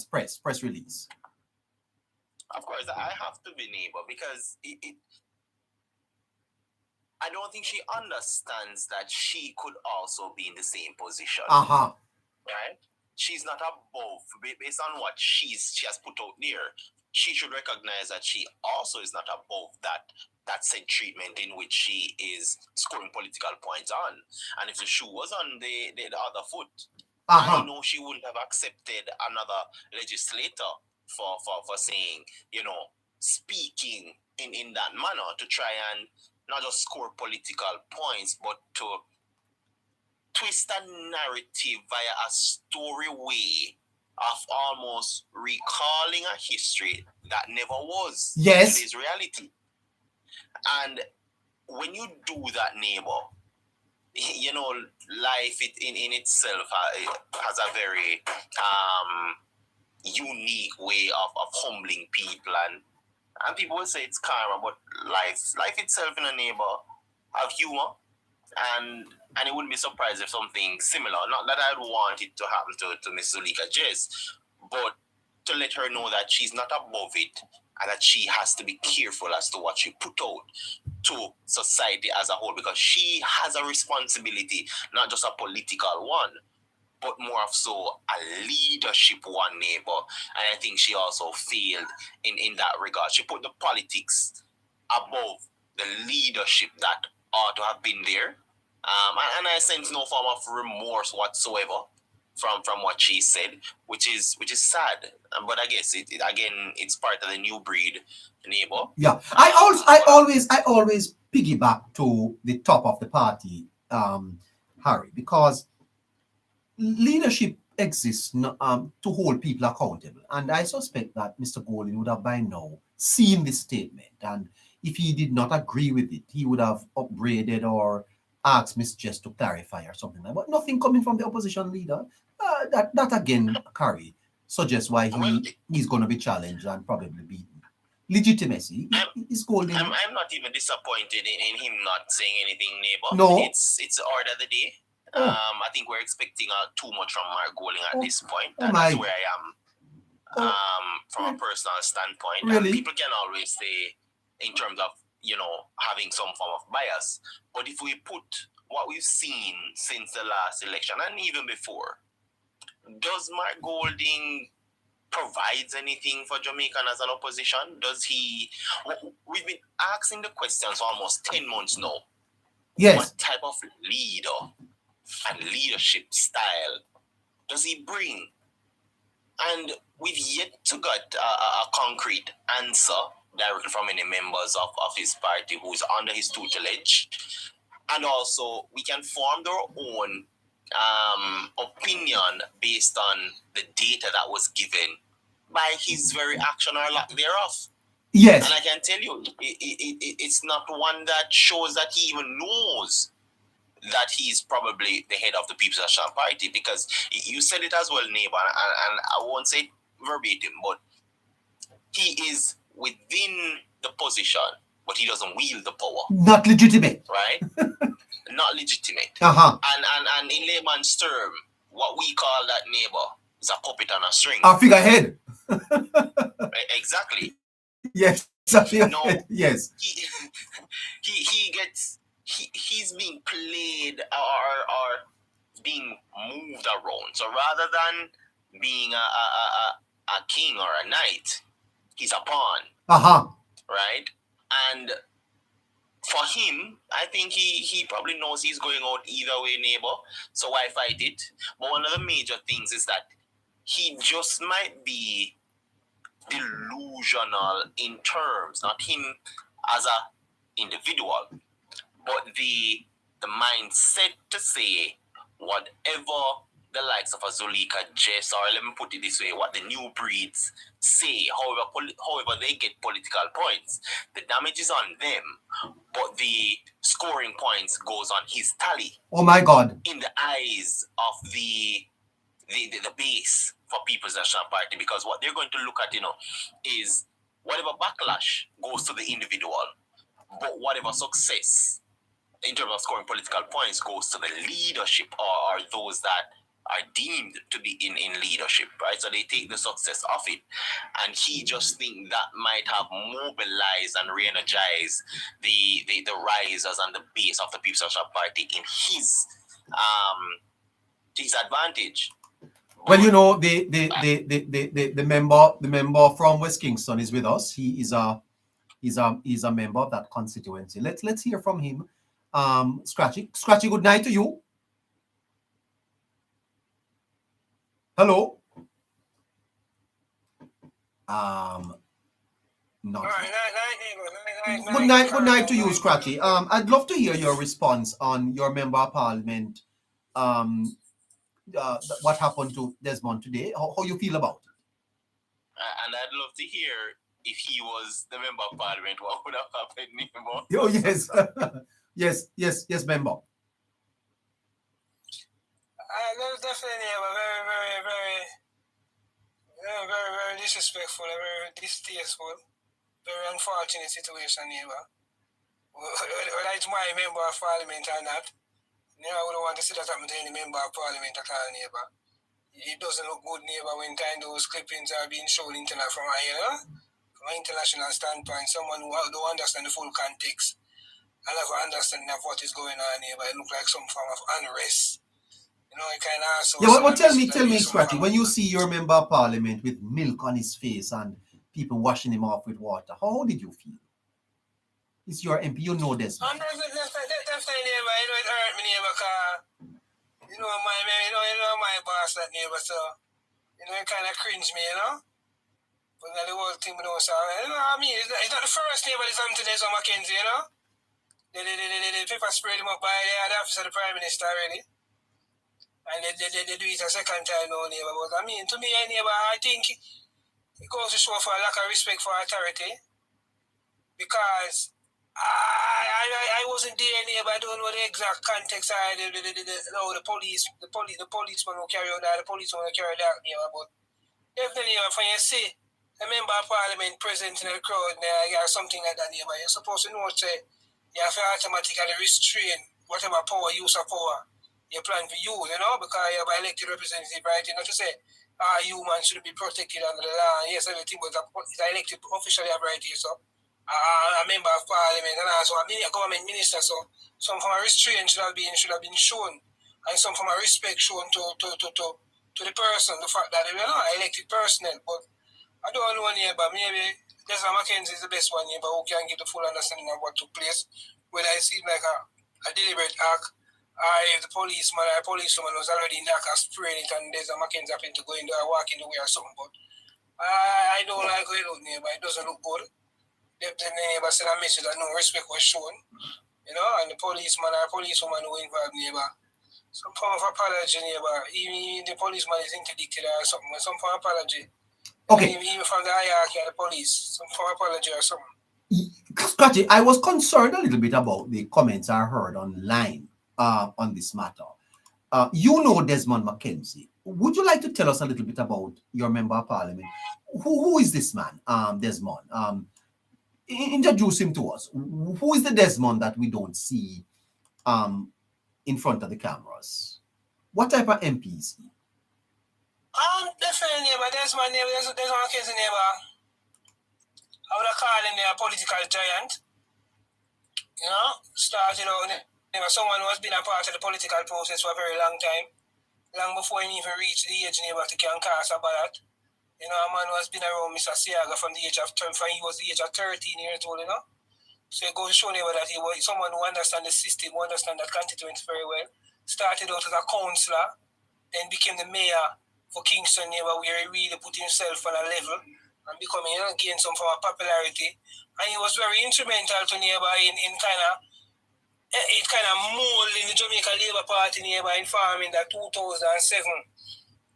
press release. Of course, I have to be, neighbor, because I don't think she understands that she could also be in the same position. Uh-huh. Right? She's not above, based on what she has put out there. She should recognize that she also is not above that said treatment in which she is scoring political points on. And if the shoe was on the other foot, I know she wouldn't have accepted another legislator for saying, speaking in that manner to try and not just score political points, but to twist a narrative via a story way of almost recalling a history that never was. Yes. Today's reality. And when you do that, neighbor, life in itself has a very unique way of humbling people, and people will say it's karma, but life itself in a neighbor have humor, and it wouldn't be surprised if something similar, not that I'd want it to happen to Miss Zulika Jess, but to let her know that she's not above it and that she has to be careful as to what she put out to society as a whole, because she has a responsibility, not just a political one, but more of so a leadership one, neighbor. And I think she also failed in that regard. She put the politics above the leadership that ought to have been there. And I sense no form of remorse whatsoever from what she said, which is sad. But I guess it's part of the new breed, neighbor. Yeah, I always piggyback to the top of the party, Harry, because leadership exists to hold people accountable, and I suspect that Mr. Golding would have by now seen this statement, and if he did not agree with it, he would have upgraded or asked Ms. Jess to clarify or something like that. But nothing coming from the opposition leader. That again, Carrie, suggests why he's going to be challenged and probably beaten. Legitimacy is Golding. I'm not even disappointed in him not saying anything, neighbor. No. It's the order of the day. I think we're expecting too much from Mark Golding at this point. Oh That's my. where I am from a personal standpoint. Really? And people can always say in terms of, having some form of bias. But if we put what we've seen since the last election and even before, does Mark Golding provides anything for Jamaican as an opposition? Does he? We've been asking the questions for almost 10 months now. Yes. What type of leader and leadership style does he bring? And we've yet to get a concrete answer directly from any members of his party who's under his tutelage. And also, we can form our own opinion based on the data that was given by his very action or lack thereof. Yes. And I can tell you, it's not one that shows that he even knows that he's probably the head of the People's National Party, because you said it as well, neighbor, and I won't say it verbatim, but he is within the position, but he doesn't wield the power. Not legitimate. Right? Not legitimate. Uh-huh. And in layman's term, what we call that, neighbor, is a puppet on a string. A figurehead. Exactly. Yes. Yes. He's being played or being moved around. So rather than being a king or a knight, he's a pawn. Uh-huh. Right? And for him, I think he probably knows he's going out either way, neighbor. So why fight it? But one of the major things is that he just might be delusional in terms, not him as a individual, but the mindset to say whatever the likes of a Zulika Jess, or let me put it this way, what the new breeds say, however they get political points, the damage is on them, but the scoring points goes on his tally. Oh my God. In the eyes of the base for People's National Party, because what they're going to look at, is whatever backlash goes to the individual, but whatever success in terms of scoring political points goes to the leadership or those that are deemed to be in leadership, right? So they take the success of it, and he just think that might have mobilized and re-energized the risers and the base of the People's National Party in his advantage. Well, the member from West Kingston is with us. He is a member of that constituency. Let's hear from him. Scratchy, good night to you. Hello. Not. Good night to you, Scratchy. I'd love to hear your response on your member of parliament. What happened to Desmond today? How you feel about it? And I'd love to hear if he was the member of parliament, what would have happened, neighbor? Oh yes, yes, member. That was definitely a very disrespectful, very distasteful, very unfortunate situation, neighbor. Whether it's my member of parliament or not, I wouldn't want to see that happen to any member of parliament at all, neighbor. It doesn't look good, neighbor, when those clippings are being shown from an international standpoint. Someone who don't understand the full context and have an understanding of what is going on, neighbor. It looks like some form of unrest. it kind of also. Yeah, well, tell me, Scratchy, when you see your member of parliament with milk on his face and people washing him off with water, how did you feel? It's your MP, you know this. Definitely, neighbor, it hurt me, neighbor, because, my boss, that neighbor, so, it kind of cringe me, But the whole thing, so, I mean, it's not the first neighbor that's on today, so Mackenzie, The paper sprayed him up by the office of the Prime Minister already. And they do it a second time now, neighbor. But I mean, to me, neighbor, I think it goes to show for a lack of respect for authority. Because I wasn't there, neighbor. I don't know the exact context of the policeman who carry out that, the policeman who carry that, neighbor. But definitely, when you see a member of parliament present in the crowd or something like that, neighbor, you're supposed to know that you have to automatically restrain whatever use of power you plan for use, because you have an elected representative, right? To say, humans should be protected under the law. Yes, everything, but it's an elected official you have right here, so a member of parliament and also a government minister, so some form of restraint should have been shown, and some form of respect shown to the person, the fact that they were not elected personnel. But I don't know but maybe Desmond Mackenzie is the best one but who can give the full understanding of what took place, whether it seemed like a deliberate act, or if the policeman or policewoman was already in the car spraying it and Desmond Mackenzie happened to go in there walking away or something. But I don't like how it look, but it doesn't look good. The neighbor sent a message that no respect was shown, and the policeman or policewoman who involved neighbor. Some form of apology, neighbor. Even the policeman is interdicted or something, some form of apology. Okay. Even from the hierarchy of the police, some form of apology or something. Scotty, I was concerned a little bit about the comments I heard online on this matter. You know Desmond Mackenzie. Would you like to tell us a little bit about your member of parliament? Who is this man, Desmond? Introduce him to us. Who is the Desmond that we don't see in front of the cameras? What type of MP is he? Definitely neighbor. Desmond Mackenzie neighbor. I would call him a political giant. Started out someone who has been a part of the political process for a very long time, long before he even reached the age to can cast a ballot. A man who has been around Mr. Seaga from the age of 10, he was the age of 13 years old, So it goes to show that he was someone who understands the system, who understands that constituents very well. Started out as a councillor, then became the mayor for Kingston, where he really put himself on a level and becoming, gain some form of popularity. And he was very instrumental to in kind of molding the Jamaica Labour Party in forming that 2007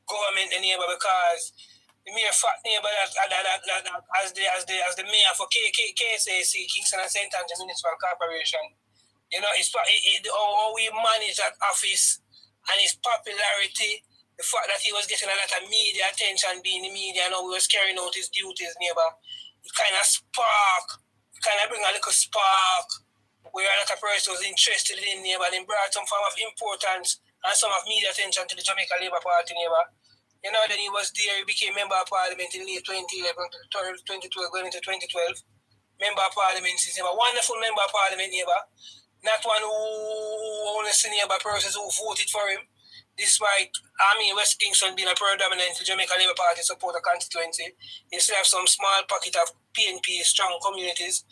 government because the mere fact that as the mayor for KSAC, Kingston and St. Andrews Municipal Corporation, it's how we manage that office and his popularity, the fact that he was getting a lot of media attention, being in the media, and how he was carrying out his duties, it kind of bring a little spark where a lot of person was interested in and brought some form of importance and some of media attention to the Jamaica Labour Party Then he was there, he became member of parliament in late 2011, 2012, going into 2012. Member of parliament, he's a wonderful member of parliament not one who only see persons who voted for him. Despite West Kingston being a predominant Jamaica Labour Party supporter constituency, he still have some small pocket of PNP strong communities.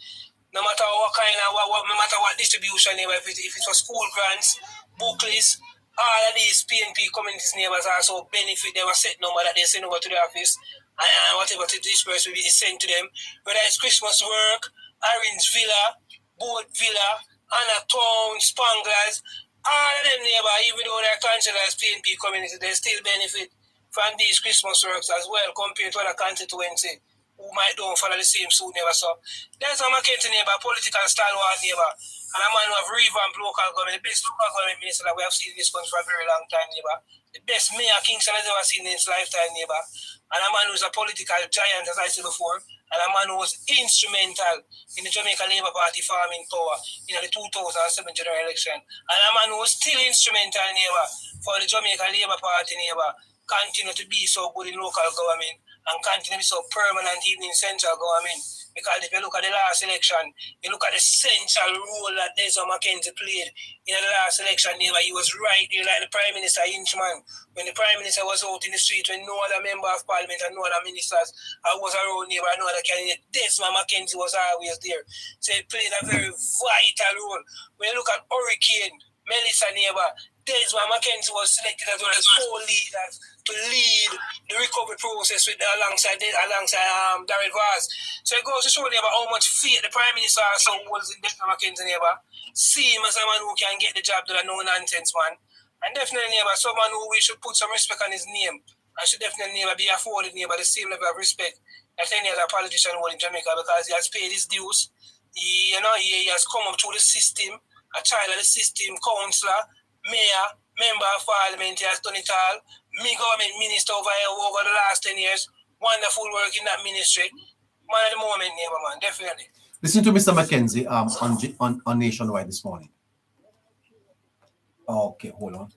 No matter what no matter what distribution, if it's for school grants, booklets, all of these PNP communities neighbors also benefit. They have a set number that they send over to the office, and whatever to disperse will be sent to them. Whether it's Christmas work, Orange Villa, Boat Villa, Anna Town, Spanglers, all of them neighbors, even though they're considered as PNP communities, they still benefit from these Christmas works as well compared to other constituency who might don't follow the same suit neighbor. So there's a Mackenzie neighbor, political stalwart neighbor, and a man who have revamped local government, the best local government minister that we have seen in this country for a very long time neighbor, the best mayor Kingston has ever seen in his lifetime neighbor, and a man who's a political giant as I said before, and a man who was instrumental in the Jamaica Labour Party forming power in the 2007 general election, and a man who was still instrumental neighbor for the Jamaica Labour Party neighbor continue to be so good in local government and continue to be so permanent even in central government. Because if you look at the last election, you look at the central role that Desmond McKenzie played in the last election, he was right there like the Prime Minister Inchman. When the Prime Minister was out in the street, when no other member of Parliament and no other ministers was around here, no other candidate, Desmond McKenzie was always there. So he played a very vital role. When you look at Hurricane, Melissa neighbor, Desmond McKenzie was selected as one of the 4 leaders to lead the recovery process with alongside Darrell Vaz. So it goes to show about how much faith the Prime Minister also holds in Desmond McKenzie neighbor. See him as a man who can get the job done, no nonsense man. And definitely neighbor, someone who we should put some respect on his name. And should definitely never be afforded neighbor the same level of respect that any other politician hold in Jamaica, because he has paid his dues. He has come up through the system, a child of the system, councillor, mayor, member of parliament. He has done it all. Me government minister over the last 10 years. Wonderful work in that ministry. Man at the moment, neighbor man, definitely. Listen to Mr. McKenzie on Nationwide this morning. Okay, hold on.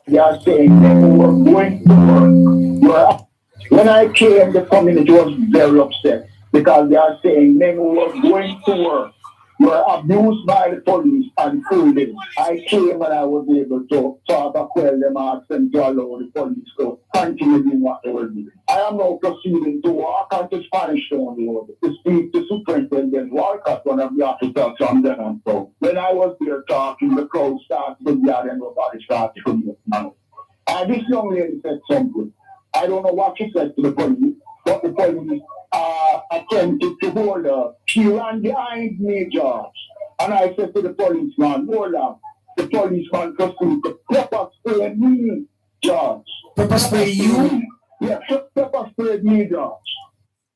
They are saying they were going to work. When I came, the community was very upset because they are saying men who were going to work were abused by the police and killed them. I came and I was able to sort of quell them, ask them to allow the police to continue doing what they were doing. I am now proceeding to walk onto Spanish Town Road to speak to Superintendent Walcott, one of the officers from Denham. So when I was there talking, the crowd started to gather and nobody started to make money. And this young lady said something. I don't know what she said to the police, but the police attempted to hold her. She ran behind me, George. And I said to the policeman, hold up. The policeman proceeded to pepper spray me, George. Pepper spray you? Yeah, pepper spray me, George.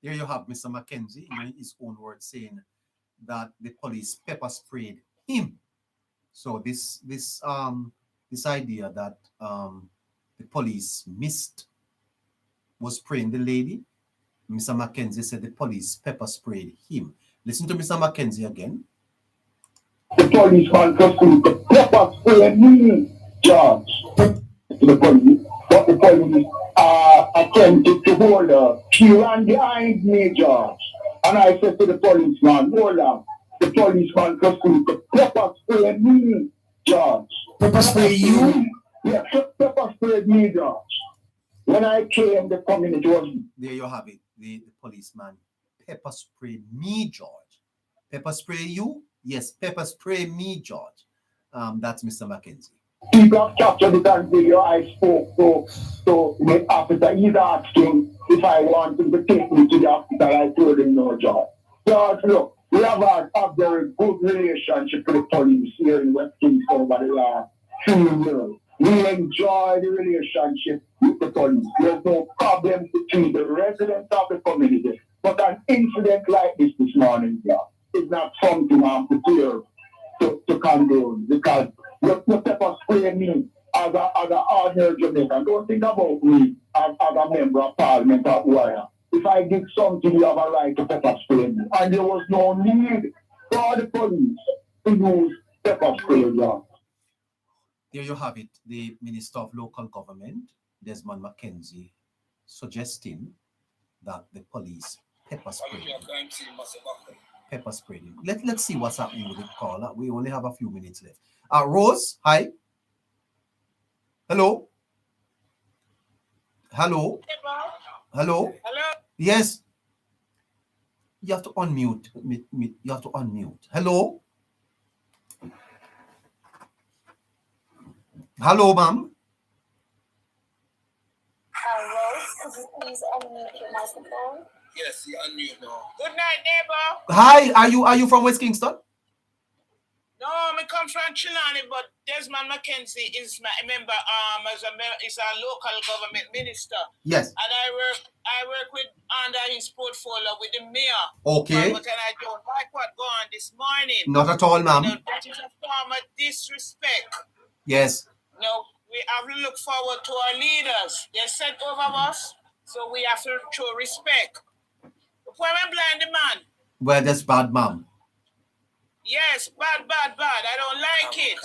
Here you have Mr. McKenzie in his own words saying that the police pepper sprayed him. So this idea that the police was spraying the lady, Mr. McKenzie said the police pepper sprayed him. Listen to Mr. McKenzie again. The policeman proceeded to pepper spray me, George. The police, but the police attempted to hold her. She ran behind me, George. And I said to the policeman, hold up. The policeman proceeded to pepper spray me, George. Pepper spray you? Yeah, pepper sprayed me, George. When I came, the community was... There you have it. The policeman pepper sprayed me, George. Pepper spray you? Yes, pepper spray me, George. That's Mr. McKenzie. People have captured it on video. I spoke to the officer. He's asking if I want him to take me to the hospital. I told him no, George. George, look, we have a very good relationship with the police here in West Kingston over the last 2 years. We enjoy the relationship with the police. There's no problem between the residents of the community. But an incident like this morning, yeah, is not something I'm prepared to condone, because you pepper spray me as an ordinary Jamaican. Don't think about me as a member of parliament or whatever. If I did something, you have a right to pepper spray me. And there was no need for the police to use pepper spray, yeah. There you have it. The Minister of Local Government, Desmond McKenzie, suggesting that the police pepper sprayed him. Let's see what's happening with the caller. We only have a few minutes left. Rose, hi. Hello. Hello. Hello. Hello. Yes. You have to unmute. You have to unmute. Hello. Hello, ma'am. Rose, could you please unmute your microphone? Yes, you unmute now. Good night, neighbor. Hi, are you from West Kingston? No, I come from Chilani, but Desmond McKenzie is my member. Is a local government minister. Yes. And I work with under his portfolio with the mayor. Okay. But I don't like what going on this morning. Not at all, ma'am. That is a form of disrespect. Yes. No, we have to look forward to our leaders. They're set over us, so we have to show respect. Before I'm blind the man. Well, that's bad, ma'am. Yes, bad. I don't like it.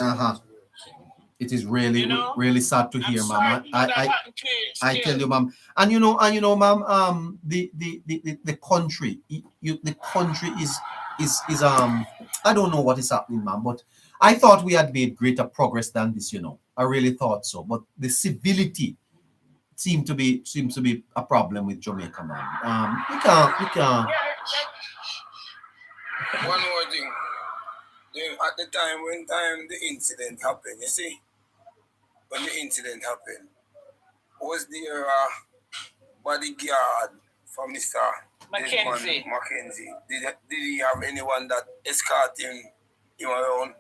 It is really, You know? really sad to I'm hear, sorry ma'am. to know that happened to you. I Still. tell you, ma'am, and you know, ma'am, the country, the country is I don't know what is happening, ma'am, but I thought we had made greater progress than this, you know. I really thought so, but the civility seems to be a problem with Jamaica, ma'am. We can't. One more thing. At the time when the incident happened, you see, when the incident happened, was there a bodyguard from Mr. Mackenzie? Mackenzie. Did he have anyone that escorted him around?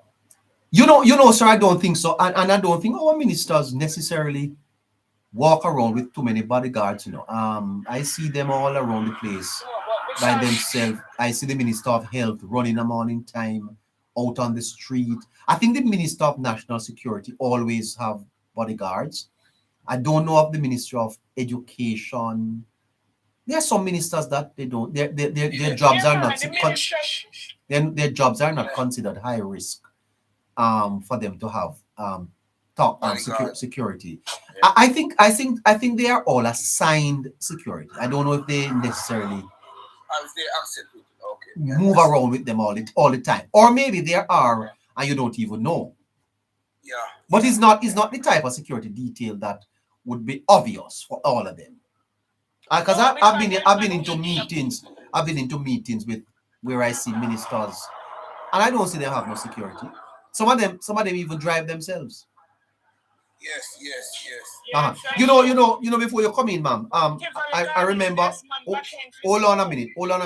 You know, sir, I don't think so. And I don't think our ministers necessarily walk around with too many bodyguards, you know. I see them all around the place by themselves. I see the Minister of Health running a morning time out on the street. I think the Minister of National Security always have bodyguards. I don't know of the Ministry of Education. There are some ministers that they don't. Their jobs are not. Their jobs are not considered high risk. For them to have security. Yeah. I think they are all assigned security. I don't know if they necessarily As they accept it. Okay. move around with them all the time, or maybe there are and you don't even know. Yeah. But it's not the type of security detail that would be obvious for all of them. Because I've been into meetings. I've been into meetings with where I see ministers, and I don't see them have no security. Some of them even drive themselves. Yes. You know, before you come in, ma'am. I remember. Hold on a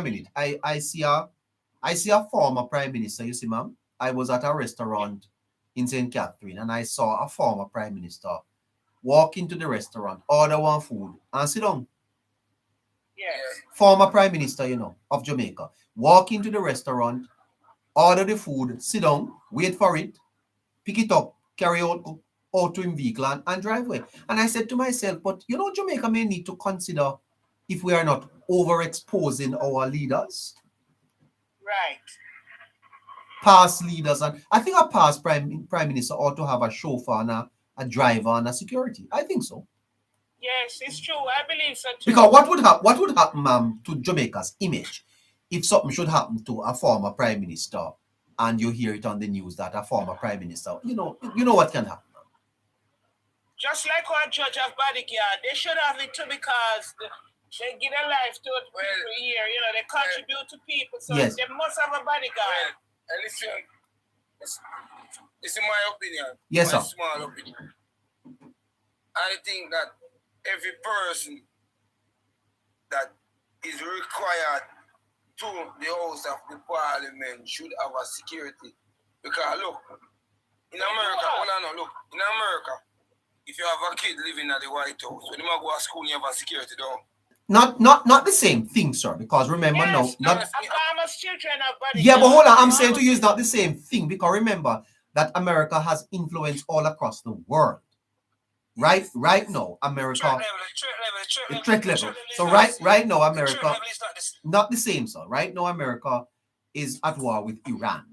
minute. I see a former prime minister. You see, ma'am. I was at a restaurant in St. Catherine, and I saw a former prime minister walk into the restaurant, order one food, and sit down. Yes. Former prime minister, you know, of Jamaica, walk into the restaurant, order the food, sit down, wait for it, pick it up, carry out to him vehicle and drive away. And I said to myself, but you know, Jamaica may need to consider if we are not overexposing our leaders, Right. past leaders, and I think a past prime minister ought to have a chauffeur and a driver and a security. I think so. Yes, it's true. I believe so too. Because what would happen, ma'am, to Jamaica's image if something should happen to a former prime minister and you hear it on the news that a former prime minister, you know what can happen. Just like our judge of bodyguard, they should have it too because they give their life to people here. You know, they contribute to people, so Yes. they must have a bodyguard. And listen, this is my opinion. Yes, my sir. small opinion. I think that every person that is required to the House of the Parliament should have a security. Because look, in America, in America, if you have a kid living at the White House, when you go to school, you have a security door. Not the same thing, sir, because remember Yes, now, Obama's children have bodyguards. yeah, but hold on, I'm saying to you it's not the same thing, because remember that America has influence all across the world. Right now, America, the threat level. So right now, America, not the same, sir. Right now, America is at war with Iran.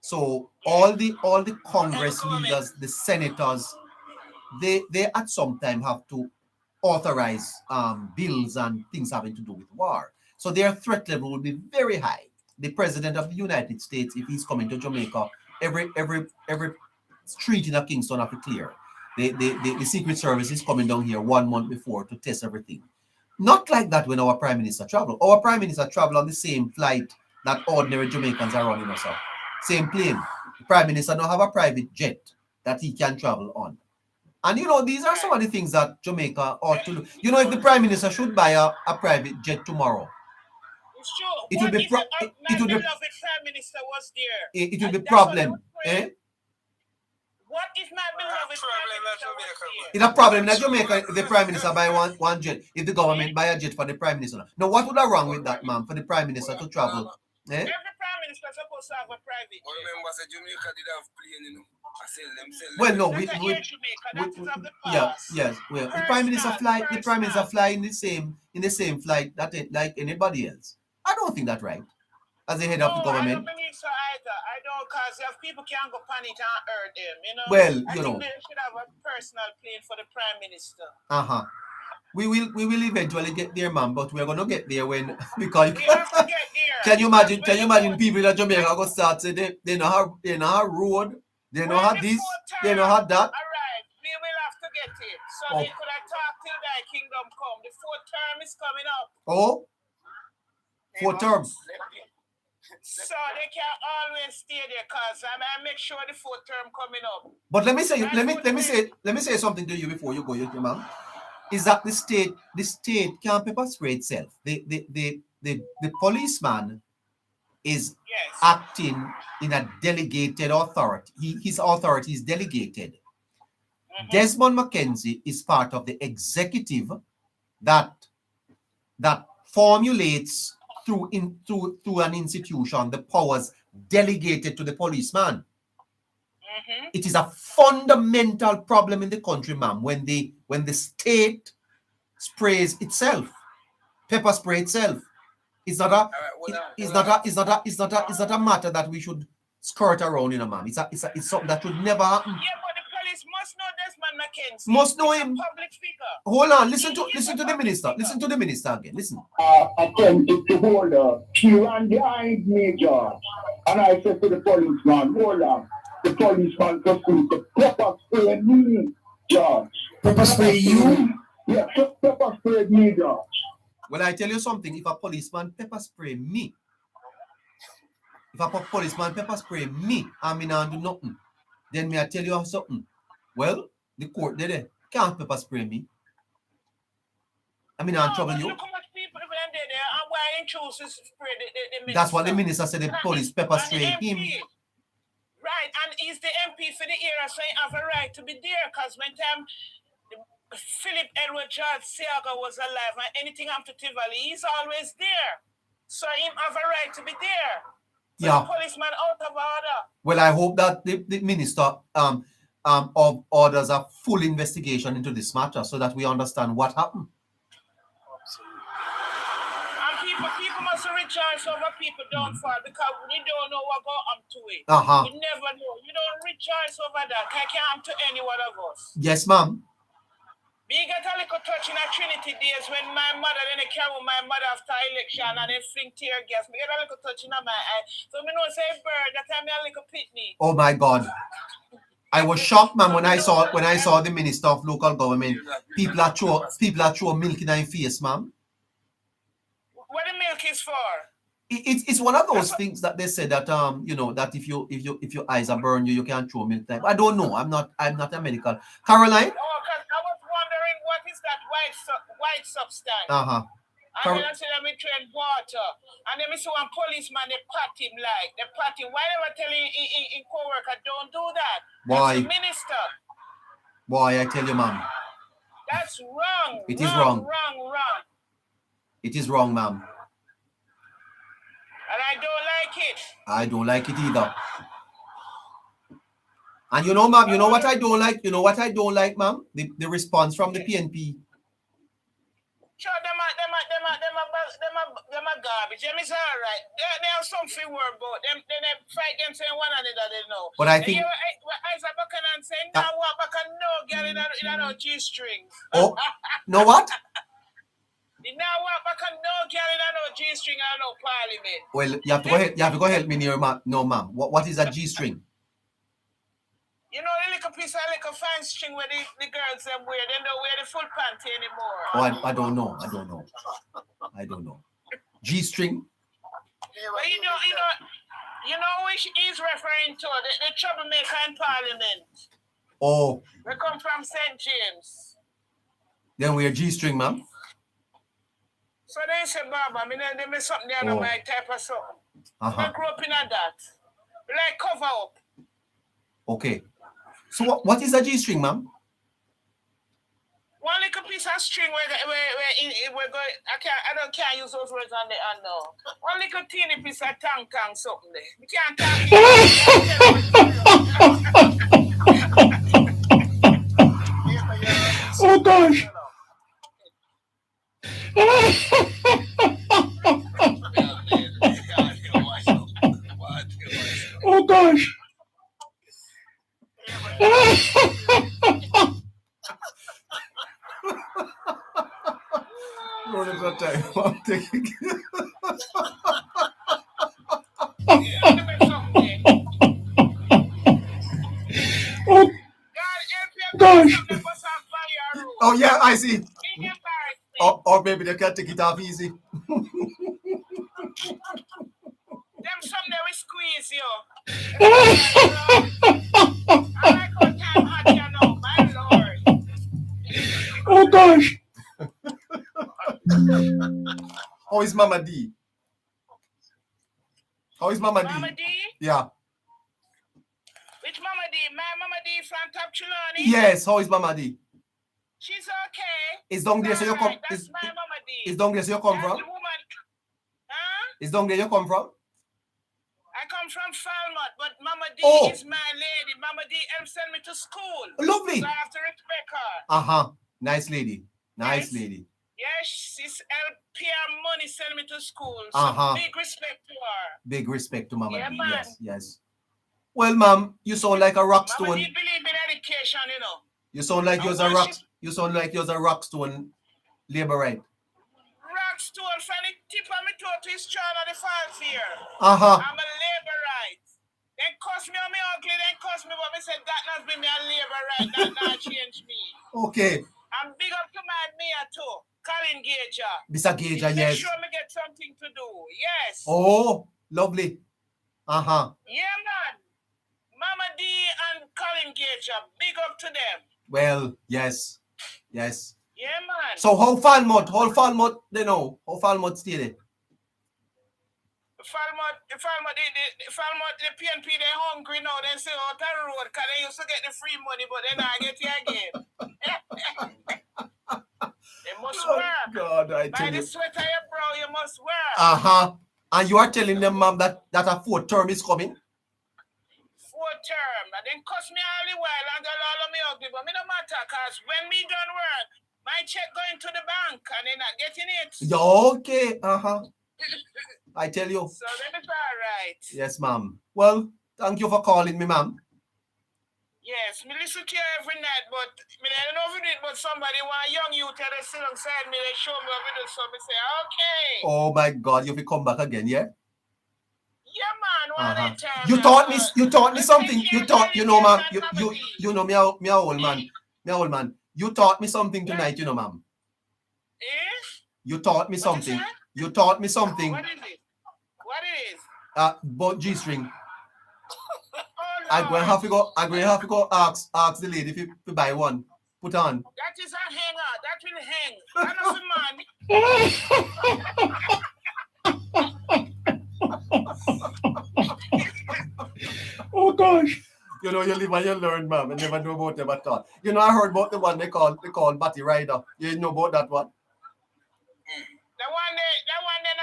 So all the Congress leaders, the senators, they at some time have to authorize bills and things having to do with war. So their threat level will be very high. The president of the United States, if he's coming to Jamaica, every street in a Kingston have to clear. The Secret Service is coming down here 1 month before to test everything. Not like that when our Prime Minister travel. Our Prime Minister travel on the same flight that ordinary Jamaicans are running us up. Same plane. The Prime Minister don't have a private jet that he can travel on. And you know, these are some of the things that Jamaica ought to do. You know, if the Prime Minister should buy a private jet tomorrow, It's true. it What would be if pro- my it would be beloved Prime Minister was there? it would be And that's what problem. I was praying. Eh? What if my beloved Prime Minister was there? It's a problem in Jamaica if the Prime Minister buy one jet, if the government buy a jet for the Prime Minister. Now, what would have wrong with that, man, for the Prime Minister to travel? Eh? Every Prime Minister is supposed to have a private But jet. remember, say Jamaica did have plane, you know. I sell them. Well, no, That's a air Jamaica. That is of the yeah, past. yes. Well, the First Prime Minister class, fly first in the same flight that like anybody else. I don't think that's right. as the head No, of the I don't government? believe so either. I don't, because if people can't go pan it and hurt them, you know. Well, I you think know, they should have a personal plane for the Prime Minister. we will eventually get there, man. But we're gonna get there when because We have to get there. can you imagine? When Can you the imagine fourth- people in Jamaica go start say they know how road, they know when how the this, fourth they know term how that. arrive, we will have to get it. So Oh. they could have talked till thy kingdom come. The fourth term is coming up. Oh, four term. So they can always stay there, cause I make sure the fourth term coming up. But let me say something to you before you go, your man. Is that the state can't pepper spray itself. The policeman is Yes. acting in a delegated authority. His authority is delegated. Desmond McKenzie is part of the executive that formulates through an institution the powers delegated to the policeman. It is a fundamental problem in the country, ma'am, when the state sprays itself, pepper spray itself. It's not a matter that we should skirt around, you know, ma'am. It's something that should never happen. Yeah, but the police must know Desmond McKenzie. Must know He's him. a public figure. Hold on, listen to the minister. Listen to the minister again. Listen. Attempted to hold her. She ran behind me, George. And I said to the policeman, hold on. The policeman proceeded to pepper spray me, George. Pepper spray you? Yeah, pepper spray me, George. Well, I tell you something. If a policeman pepper spray me, I mean, I do nothing. Then me I tell you something. Well, the court did it. Can't pepper spray me. I mean, I'll trouble you. Look how much people went there and why they chose to spray the That's what the minister. minister said. The police pepper spray And the him. MP. Right, and he's the MP for the era, so he have a right to be there. Because when time Philip Edward George Seaga was alive and anything happened to Tivoli, he's always there. So he have a right to be there. So Yeah. the policeman out of order. Well, I hope that the minister of orders a full investigation into this matter so that we understand what happened. And people must rejoice over people downfall because we don't know what go up to it. Uh-huh. We never know. You don't rejoice over that. I can't happen to any one of us. Yes, ma'am. Me get a little touch in a Trinity days when my mother, then they carry my mother after election and they fling tear gas. Me get a little touch in my eye. So me know say bird, that time me a little pitney. Oh my God. I was shocked, ma'am, when I saw the minister of local government. People are throw milk in their face, ma'am. What the milk is for? It's one of those things that they say that that if your eyes are burned, you can't throw milk. I don't know. I'm not a medical. Caroline. Oh, because I was wondering what is that white substance. And then I said, let me train water. And then I see one policeman, they pat him. Why they were telling in co-worker, don't do that? Why? That's the minister. Why, I tell you, ma'am. That's wrong. It is wrong. Wrong. It is wrong, ma'am. And I don't like it. I don't like it either. And you know, ma'am, you know what I don't like? You know what I don't like, ma'am? The response from the PNP. Sure, them are garbage. Them is all right. They have something worry about. Them they fight them saying one another they know. But I think Isaac Buchanan saying now what back and no girl in a G-string. oh, know what? Now what back and no girl in a G-string and no parliament. Well, you have to go help me near, ma'am. No, ma'am. What is a G-string? You know the little piece of little fine string where the girls them wear, they don't wear the full panty anymore. Oh, I don't know. G-string? Well, you know which he's referring to, the troublemaker in parliament. Oh, We come from St. James. then we're G-string, ma'am. So they say, Baba, I mean, they make something there on my type of something. I grew up in that. Like cover up. Okay. So what is a G-string, ma'am? One little piece of string where we're going. I can't use those words on the hand now. One little teeny piece of tank and something there. We can't Oh gosh. gosh. Running out of time. I'm taking- Oh gosh. Oh yeah, I see. Or maybe they can take it off easy. Them someday we squeeze you. I like how time hot you know, my lord. Oh gosh. How is Mama D? How is Mama D? Mama D? Yeah. Which Mama D? My Mama D from Top Chulani? Yes, how is Mama D? She's okay. Is down there so you come? That's Is, my Mama D. is down there so you come That's from? the woman. Huh? Is down there you come from? I come from Falmouth, but Mama D Oh. is my lady. Mama D helped send me to school. Lovely. So I have to respect her. Uh-huh. Nice lady. Nice Yes. lady. Yes, she's LPR money send me to school. So Uh-huh. big respect to her. Big respect to Mama Yeah, D. man. Yes, yes. Well, ma'am, you sound like a rock Mama stone. D believe in education, you know. You sound like I you're a rock. worship- You sound like you're a rock stone laborite. Rock stool from the tip of me toe to his strand of the falls here. Uh-huh. I'm a laborite. Then cuss me on me ugly, then cuss me, but me said that not be me a laborite, that not change me. Okay. I'm big up to my Mia too, Colin Gager. Mr. Gager, Make yes. sure me get something to do. Yes. Oh, lovely. Uh-huh. Yeah, man. Mama D and Colin Gager, big up to them. Well, yes. Yes. Yeah, man. So how Falmouth, they know. How Falmouth stay there? Falmouth, the PNP, they hungry now. They say out the road because they used to get the free money, but they not get it again. They must Oh, work. God, I By tell the you. sweat of your brow, you must work. Uh-huh. And you are telling them, ma'am, that a fourth term is coming? Fourth term. And then cuss me all the while and all of me ugly. But me no matter because when me done work, my check going to the bank and they not getting it. Yeah, okay. Uh-huh. I tell you. So then it's all right. Yes, ma'am. Well, thank you for calling me, ma'am. Yes, me listen to you every night, but me I don't know if you did, but somebody want young youth that they sit alongside me, they show me a video, so me say, okay. Oh my God, you will come back again, yeah? Yeah, man, one Uh-huh. at a time. You taught me something. You taught, you know, ma'am. You know me a old man. You taught me something tonight, you know, ma'am. Eh? You taught me What you something. say? You taught me something. What is it? What it is? About G-string. Oh, I'm going to have to go ask the lady if you buy one. Put on. that is a hanger. That will hang. That is a man. Oh gosh. You know, you live and you learn, ma'am. I never know about them at all. You know, I heard about the one they call Batty Rider. You know about that one? The one they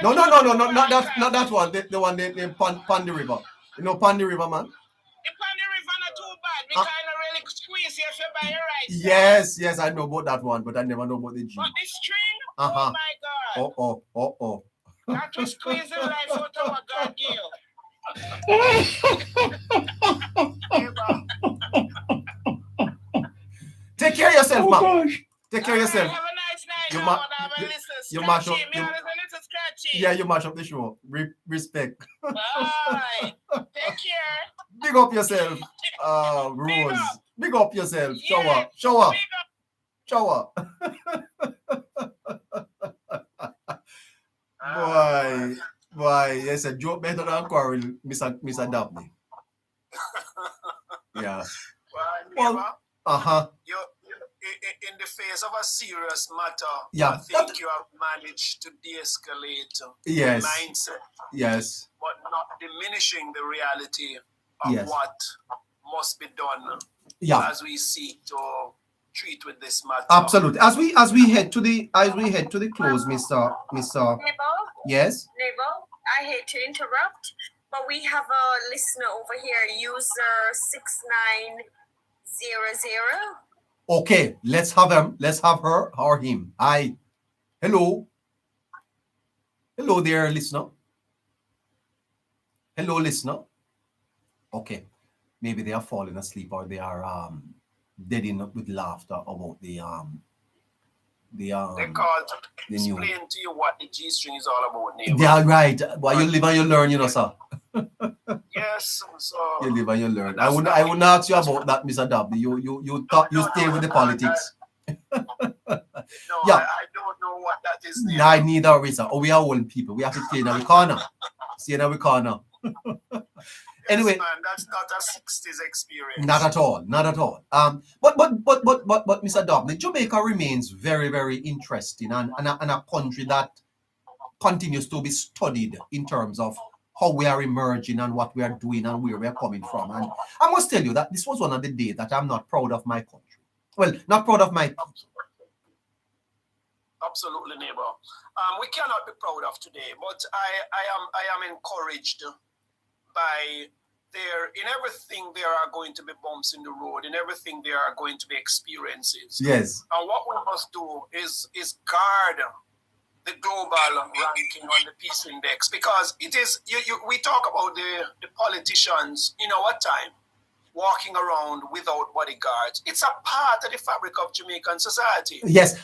No, not that one. The one they Pond the River. You know Pond the River, man? The Pond River not too bad because I really squeeze you if you buy your right. Yes, I know about that one, but I never know about the G. But the string, Uh-huh. oh my God. Oh. That will squeeze the life out of what God give. Take care of yourself, Oh ma'am. gosh. Take care of yourself. Have a nice night. You now, ma- and have a you- little you mash up- scratchy. Me you- always a little scratchy. Yeah, you mash up the show. Respect. Bye. Take care. Big up yourself, Rose. Big up yourself. Shower. Boy, yes, a joke better than quarrel, Mr. Dabney. Yeah. Well, Uh-huh. you, in the face of a serious matter, Yeah. I think you have managed to de-escalate Yes. the mindset, Yes. but not diminishing the reality of Yes. what must be done Yeah. as we seek to treat with this matter. Absolutely. As we head to the close, Mr. Nibble, Yes. Nibble, I hate to interrupt, but we have a listener over here, user 6900. Okay, let's have him. Let's have her or him. Hi. Hello. Hello there, listener. Hello, listener. Okay, maybe they are falling asleep or they are dead in with laughter about They the call to new. explain to you what the G string is all about, neighbor. They are right. Well, you live and you learn, you know, sir. Yes, so You live and you learn. I that's wouldn't. not I wouldn't ask you about that, Mr. W. You thought you stay with the politics. no, Yeah. I don't know what that is, neighbor. Nah, neither are we, sir. Oh, we are old people. We have to stay in our corner. Stay in our corner. Anyway. Yes, man, that's not a 60s experience. Not at all. Not at all. But Mr. Dobney, Jamaica remains very, very interesting and a country that continues to be studied in terms of how we are emerging and what we are doing and where we are coming from. And I must tell you that this was one of the days that I'm not proud of my country. Well, not proud of my. Absolutely, neighbor. We cannot be proud of today, but I am encouraged by in everything there are going to be bumps in the road, in everything there are going to be experiences. Yes. And what we must do is guard the global ranking on the peace index, because it is we talk about the politicians in our time walking around without bodyguards. It's a part of the fabric of Jamaican society. Yes.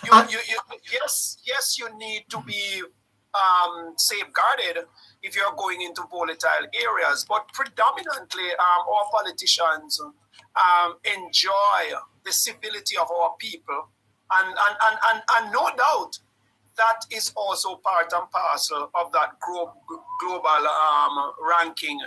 Yes, you need to be safeguarded if you're going into volatile areas, but predominantly our politicians enjoy the civility of our people, and no doubt that is also part and parcel of that global ranking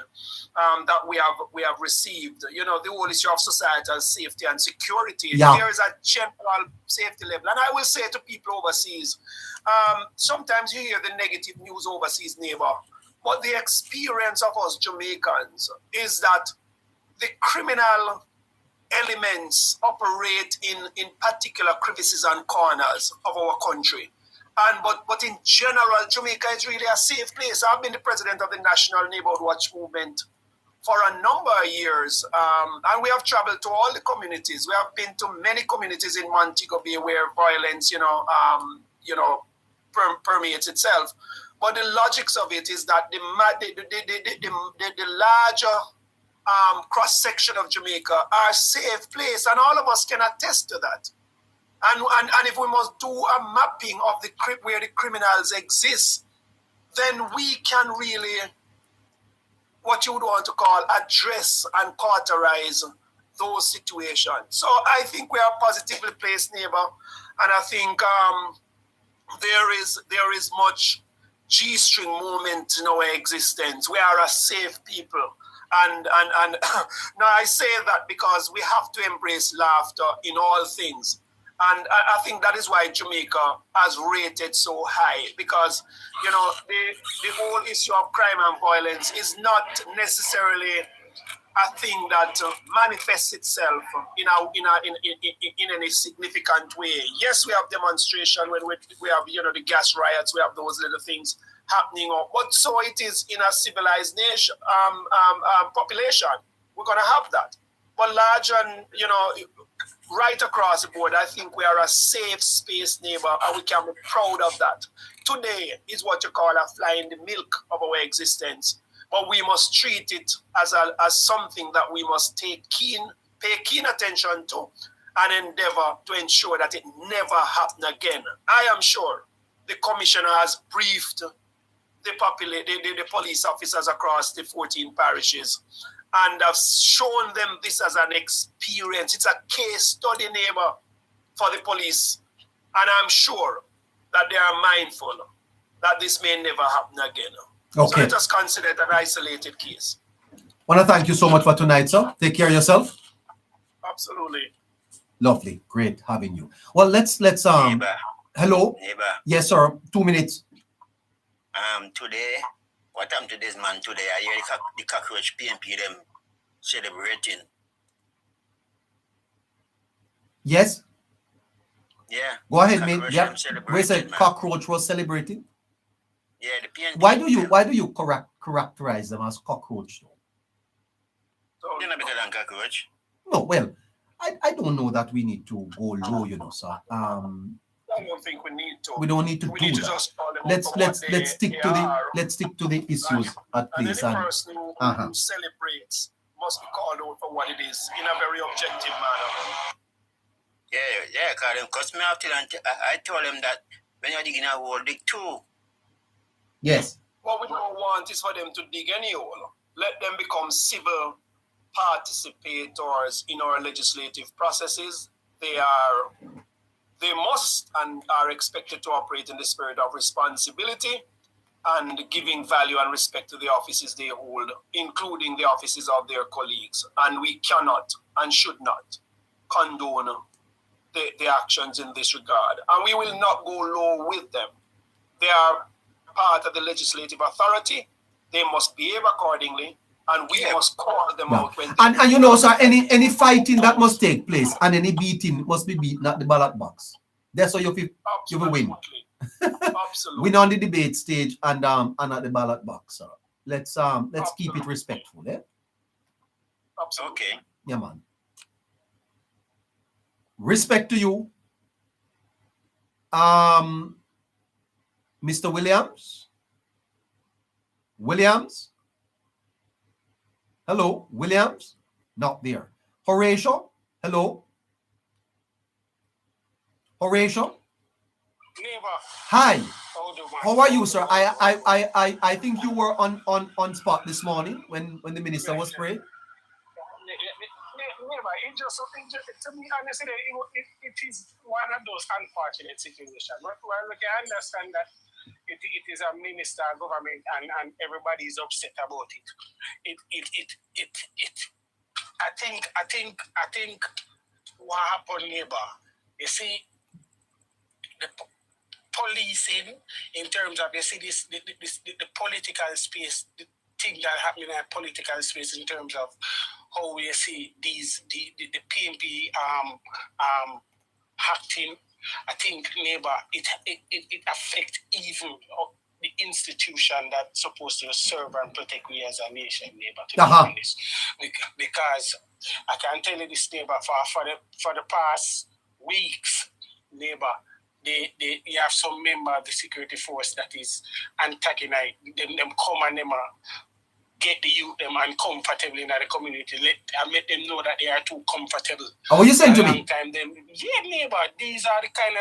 that we have received. You know, the whole issue of societal safety and security. Yeah. There is a general safety level, and I will say to people overseas, sometimes you hear the negative news overseas, neighbor, but the experience of us Jamaicans is that the criminal elements operate in particular crevices and corners of our country. But in general, Jamaica is really a safe place. I've been the president of the National Neighborhood Watch Movement for a number of years, and we have traveled to all the communities. We have been to many communities in Montego Bay where violence, permeates itself. But the logics of it is that the larger cross-section of Jamaica are a safe place, and all of us can attest to that. And if we must do a mapping of where the criminals exist, then we can really, what you would want to call, address and cauterize those situations. So I think we are positively placed, neighbor, and I think there is much G-string moment in our existence. We are a safe people. And now I say that because we have to embrace laughter in all things. And I think that is why Jamaica has rated so high, because, you know, the whole issue of crime and violence is not necessarily a thing that manifests itself in any significant way. Yes, we have demonstration when we have, the gas riots, we have those little things happening, but so it is in a civilized nation, population. We're going to have that. But large and, right across the board, I think we are a safe space, neighbor, and we can be proud of that. Today is what you call a fly in the milk of our existence, but we must treat it as something that we must pay keen attention to and endeavor to ensure that it never happen again. I am sure the commissioner has briefed the police officers across the 14 parishes and have shown them this as an experience. It's a case study, neighbor, for the police. And I'm sure that they are mindful that this may never happen again. Okay. So let us consider it an isolated case. I want to thank you so much for tonight, sir. Take care of yourself. Absolutely. Lovely. Great having you. Well, let's Neighbor. Hello? Neighbor. Yes, sir. 2 minutes. Today, what happened to this man today? I hear the cockroach PNP them celebrating. Yes? Yeah. Go ahead, mate. Cockroach Yeah. them celebrating, Where said man. cockroach was celebrating? Yeah, the PNP. Why do you characterize them as cockroach though? They're not better than cockroach. No, well, I don't know that we need to go low, sir. I don't think we need to. We don't need to We do need to that. just call them Let's out for what let's stick they to are. the issues at And place. any person who celebrates must be called out for what it is in a very objective manner. Because I told him that when you're digging a hole, dig two. Yes. What we don't want is for them to dig any hole. Let them become civil participators in our legislative processes. They must and are expected to operate in the spirit of responsibility and giving value and respect to the offices they hold, including the offices of their colleagues. And we cannot and should not condone the actions in this regard. And we will not go low with them. They are part of the legislative authority. They must behave accordingly, and we must call them out when they and you know, sir, any fighting that must take place and any beating must be beaten at the ballot box. That's how you will win. Absolutely. Win on the debate stage and at the ballot box, sir. Let's keep it respectful, eh? Absolutely. Okay. Yeah, man. Respect to you. Mr. Williams? Williams? Hello, Williams? Not there. Horatio? Hello? Horatio? Neighbor. Hi. How are you, sir? I think you were on spot this morning when the minister was praying. Neighbor, to me, honestly, it is one of those unfortunate situations. But we can understand that it is a minister government and everybody is upset about it. I think what happened, neighbor, you see, the policing in terms of, you see, the political space, the thing that happened in a political space in terms of how we see the PNP acting. I think, neighbor, it affects even the institution that's supposed to serve and protect we as a nation, neighbor, to be honest. Because I can tell you this, neighbor, for the past weeks, neighbor, you have some member of the security force that is antagonizing them come and them get the youth them uncomfortable in the community. Let them know that they are too comfortable. What are you saying to me? Neighbor, these are the kind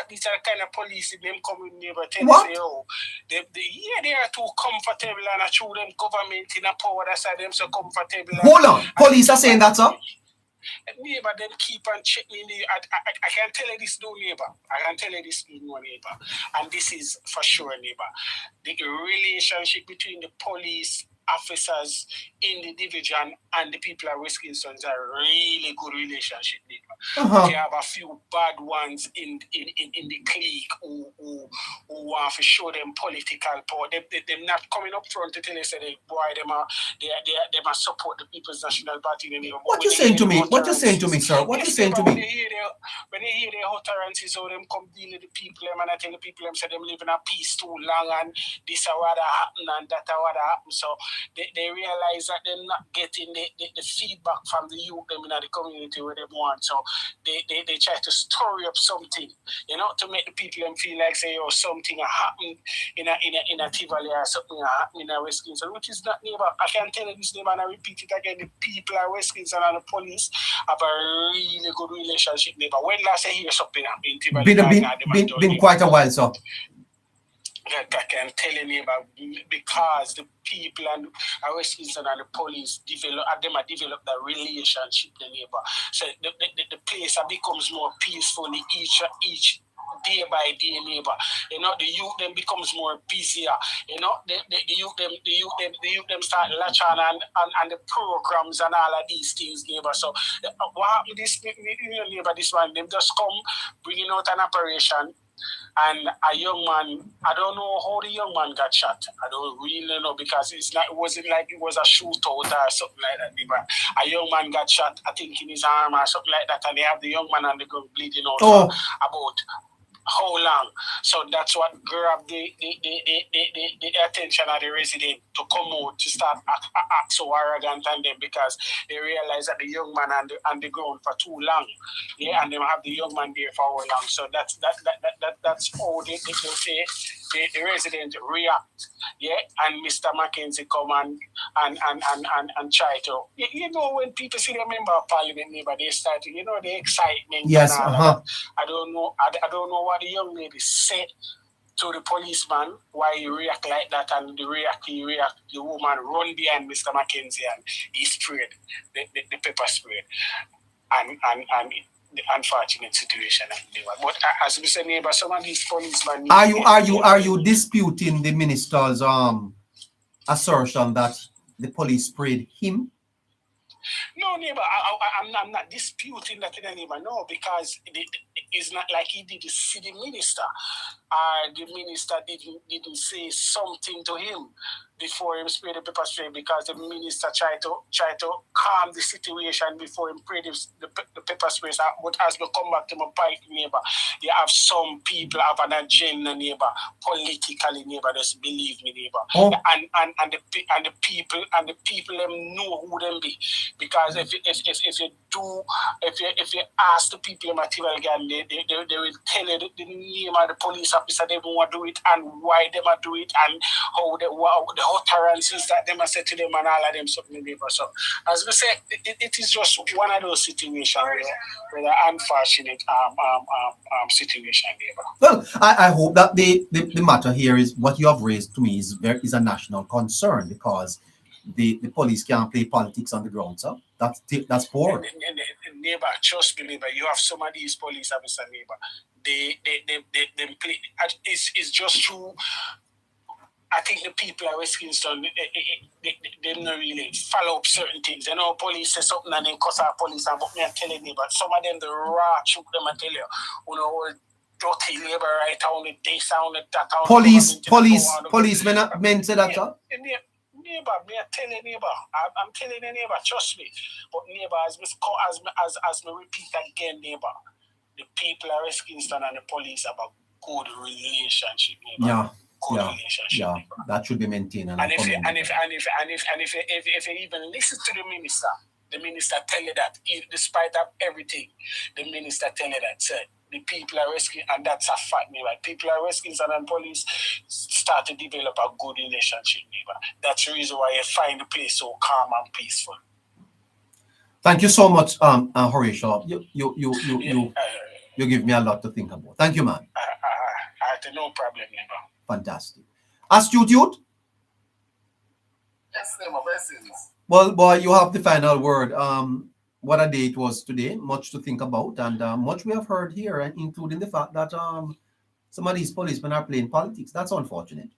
of police them coming, neighbor. What? Say, oh, they are too comfortable and I show them government in a power that's why them so comfortable. Hold on. Police are saying that, sir? Neighbor, then keep on checking. I can tell you this, no, neighbor. I can tell you this, no, neighbor. And this is for sure, neighbor. The relationship between the police officers in the division and the people at West Kingston is a really good relationship, neighbor. They have a few bad ones in the clique who want to show them political power. They're not coming up front to tell you that they must support the People's National Party. What you saying to me? What you saying to me, sir? What you saying to me? When you hear the utterances of them come deal with the people, and I tell the people them say them live in a peace too long and this is what happened and that what happened. So they realize that they're not getting the feedback from the youth them in the community where they want. So they try to stir up something, to make the people them feel like say, oh, something happened in a Tivoli or something happened in a West Kingston, which is not, neighbor. I can tell you this, neighbor, and I repeat it again. The people at West Kingston and the police have a really good relationship, neighbor. When last I hear something happened in Tivoli, been quite a while, sir. I can tell you, neighbor, because the people and West Kingston and the police developed that relationship, the neighbor. So the place becomes more peaceful each day by day, neighbor. The youth them becomes more busier. The youth them start latch on and the programs and all of these things, neighbor. So what happened this neighbor, this one, them just come bringing out an operation. And a young man, I don't know how the young man got shot. I don't really know because it wasn't like it was a shootout or something like that. But a young man got shot, I think, in his arm or something like that, and they have the young man on the ground bleeding out for about how long. So that's what grabbed the attention of the resident to come out to start act so arrogant on them because they realize that the young man on the ground for too long. Yeah, and they have the young man there for how long. So that's how they say the resident react, yeah, and Mr. Mackenzie come and try to, you know, when people see the member of parliament neighbor, they start, you know, the excitement Yes, and all of that. I don't know what the young lady said to the policeman, why he react like that, and he react, the woman run behind Mr. Mackenzie and he sprayed the pepper spray, and the unfortunate situation. But as we say, neighbor, some of these policemen. Are you disputing the minister's assertion that the police sprayed him? No, neighbor, I'm not disputing that in any neighbor. No, because it's not like he did see the minister. The minister didn't say something to him before he sprayed the pepper spray, because the minister tried to calm the situation before he sprayed the pepper spray. But as we come back to my point, neighbor, you have some people have an agenda, neighbor, politically, neighbor. Just believe me, neighbor. Oh. And the people them know who them be, because if you ask the people material again, they will tell you the name of the police officer they want to do it, and why they want to do it, and how the utterances that they must say to them, and all of them something neighbor. So as we say, it is just one of those situations where the unfortunate situation, neighbor. Well, I hope that the matter here is what you have raised to me is a national concern, because the police can't play politics on the ground, sir. That's poor. Neighbor, trust me, neighbor, you have some of these police officers, neighbor. They play. It's just true. I think the people at West Kingston, they don't really follow up certain things. You know, police say something and then cuss our police, and but me are telling you, but some of them, the raw shoot them and tell you know, dirty labor right on the this, on the that. Policemen say that, sir? Neighbor, me are telling you, neighbor. I'm telling you, neighbor, trust me. But neighbor, as me repeat again, neighbor, the people at West Kingston and the police have a good relationship, neighbor. Yeah, that should be maintained. And if you even listen to the minister tell you that, despite of everything, the minister tell you that, sir, the people are rescuing, and that's a fact, neighbor. People are rescuing, and police start to develop a good relationship, neighbor. That's the reason why you find the place so calm and peaceful. Thank you so much, Horatio. You give me a lot to think about. Thank you, man. No problem, neighbor. Fantastic. Astute Youth? Yes, neighbor, blessings. Well, boy, you have the final word. What a day it was today. Much to think about, and much we have heard here, and including the fact that some of these policemen are playing politics. That's unfortunate.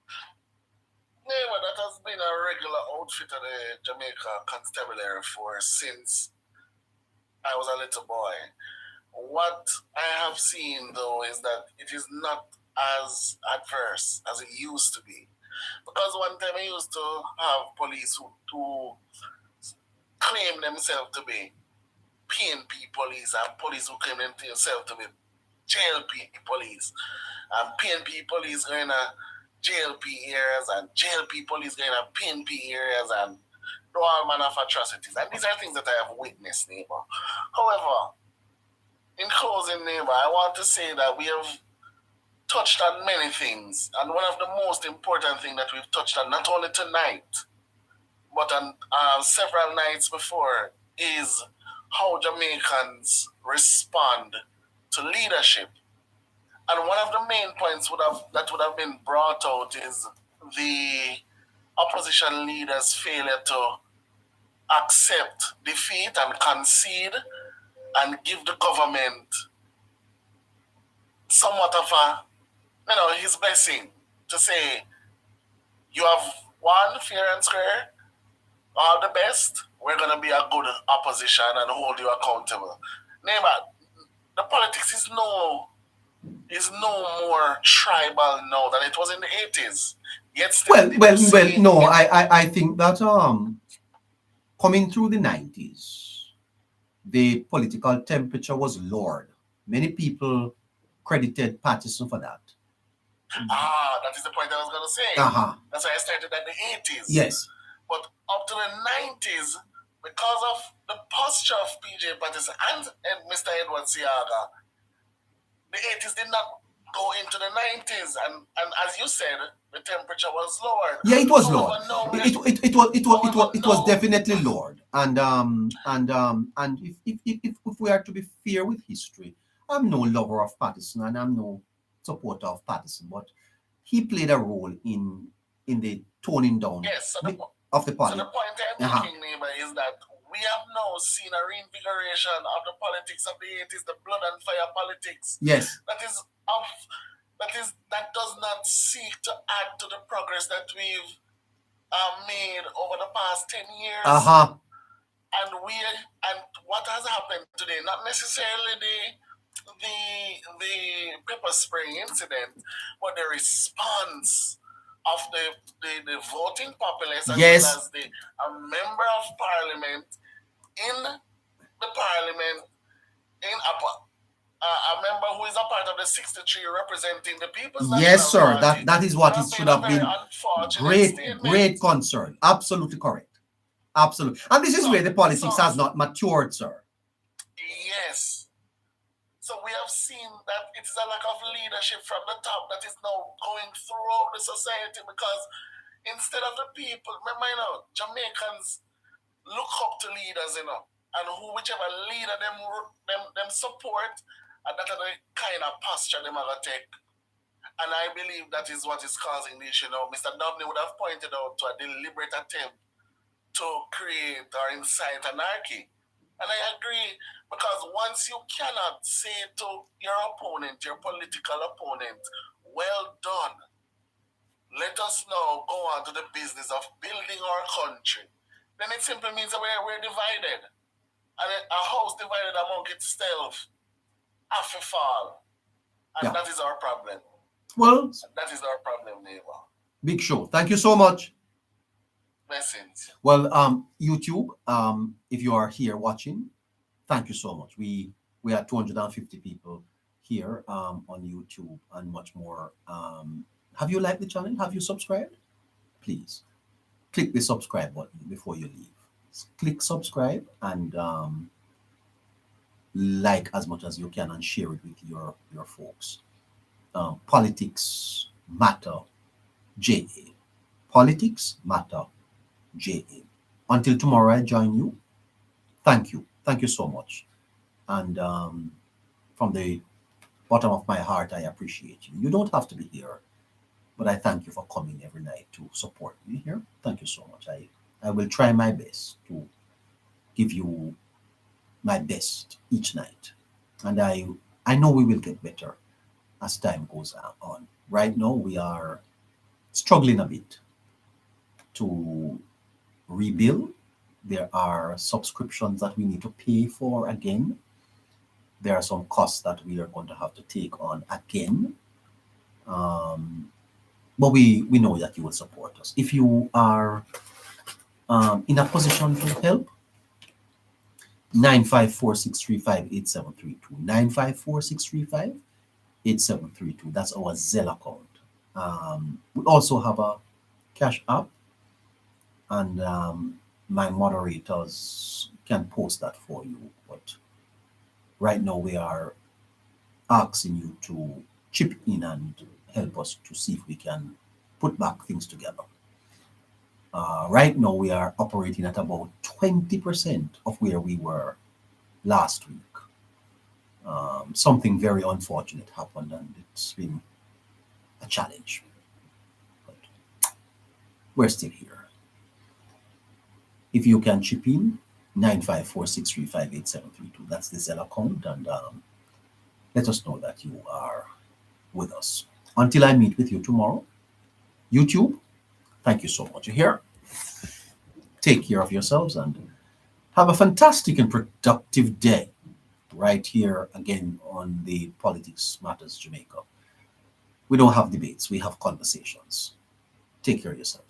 Neighbor, that has been a regular outfit of the Jamaica Constabulary Force since I was a little boy. What I have seen, though, is that it is not as adverse as it used to be. Because one time I used to have police who claim themselves to be PNP police, and police who claim themselves to be JLP police. And PNP police going to JLP areas, and JLP police going to PNP areas, and do all manner of atrocities. And these are things that I have witnessed, neighbor. However, in closing, neighbor, I want to say that we have touched on many things, and one of the most important things that we've touched on, not only tonight, but on several nights before, is how Jamaicans respond to leadership. And one of the main points that would have been brought out is the opposition leaders' failure to accept defeat and concede and give the government somewhat of his blessing to say, you have won fair and square, all the best, we're going to be a good opposition and hold you accountable. Neighbor, the politics is no more tribal now than it was in the 80s. Yet still no, I think that coming through the 90s, the political temperature was lowered. Many people credited Patterson for that. That is the point I was going to say. That's why I started at the 80s. Yes. But up to the 90s, because of the posture of PJ Patterson and Mr. Edward Seaga, the 80s did not go into the 90s, and as you said, the temperature was lowered. Yeah, it was However, lowered. now It was definitely lowered. And if we are to be fair with history, I'm no lover of Patterson and I'm no supporter of Patterson, but he played a role in the toning down Yes, of the so party. the point I'm making, neighbor, is that we have now seen a reinvigoration of the politics of the 80s, the blood and fire politics. Yes. That does not seek to add to the progress that we've made over the past 10 years. And what has happened today, not necessarily the pepper spraying incident, but the response of the voting populace, as Yes. well as a member of parliament in the parliament, a member who is a part of the 63 representing the people's Yes, sir. Party. That is what it should have been. Great concern. Absolutely correct. Absolutely. And this is where the politics has not matured, sir. Yes. So we have seen that it is a lack of leadership from the top that is now going throughout the society, because instead of the people, remember, Jamaicans look up to leaders, and whichever leader them support, and that are the kind of posture them are going to take. And I believe that is what is causing the issue now. Mr. Dubney would have pointed out to a deliberate attempt to create or incite anarchy. And I agree, because once you cannot say to your opponent, your political opponent, well done, let us now go on to the business of building our country, then it simply means that we're divided. And a house divided among itself have to fall. And that is our problem. Well, that is our problem, neighbor. Big Show. Thank you so much. Blessings. Well, YouTube, if you are here watching, thank you so much. We are 250 people here on YouTube and much more. Have you liked the channel? Have you subscribed? Please click the subscribe button before you leave. Click subscribe and like as much as you can and share it with your folks. Politics Matter JA. Politics Matter JA. Until tomorrow I join you. Thank you. Thank you so much. And from the bottom of my heart, I appreciate you. You don't have to be here, but I thank you for coming every night to support me here. Thank you so much. I will try my best to give you my best each night. And I know we will get better as time goes on. Right now, we are struggling a bit to rebuild. There are subscriptions that we need to pay for again. There are some costs that we are going to have to take on again. But we know that you will support us. If you are in a position to help, 954-635-8732. 954-635-8732. That's our Zelle account. We also have a Cash App, and my moderators can post that for you. But right now we are asking you to chip in and help us to see if we can put back things together. Right now we are operating at about 20% of where we were last week. Something very unfortunate happened and it's been a challenge. But we're still here. If you can chip in, 954-635-8732. That's the Zelle account, and let us know that you are with us. Until I meet with you tomorrow, YouTube, thank you so much. You're here. Take care of yourselves and have a fantastic and productive day right here again on the Politics Matters Jamaica. We don't have debates, we have conversations. Take care of yourselves.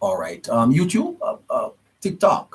All right, YouTube, TikTok.